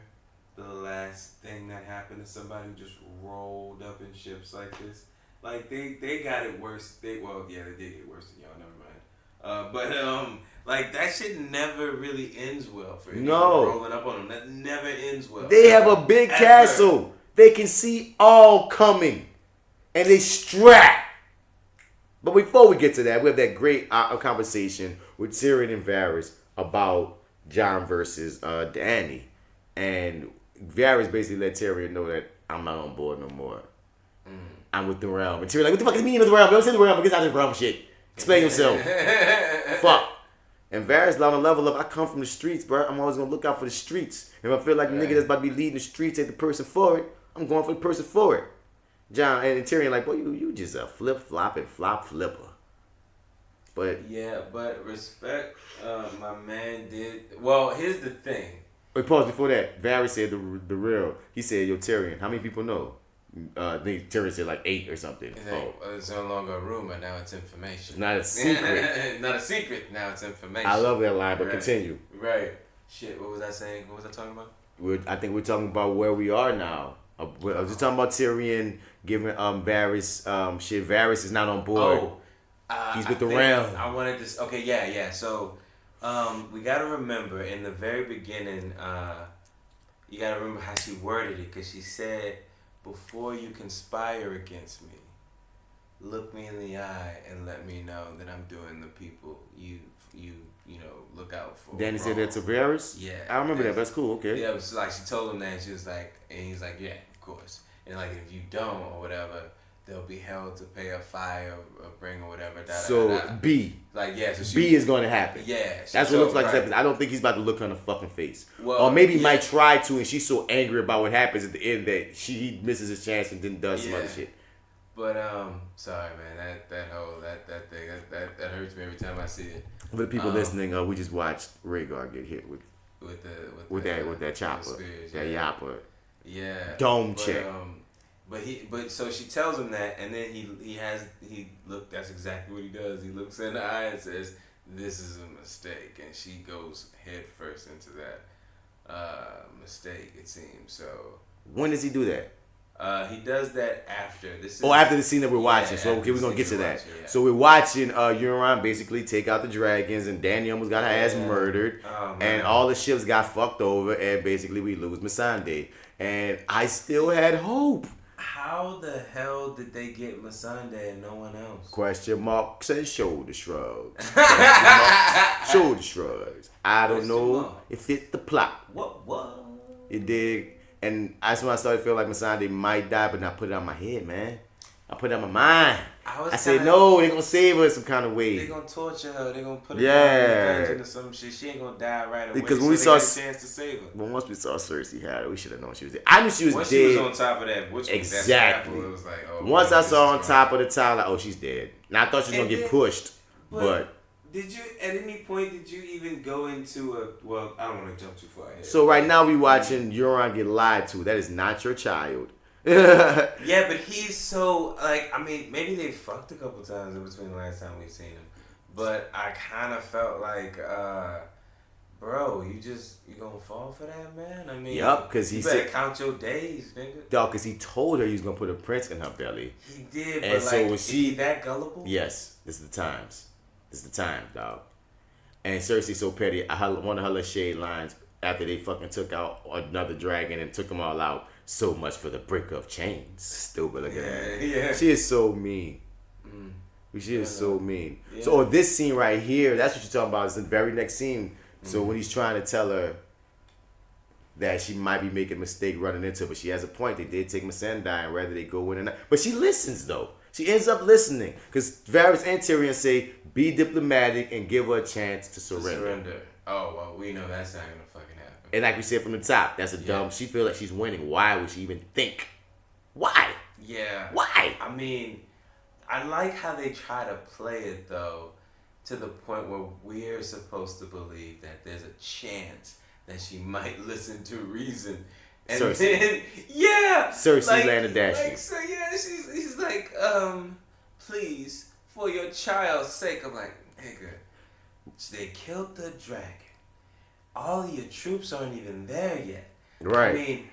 the last thing that happened to somebody who just rolled up in ships like this? Like they got it worse. They did get it worse than y'all. Never mind. Like that shit never really ends well for you. No. Rolling up on them, that never ends well. They have a big castle. They can see all coming, and they strap. But before we get to that, we have that great conversation with Tyrion and Varys about Jon versus Dany, and Varys basically let Tyrion know that I'm not on board no more. I'm with the realm. And Tyrion like, what the fuck do you mean with the realm? Don't say the realm. Get out of the realm shit. Explain yourself. Fuck. And Varys on the level of, I come from the streets, bro. I'm always going to look out for the streets. If I feel like the nigga that's about to be leading the streets ain't the person for it, I'm going for the person for it. Jon and Tyrion like, boy, you just a flip-flop and flop-flipper. But yeah, but respect, my man did. Well, here's the thing. Wait, pause before that. Varys said the real. He said, yo, Tyrion, how many people know? I think Tyrion said like 8 or something. It's no longer a rumor, now it's information. Not a secret. Not a secret, now it's information. I love that line, but continue. Right. Shit, what was I saying? What was I talking about? I think we're talking about where we are now. I was just talking about Tyrion giving Varys shit. Varys is not on board. He's with the realm. I wanted to. Okay, yeah. So, we gotta remember in the very beginning. You gotta remember how she worded it, because she said, "Before you conspire against me, look me in the eye and let me know that I'm doing the people you look out for." Dany said that to Varys? Yeah. I remember that. That's cool. Okay. Yeah, it was like she told him that, and she was like, and he's like, yeah, of course. And like, if you don't or whatever, they'll be held to pay a fire or bring or whatever. B. Like, yeah. So B is going to happen. Yeah. That's what it looks like. Right. I don't think he's about to look her in the fucking face. Well, or maybe he might try to, and she's so angry about what happens at the end that he misses his chance and then does some other shit. But sorry, man. That thing that hurts me every time I see it. For the people listening, we just watched Rhaegar get hit with that chopper, spears, that yapper. Yeah. Dome check. But so she tells him that, and then he look. That's exactly what he does. He looks in the eye and says, "This is a mistake," and she goes head first into that mistake. It seems so. When does he do that? He does that after this. After the scene that we're watching. So okay, we're gonna get to that. Yeah. So we're watching Euron basically take out the dragons, and Dany almost got her ass murdered, and all the ships got fucked over, and basically we lose Missandei. And I still had hope. How the hell did they get Missandei and no one else? Question marks and shoulder shrugs. Shoulder shrugs. I don't know if it's the plot. What? You dig? And that's when I started feeling like Missandei might die, but not put it on my head, man. I put it on my mind. I said, no, they're going to save her in some kind of way. They're going to torture her. They're going to put her in a dungeon or some shit. She ain't going to die right away. Because when we saw a chance to save her. But once we saw Cersei had her, we should have known she was dead. I knew she was once dead. She was on top of that. Exactly. It was like, once I saw her on top of the tower, like, she's dead. Now I thought she was going to get pushed, but did you, at any point, did you even go into well, I don't want to jump too far ahead. So right now we watching Euron get lied to. That is not your child. Yeah, but he's so, maybe they fucked a couple times in between the last time we've seen him. But I kind of felt like, bro, you gonna fall for that, man? I mean, because he better count your days, nigga. Dog, because he told her he was gonna put a prince in her belly. He did, and but so was she that gullible? Yes, this is the times. This is the time, dog. And Cersei so petty. One of her little shade lines after they fucking took out another dragon and took them all out. So much for the breaker of chains. Stupid, look at that. Yeah. She is so mean. She is so mean. Yeah. So this scene right here, that's what you're talking about. It's the very next scene. So when he's trying to tell her that she might be making a mistake running into her, but she has a point. They did take Missandei, and whether they go in or not. But she listens, though. She ends up listening. Because Varys and Tyrion say, be diplomatic and give her a chance to surrender. Oh, well, we know that's not going to fucking happen. And like we said from the top, that's a dumb. She feels like she's winning. Why would she even think? Why? Yeah. Why? I mean, I like how they try to play it, though, to the point where we're supposed to believe that there's a chance that she might listen to reason. And Cersei. then, Cersei landed dashing. So, he's like, please, for your child's sake. I'm like, nigga, they killed the dragon. All of your troops aren't even there yet. Right. I mean,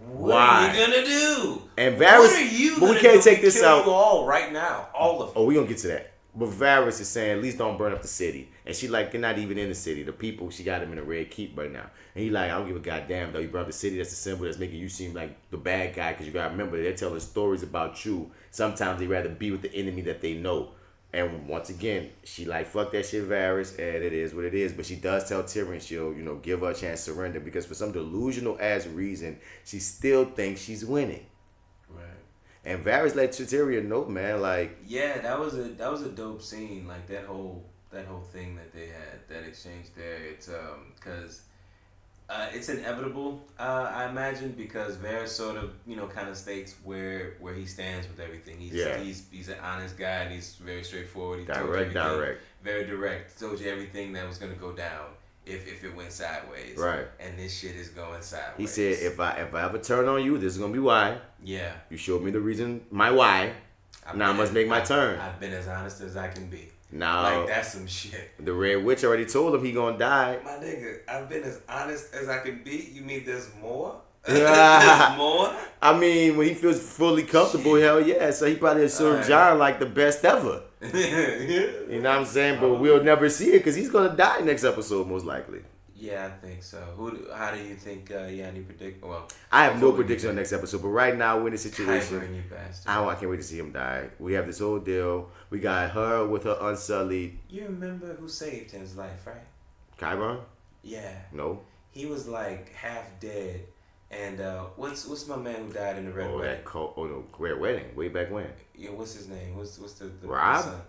what are you gonna do? And Varys, what are you but we gonna can't do take this kill out. You all right now, all of them. Oh, we gonna get to that. But Varys is saying, at least don't burn up the city. And she like, they're not even in the city. The people, she got them in a red keep right now. And he like, I don't give a goddamn though. You brought up the city, that's a symbol that's making you seem like the bad guy. Because you got to remember, they're telling stories about you. Sometimes they rather be with the enemy that they know. And once again, she like, fuck that shit, Varys. And it is what it is. But she does tell Tyrion she'll, give her a chance to surrender. Because for some delusional ass reason, she still thinks she's winning. And Varys let Tyrion know, man, like, yeah, that was a dope scene, like that whole thing that they had, that exchange there. It's because it's inevitable, I imagine, because Varys sort of kind of states where he stands with everything. He's an honest guy and he's very straightforward. He direct, very direct. Told you everything that was gonna go down if it went sideways. Right. And this shit is going sideways. He said, if I ever turn on you, this is gonna be why. Yeah. You showed me the reason, my why. Now I must make my turn. I've been as honest as I can be. Now, like, that's some shit. The Red Witch already told him he gonna die. My nigga, I've been as honest as I can be. You mean there's more? There's more? I mean, when he feels fully comfortable, hell yeah. So he probably served Jon like the best ever. You know what I'm saying? But we'll never see it because he's gonna die next episode most likely. Yeah, I think so. How do you think? Any predict? Well, I have no prediction on next episode, but right now we're in a situation. You bastard. I can't wait to see him die. We have this whole deal. We got her with her unsullied. You remember who saved his life, right? Qyburn? Yeah. No. He was like half dead. And what's my man who died in the Red Wedding? The Red Wedding, way back when. Yeah, what's his name? What's the Rob? Son?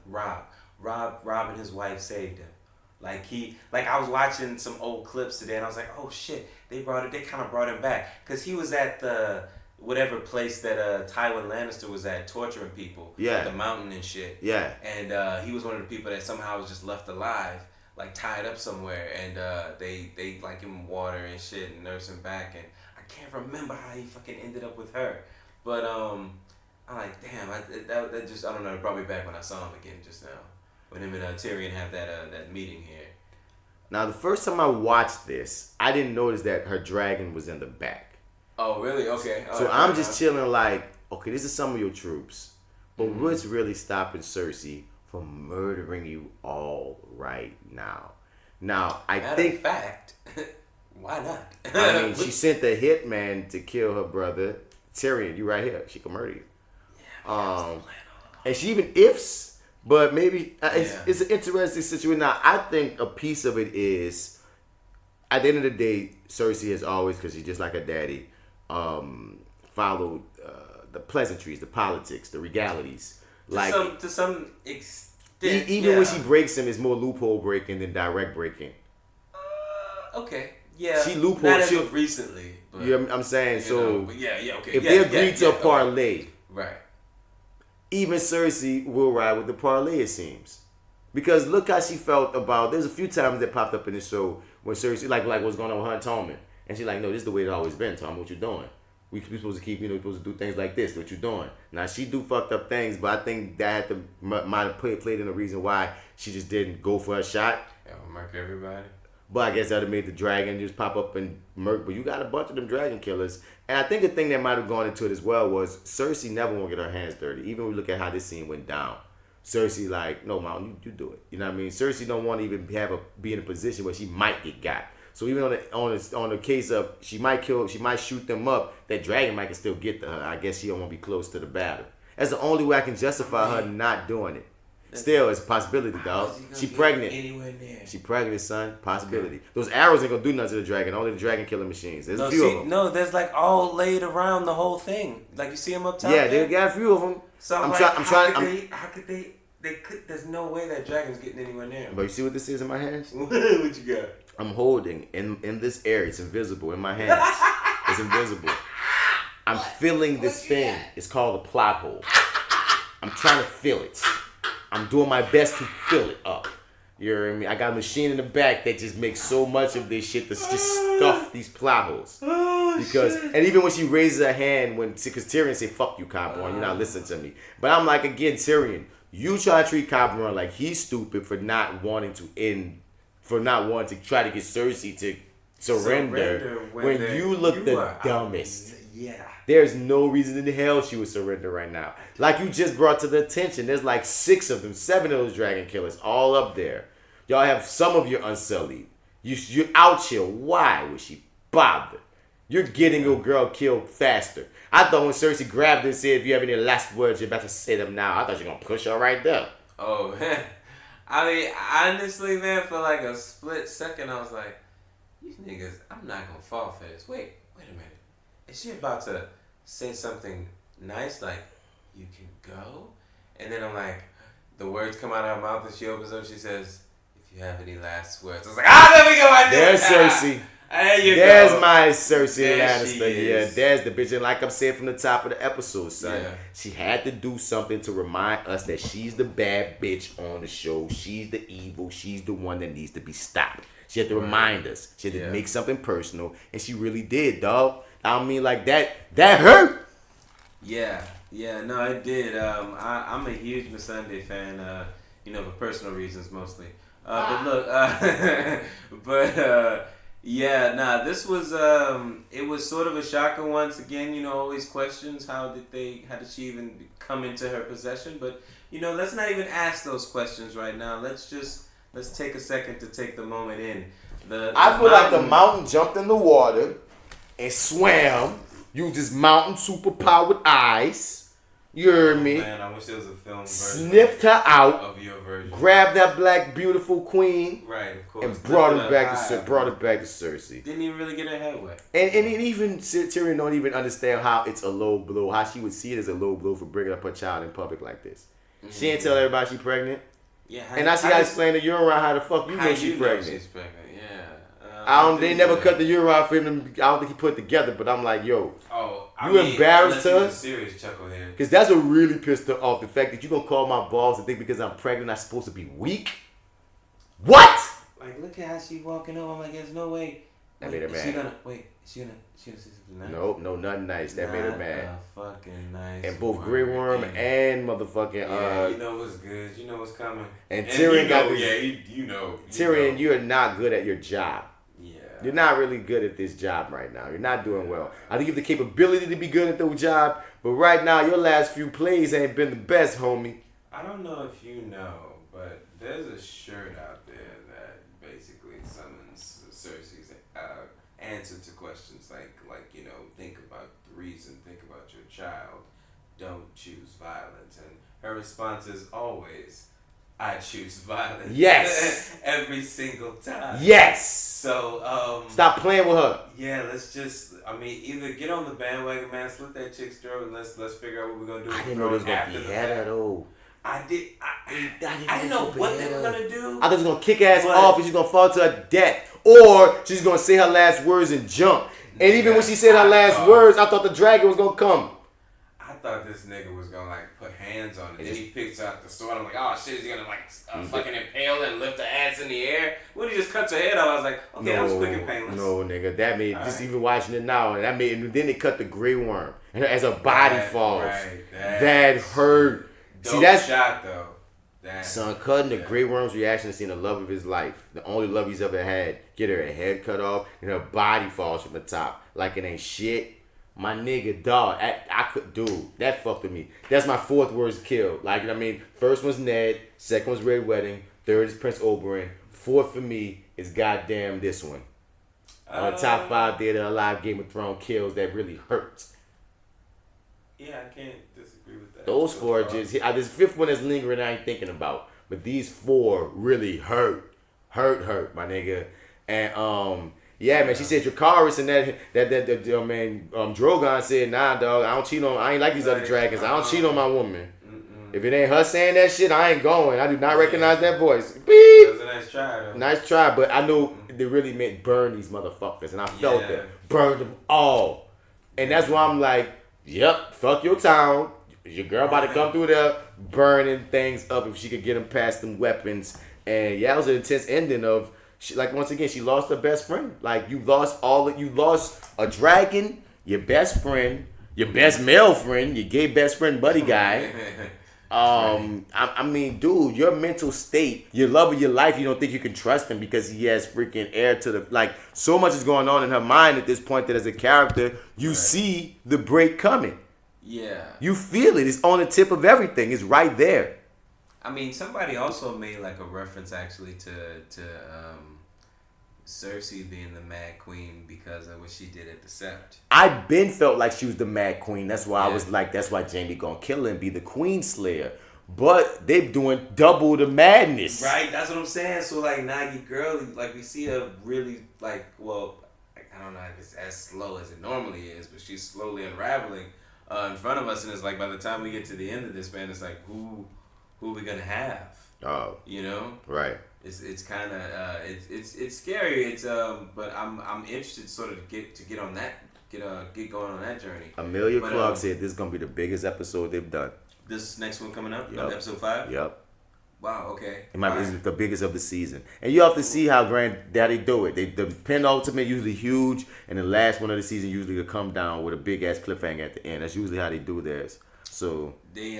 Rob and his wife saved him. Like I was watching some old clips today, and I was like, oh shit, they kind of brought him back, cause he was at the whatever place that Tywin Lannister was at, torturing people. Yeah. The mountain and shit. Yeah. And he was one of the people that somehow was just left alive, like tied up somewhere, and they like give him water and shit and nurse him back, and I can't remember how he fucking ended up with her, but I'm like, damn, that just, I don't know, it brought me back when I saw him again just now. When him and Tyrion have that meeting here. Now, the first time I watched this, I didn't notice that her dragon was in the back. Oh, really? Okay. So I'm just chilling like, okay, this is some of your troops. But what's really stopping Cersei from murdering you all right now? Now, I think... In fact, why not? I mean, she sent the hitman to kill her brother, Tyrion. You right here. She can murder you. Yeah, and she even ifs... But maybe it's an interesting situation. Now, I think a piece of it is, at the end of the day, Cersei has always, because she's just like her daddy, followed the pleasantries, the politics, the regalities. To some extent. Even when she breaks him, it's more loophole breaking than direct breaking. Okay. Yeah. She loophole. Not as of recently. But, you know what I'm saying? So, okay. If they agree to a parlay. Okay. Right. Even Cersei will ride with the parlay, it seems. Because look how she felt about... There's a few times that popped up in the show when Cersei... Like what's going on with her and Tommen. And she's like, no, this is the way it's always been, Tommen. What you doing? We supposed to keep... we're supposed to do things like this. What you doing? Now, she do fucked up things, but I think that might have played in the reason why she just didn't go for a shot. Yeah, murk everybody. But I guess that would have made the dragon just pop up and murk. But you got a bunch of them dragon killers. And I think the thing that might have gone into it as well was Cersei never want to get her hands dirty. Even when we look at how this scene went down. Cersei like, no, Mountain, you do it. You know what I mean? Cersei don't want to even be in a position where she might get got. So even on the case of she might shoot them up, that dragon might can still get to her. I guess she don't want to be close to the battle. That's the only way I can justify her not doing it. Still, it's a possibility, dog. She pregnant. She pregnant, son. Possibility. Okay. Those arrows ain't gonna do nothing to the dragon. Only the dragon killing machines. There's a few of them. No, there's like all laid around the whole thing. Like you see them up top. Yeah, they got a few of them. So how could they? There's no way that dragon's getting anywhere near them. But you see what this is in my hands? What you got? I'm holding in this area. It's invisible in my hands. It's invisible. I'm feeling this thing. It's called a plot hole. I'm trying to feel it. I'm doing my best to fill it up. You know what I mean? I got a machine in the back that just makes so much of this shit to just stuff these plot holes. And even when she raises her hand, because Tyrion say, fuck you, Qyburn, you're not listening to me. But I'm like, again, Tyrion, you try to treat Qyburn like he's stupid for not wanting to try to get Cersei to surrender when you look the dumbest. Yeah. There's no reason in hell she would surrender right now. Like you just brought to the attention, there's like 6 of them, 7 of those dragon killers all up there. Y'all have some of your unsullied. You're out here. Why would she bother? You're getting your girl killed faster. I thought when Cersei grabbed her and said, if you have any last words, you're about to say them now. I thought you were going to push her right there. Oh, man. I mean, honestly, man, for like a split second, I was like, these niggas, I'm not going to fall for this. Wait a minute. Is she about to say something nice like, you can go? And then I'm like, the words come out of her mouth and she opens up, she says, if you have any last words. I was like, there we go. I knew There's Cersei. There you there's go. My Cersei there Lannister. Yeah, there's the bitch. And like I'm saying from the top of the episode, son, she had to do something to remind us that she's the bad bitch on the show. She's the evil. She's the one that needs to be stopped. She had to remind us. She had to make something personal. And she really did, dog. I mean, like that hurt. Yeah, no, it did. I'm a huge Missandei fan, for personal reasons mostly. But look, this was, it was sort of a shocker once again, always questions, how did she even come into her possession? But, let's not even ask those questions right now. Let's take a second to take the moment in. I feel like the mountain jumped in the water and swam. Used his mountain superpowered eyes. You heard me. Man, I wish there was a film version. Sniffed her out. Of your version. Grabbed that black beautiful queen. Right, of course. And brought it back to Cersei. Didn't even really get her head wet. And even Tyrion don't even understand how it's a low blow. How she would see it as a low blow for bringing up her child in public like this. She ain't tell everybody she pregnant. Yeah. And I see how explain the urine. How the fuck you know she's pregnant? She's pregnant. They never cut the urine for him. I don't think he put it together, but I'm like, yo. You embarrassed her? Serious chuckle here. Because that's what really pissed her off. The fact that you going to call my balls and think because I'm pregnant I'm supposed to be weak? What? Like, look at how she walking over. I'm like, there's no way. That made her mad. Is she gonna say something nice? Nope, no, nothing nice. That made her mad. Fucking nice. And both Grey Worm and motherfucking you know what's good. You know what's coming. And Tyrion got this. Tyrion, you are not good at your job. You're not really good at this job right now. You're not doing well. I think you have the capability to be good at the job, but right now your last few plays ain't been the best, homie. I don't know if you know, but there's a shirt out there that basically summons Cersei's answer to questions like think about the reason, think about your child, don't choose violence, and her response is always, I choose violence. Yes. Every single time. Yes. So, stop playing with her. Yeah, let's just, either get on the bandwagon, man, slit that chick's throat, and let's figure out what we're going to do. I didn't know they was going to be at though. I didn't know what they were going to do. I thought she was going to kick ass off and she's going to fall to her death. Or she's going to say her last words and jump. And even when she said her last words, I thought the dragon was going to come. I thought this nigga was gonna put hands on it. And then he picks out the sword. I'm like, oh shit, is he gonna fucking impale and lift the ass in the air? When he just cuts her head off, I was like, okay, that was quick and painless. No, nigga, that made even watching it now, and and then they cut the Grey Worm, and as her body falls, that hurt. See, that's shot though. Son, cutting the Grey Worm's reaction to seeing the love of his life, the only love he's ever had, get her head cut off, and her body falls from the top like it ain't shit. My nigga, dog, I could, dude, that fucked with me. That's my 4th worst kill. First one's Ned, second one's Red Wedding, third is Prince Oberyn, 4th for me is goddamn this one. On the top 5 Dead or Alive Game of Thrones kills that really hurt. Yeah, I can't disagree with that. Those 4 just, this 5th one is lingering I ain't thinking about. But these 4 really hurt. Hurt, my nigga. And, yeah, man. She said Dracarys and that Drogon said, nah, dog. I ain't like these other dragons. I don't cheat on my woman. If it ain't her saying that shit, I ain't going. I do not recognize that voice. Beep. That was a nice try, though. Nice try, but I knew they really meant burn these motherfuckers, and I felt that. Burn them all. And that's why I'm like, yep, fuck your town. Your girl about to come through there burning things up if she could get them past them weapons. And yeah, it was an intense ending of. Once again, she lost her best friend. You lost a dragon, your best friend, your best male friend, your gay best friend buddy guy, I mean, dude, your mental state, your love of your life, you don't think you can trust him because he has freaking heir to the, like, so much is going on in her mind at this point that as a character, you see the break coming. Yeah. You feel it. It's on the tip of everything. It's right there. I mean, somebody also made like a reference actually to Cersei being the Mad Queen because of what she did at the Sept. I been felt like she was the Mad Queen. That's why I was like, that's why Jaime gonna kill her and be the Queen Slayer. But they doing double the madness. Right, that's what I'm saying. So like now your girl, like we see her really like, well, I don't know if it's as slow as it normally is, but she's slowly unraveling in front of us, and it's like by the time we get to the end of this, man, it's like who we gonna have? Oh, you know, right. It's kind of it's scary. It's but I'm interested sort of to get on that get going on that journey. Amelia Clark said this is gonna be the biggest episode they've done. This next one coming up, Yep. episode 5. Yep. Wow. Okay. It might be the biggest of the season, and you have to see how Granddaddy do it. The penultimate usually huge, and the last one of the season usually will come down with a big ass cliffhanger at the end. That's usually how they do theirs. So they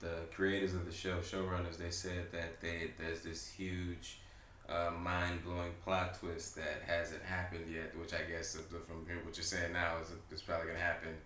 the creators of the show, showrunners, they said that there's this huge mind-blowing plot twist that hasn't happened yet, which I guess from what you're saying now is probably gonna happen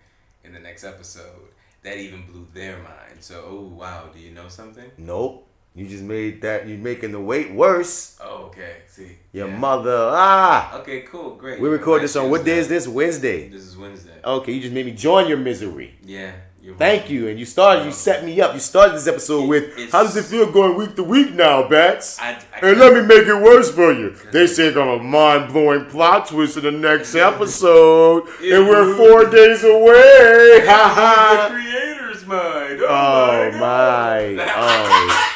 in the next episode. That even blew their mind. So, oh wow, do you know something? Nope. You just made that. You're making the wait worse. Oh, okay. See. Your yeah. mother. Okay, cool, great. We record this on what day is this? Wednesday. This is Wednesday. Okay, you just made me join your misery. Yeah. Thank you. And you set me up. You started this episode with, how does it feel going week to week now, Bats? And let me make it worse for you. They say got a mind-blowing plot twist in the next episode. And we're 4 days away. The creator's mind. Oh, my. Oh.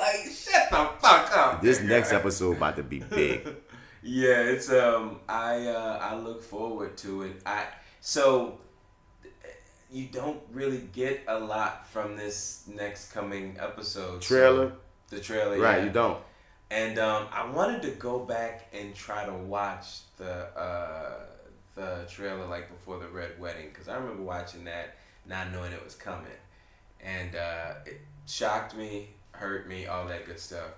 Like, shut the fuck up. This next episode about to be big. Yeah, it's I look forward to it. So you don't really get a lot from this next coming episode. Trailer? So, the trailer, right, yeah. You don't. And I wanted to go back and try to watch the trailer like before the Red Wedding, because I remember watching that not knowing it was coming. And it shocked me, hurt me, all that good stuff.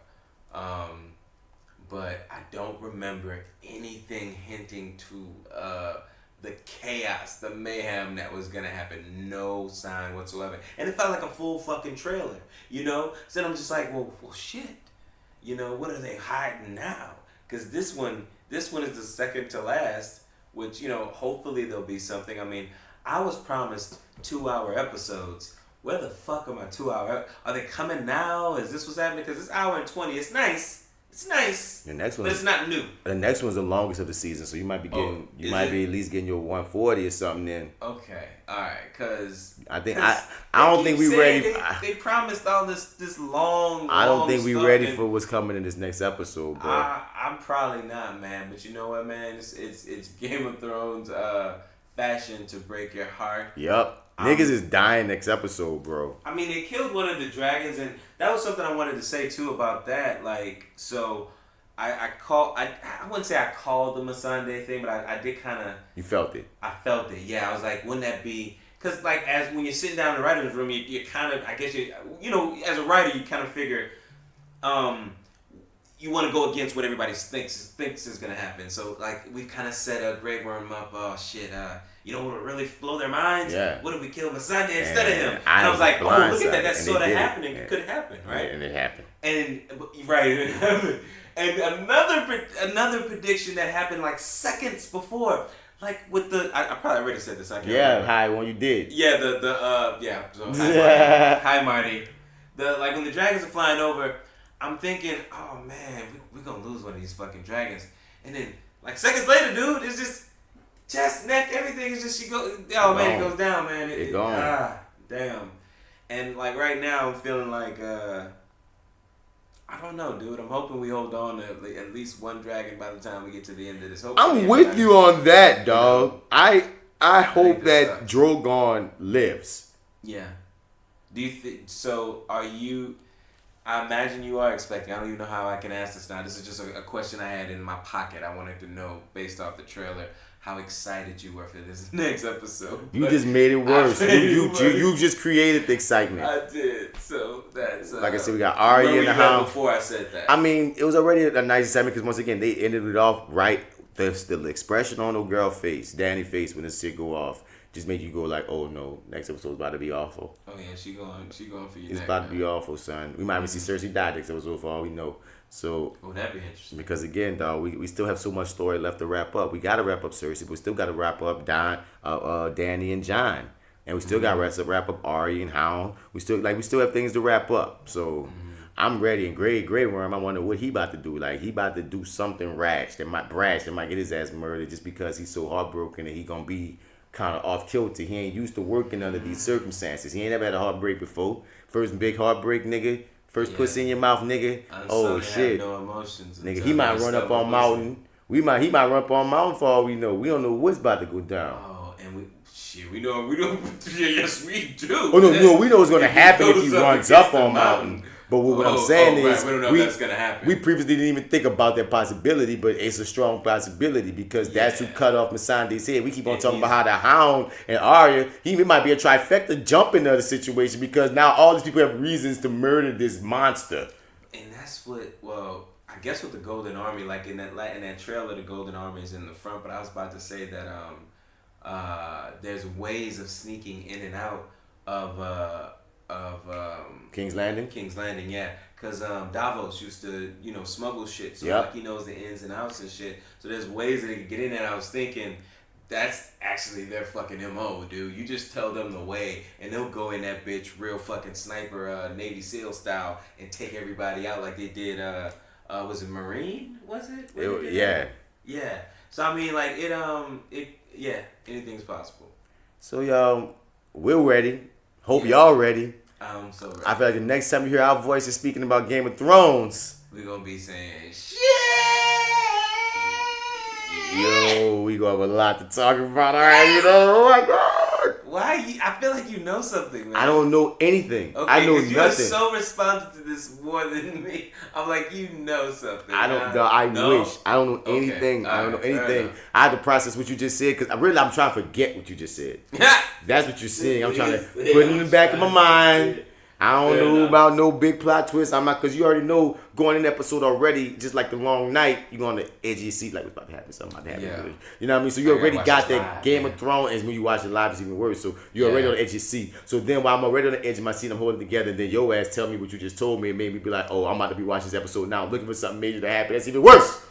But I don't remember anything hinting to the chaos, the mayhem that was gonna happen. No sign whatsoever. And it felt like a full fucking trailer, you know? So then I'm just like, well shit. You know, what are they hiding now? Because this one is the second to last, which, you know, hopefully there'll be something. I mean, I was promised 2-hour episodes. Where the fuck are my 2-hour? Are they coming now? Is this what's happening? Because it's 1:20. It's nice. It's nice. The next one, but it's not new. The next one's the longest of the season, so you might be getting, be at least getting your 140 or something. Then okay, all right, because I don't think we ready. They promised all this long. I don't think we ready for what's coming in this next episode, bro. I'm probably not, man. But you know what, man? It's Game of Thrones fashion to break your heart. Yep. Niggas is dying next episode, bro. I mean, they killed one of the dragons, and that was something I wanted to say too about that. Like, so I wouldn't say I called the Missandei thing, but I did kind of. You felt it. I felt it. Yeah, I was like, wouldn't that be? Because like as when you're sitting down in the writer's room, you kind of, I guess you know, as a writer, you kind of figure, you want to go against what everybody thinks is gonna happen. So like we kind of set a Grey Worm up. Oh shit. You know what would really blow their minds? Yeah. What if we kill Missandei instead of him? And I was like, oh, look at that. That's sort of happening. It could happen, right? And it happened. And right, it happened. And another prediction that happened like seconds before, like with the I probably already said this. I can't remember. Hi, one you did. Yeah, So, hi Marty. Like when the dragons are flying over, I'm thinking, oh man, we're gonna lose one of these fucking dragons. And then like seconds later, dude, it's just chest, neck, everything is just it goes down, man. It gone. Damn. And like right now, I'm feeling like I don't know, dude. I'm hoping we hold on to at least one dragon by the time we get to the end of this. I'm with you on that, dog. I hope that Drogon lives. Yeah. Do you think so? Are you? I imagine you are expecting. I don't even know how I can ask this now. This is just a question I had in my pocket. I wanted to know, based off the trailer, how excited you were for this next episode. You just made it worse. You just created the excitement. I did. So that's like I said, we got Arya in the house. Before I said that, I mean, it was already a nice segment because once again they ended it off right. The expression on the girl face, Dany face, when the shit go off, just make you go like, oh no, next episode's about to be awful. Oh yeah, she going for you. It's about to be awful, son. We might even see Cersei die next episode for all we know. So, that'd be interesting. Because again, dog, we still have so much story left to wrap up. We got to wrap up Cersei, but we still got to wrap up Dany and Jon, and we still got to wrap up Arya and Hound. We still have things to wrap up. So, I'm ready. And Grey Worm, I wonder what he about to do. Like he about to do something rash that might get his ass murdered just because he's so heartbroken and he gonna be kind of off kilter. He ain't used to working under these circumstances. He ain't never had a heartbreak before. First big heartbreak, nigga. First pussy in your mouth, nigga. Oh shit, no emotions, nigga. He might run up on mountain. He might run up on mountain for all we know. We don't know what's about to go down. Oh, and we know. Yes, we do. Oh no, we know what's gonna happen if he runs up on mountain. But what I'm saying is, we don't know if that's gonna happen. We previously didn't even think about that possibility, but it's a strong possibility because that's who cut off Missandei's head. We keep on talking about how the Hound and Arya, he might be a trifecta jump into the situation because now all these people have reasons to murder this monster. And that's what, I guess with the Golden Army, like in that trailer, the Golden Army is in the front. But I was about to say that there's ways of sneaking in and out of King's Landing, yeah, because Davos used to smuggle shit, so like he knows the ins and outs and shit. So there's ways that they can get in there. I was thinking that's actually their fucking MO, dude. You just tell them the way, and they'll go in that bitch real fucking sniper, Navy SEAL style, and take everybody out like they did. Was it Marine? Was it? Yeah. So I mean, like anything's possible. So y'all, we're ready. Hope y'all ready. I'm so ready. I feel like the next time you hear our voices speaking about Game of Thrones, we're gonna be saying shit. Yo, we gonna have a lot to talk about already. Oh my god. Why? I feel like you know something, man. I don't know anything. Okay, I know nothing. You're so responsive to this more than me. I'm like, you know something. I don't know. I wish. I don't know anything. I don't know anything. I had to process what you just said because I'm trying to forget what you just said. That's what you're saying. I'm trying to put it in the back of my mind. I don't know about no big plot twist. I'm not, because you already know going in the episode already, just like the long night, you're on the edge of your seat, like what's about to happen, something about to happen. Yeah. You know what I mean? So you already got that Game of Thrones, and when you watch it live, it's even worse. So you're already on the edge of your seat. So then while I'm already on the edge of my seat, I'm holding it together, and then your ass tell me what you just told me, and made me be like, oh, I'm about to be watching this episode now. I'm looking for something major to happen. That's even worse.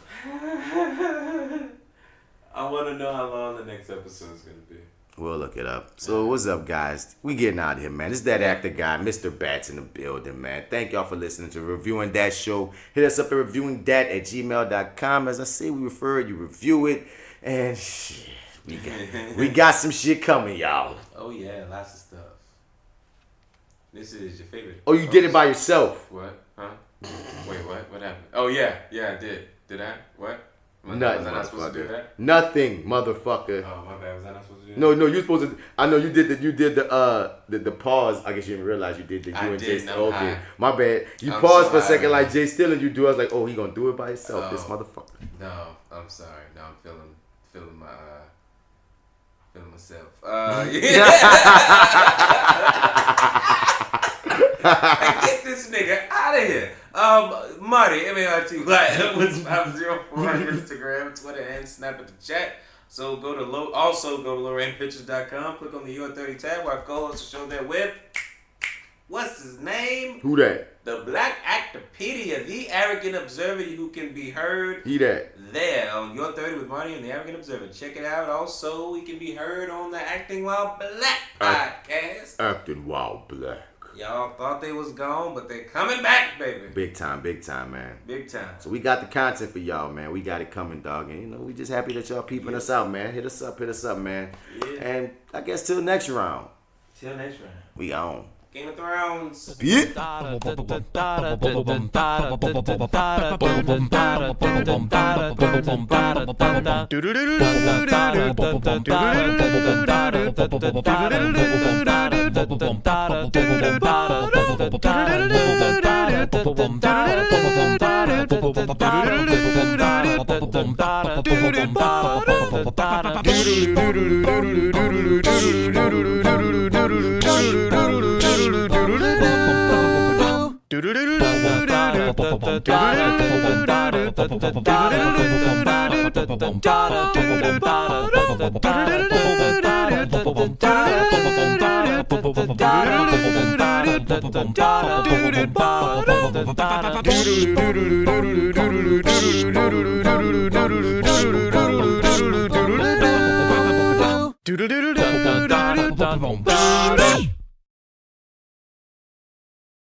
I want to know how long the next episode is going to be. We'll look it up. So what's up, guys? We getting out of here, man. It's that actor guy, Mr. Bats in the building, man. Thank y'all for listening to Reviewing Dat Show. Hit us up at reviewingdat@gmail.com. As I say, we refer it, you review it, and shit, we got some shit coming, y'all. Oh yeah, lots of stuff. This is your favorite. Oh, you did it by yourself. What? Huh? Wait, what? What happened? Oh yeah, I did. Did I? What? Nothing, was I not supposed to do that? Nothing, motherfucker. Oh, my bad. Was I not supposed to do that? No, you're supposed to. I know you did the pause. I guess you didn't realize you did the I and did, J.Steel. no, Okay, high. my bad. You I'm paused so for a high, second man. like J.Steel and you do. I was like, oh, he gonna do it by himself. This motherfucker. No, I'm sorry. No, I'm feeling myself. Get this nigga out of here. Marty, M-A-R-T, what's 504 on Instagram, Twitter, and Snap at the chat. So go to lowrainpictures.com, click on the Your30 tab, where our co-host will show there with, what's his name? Who that? The Black Actopedia, the arrogant observer who can be heard. He that. There on Your30 with Marty and the Arrogant Observer. Check it out. Also, we can be heard on the Acting While Black podcast. Acting While Black. Y'all thought they was gone, but they coming back, baby. Big time, man. Big time. So we got the content for y'all, man. We got it coming, dog. And, we just happy that y'all peeping us out, man. Hit us up, man. Yeah. And I guess till next round. We on. Game of Thrones. Yeah. Do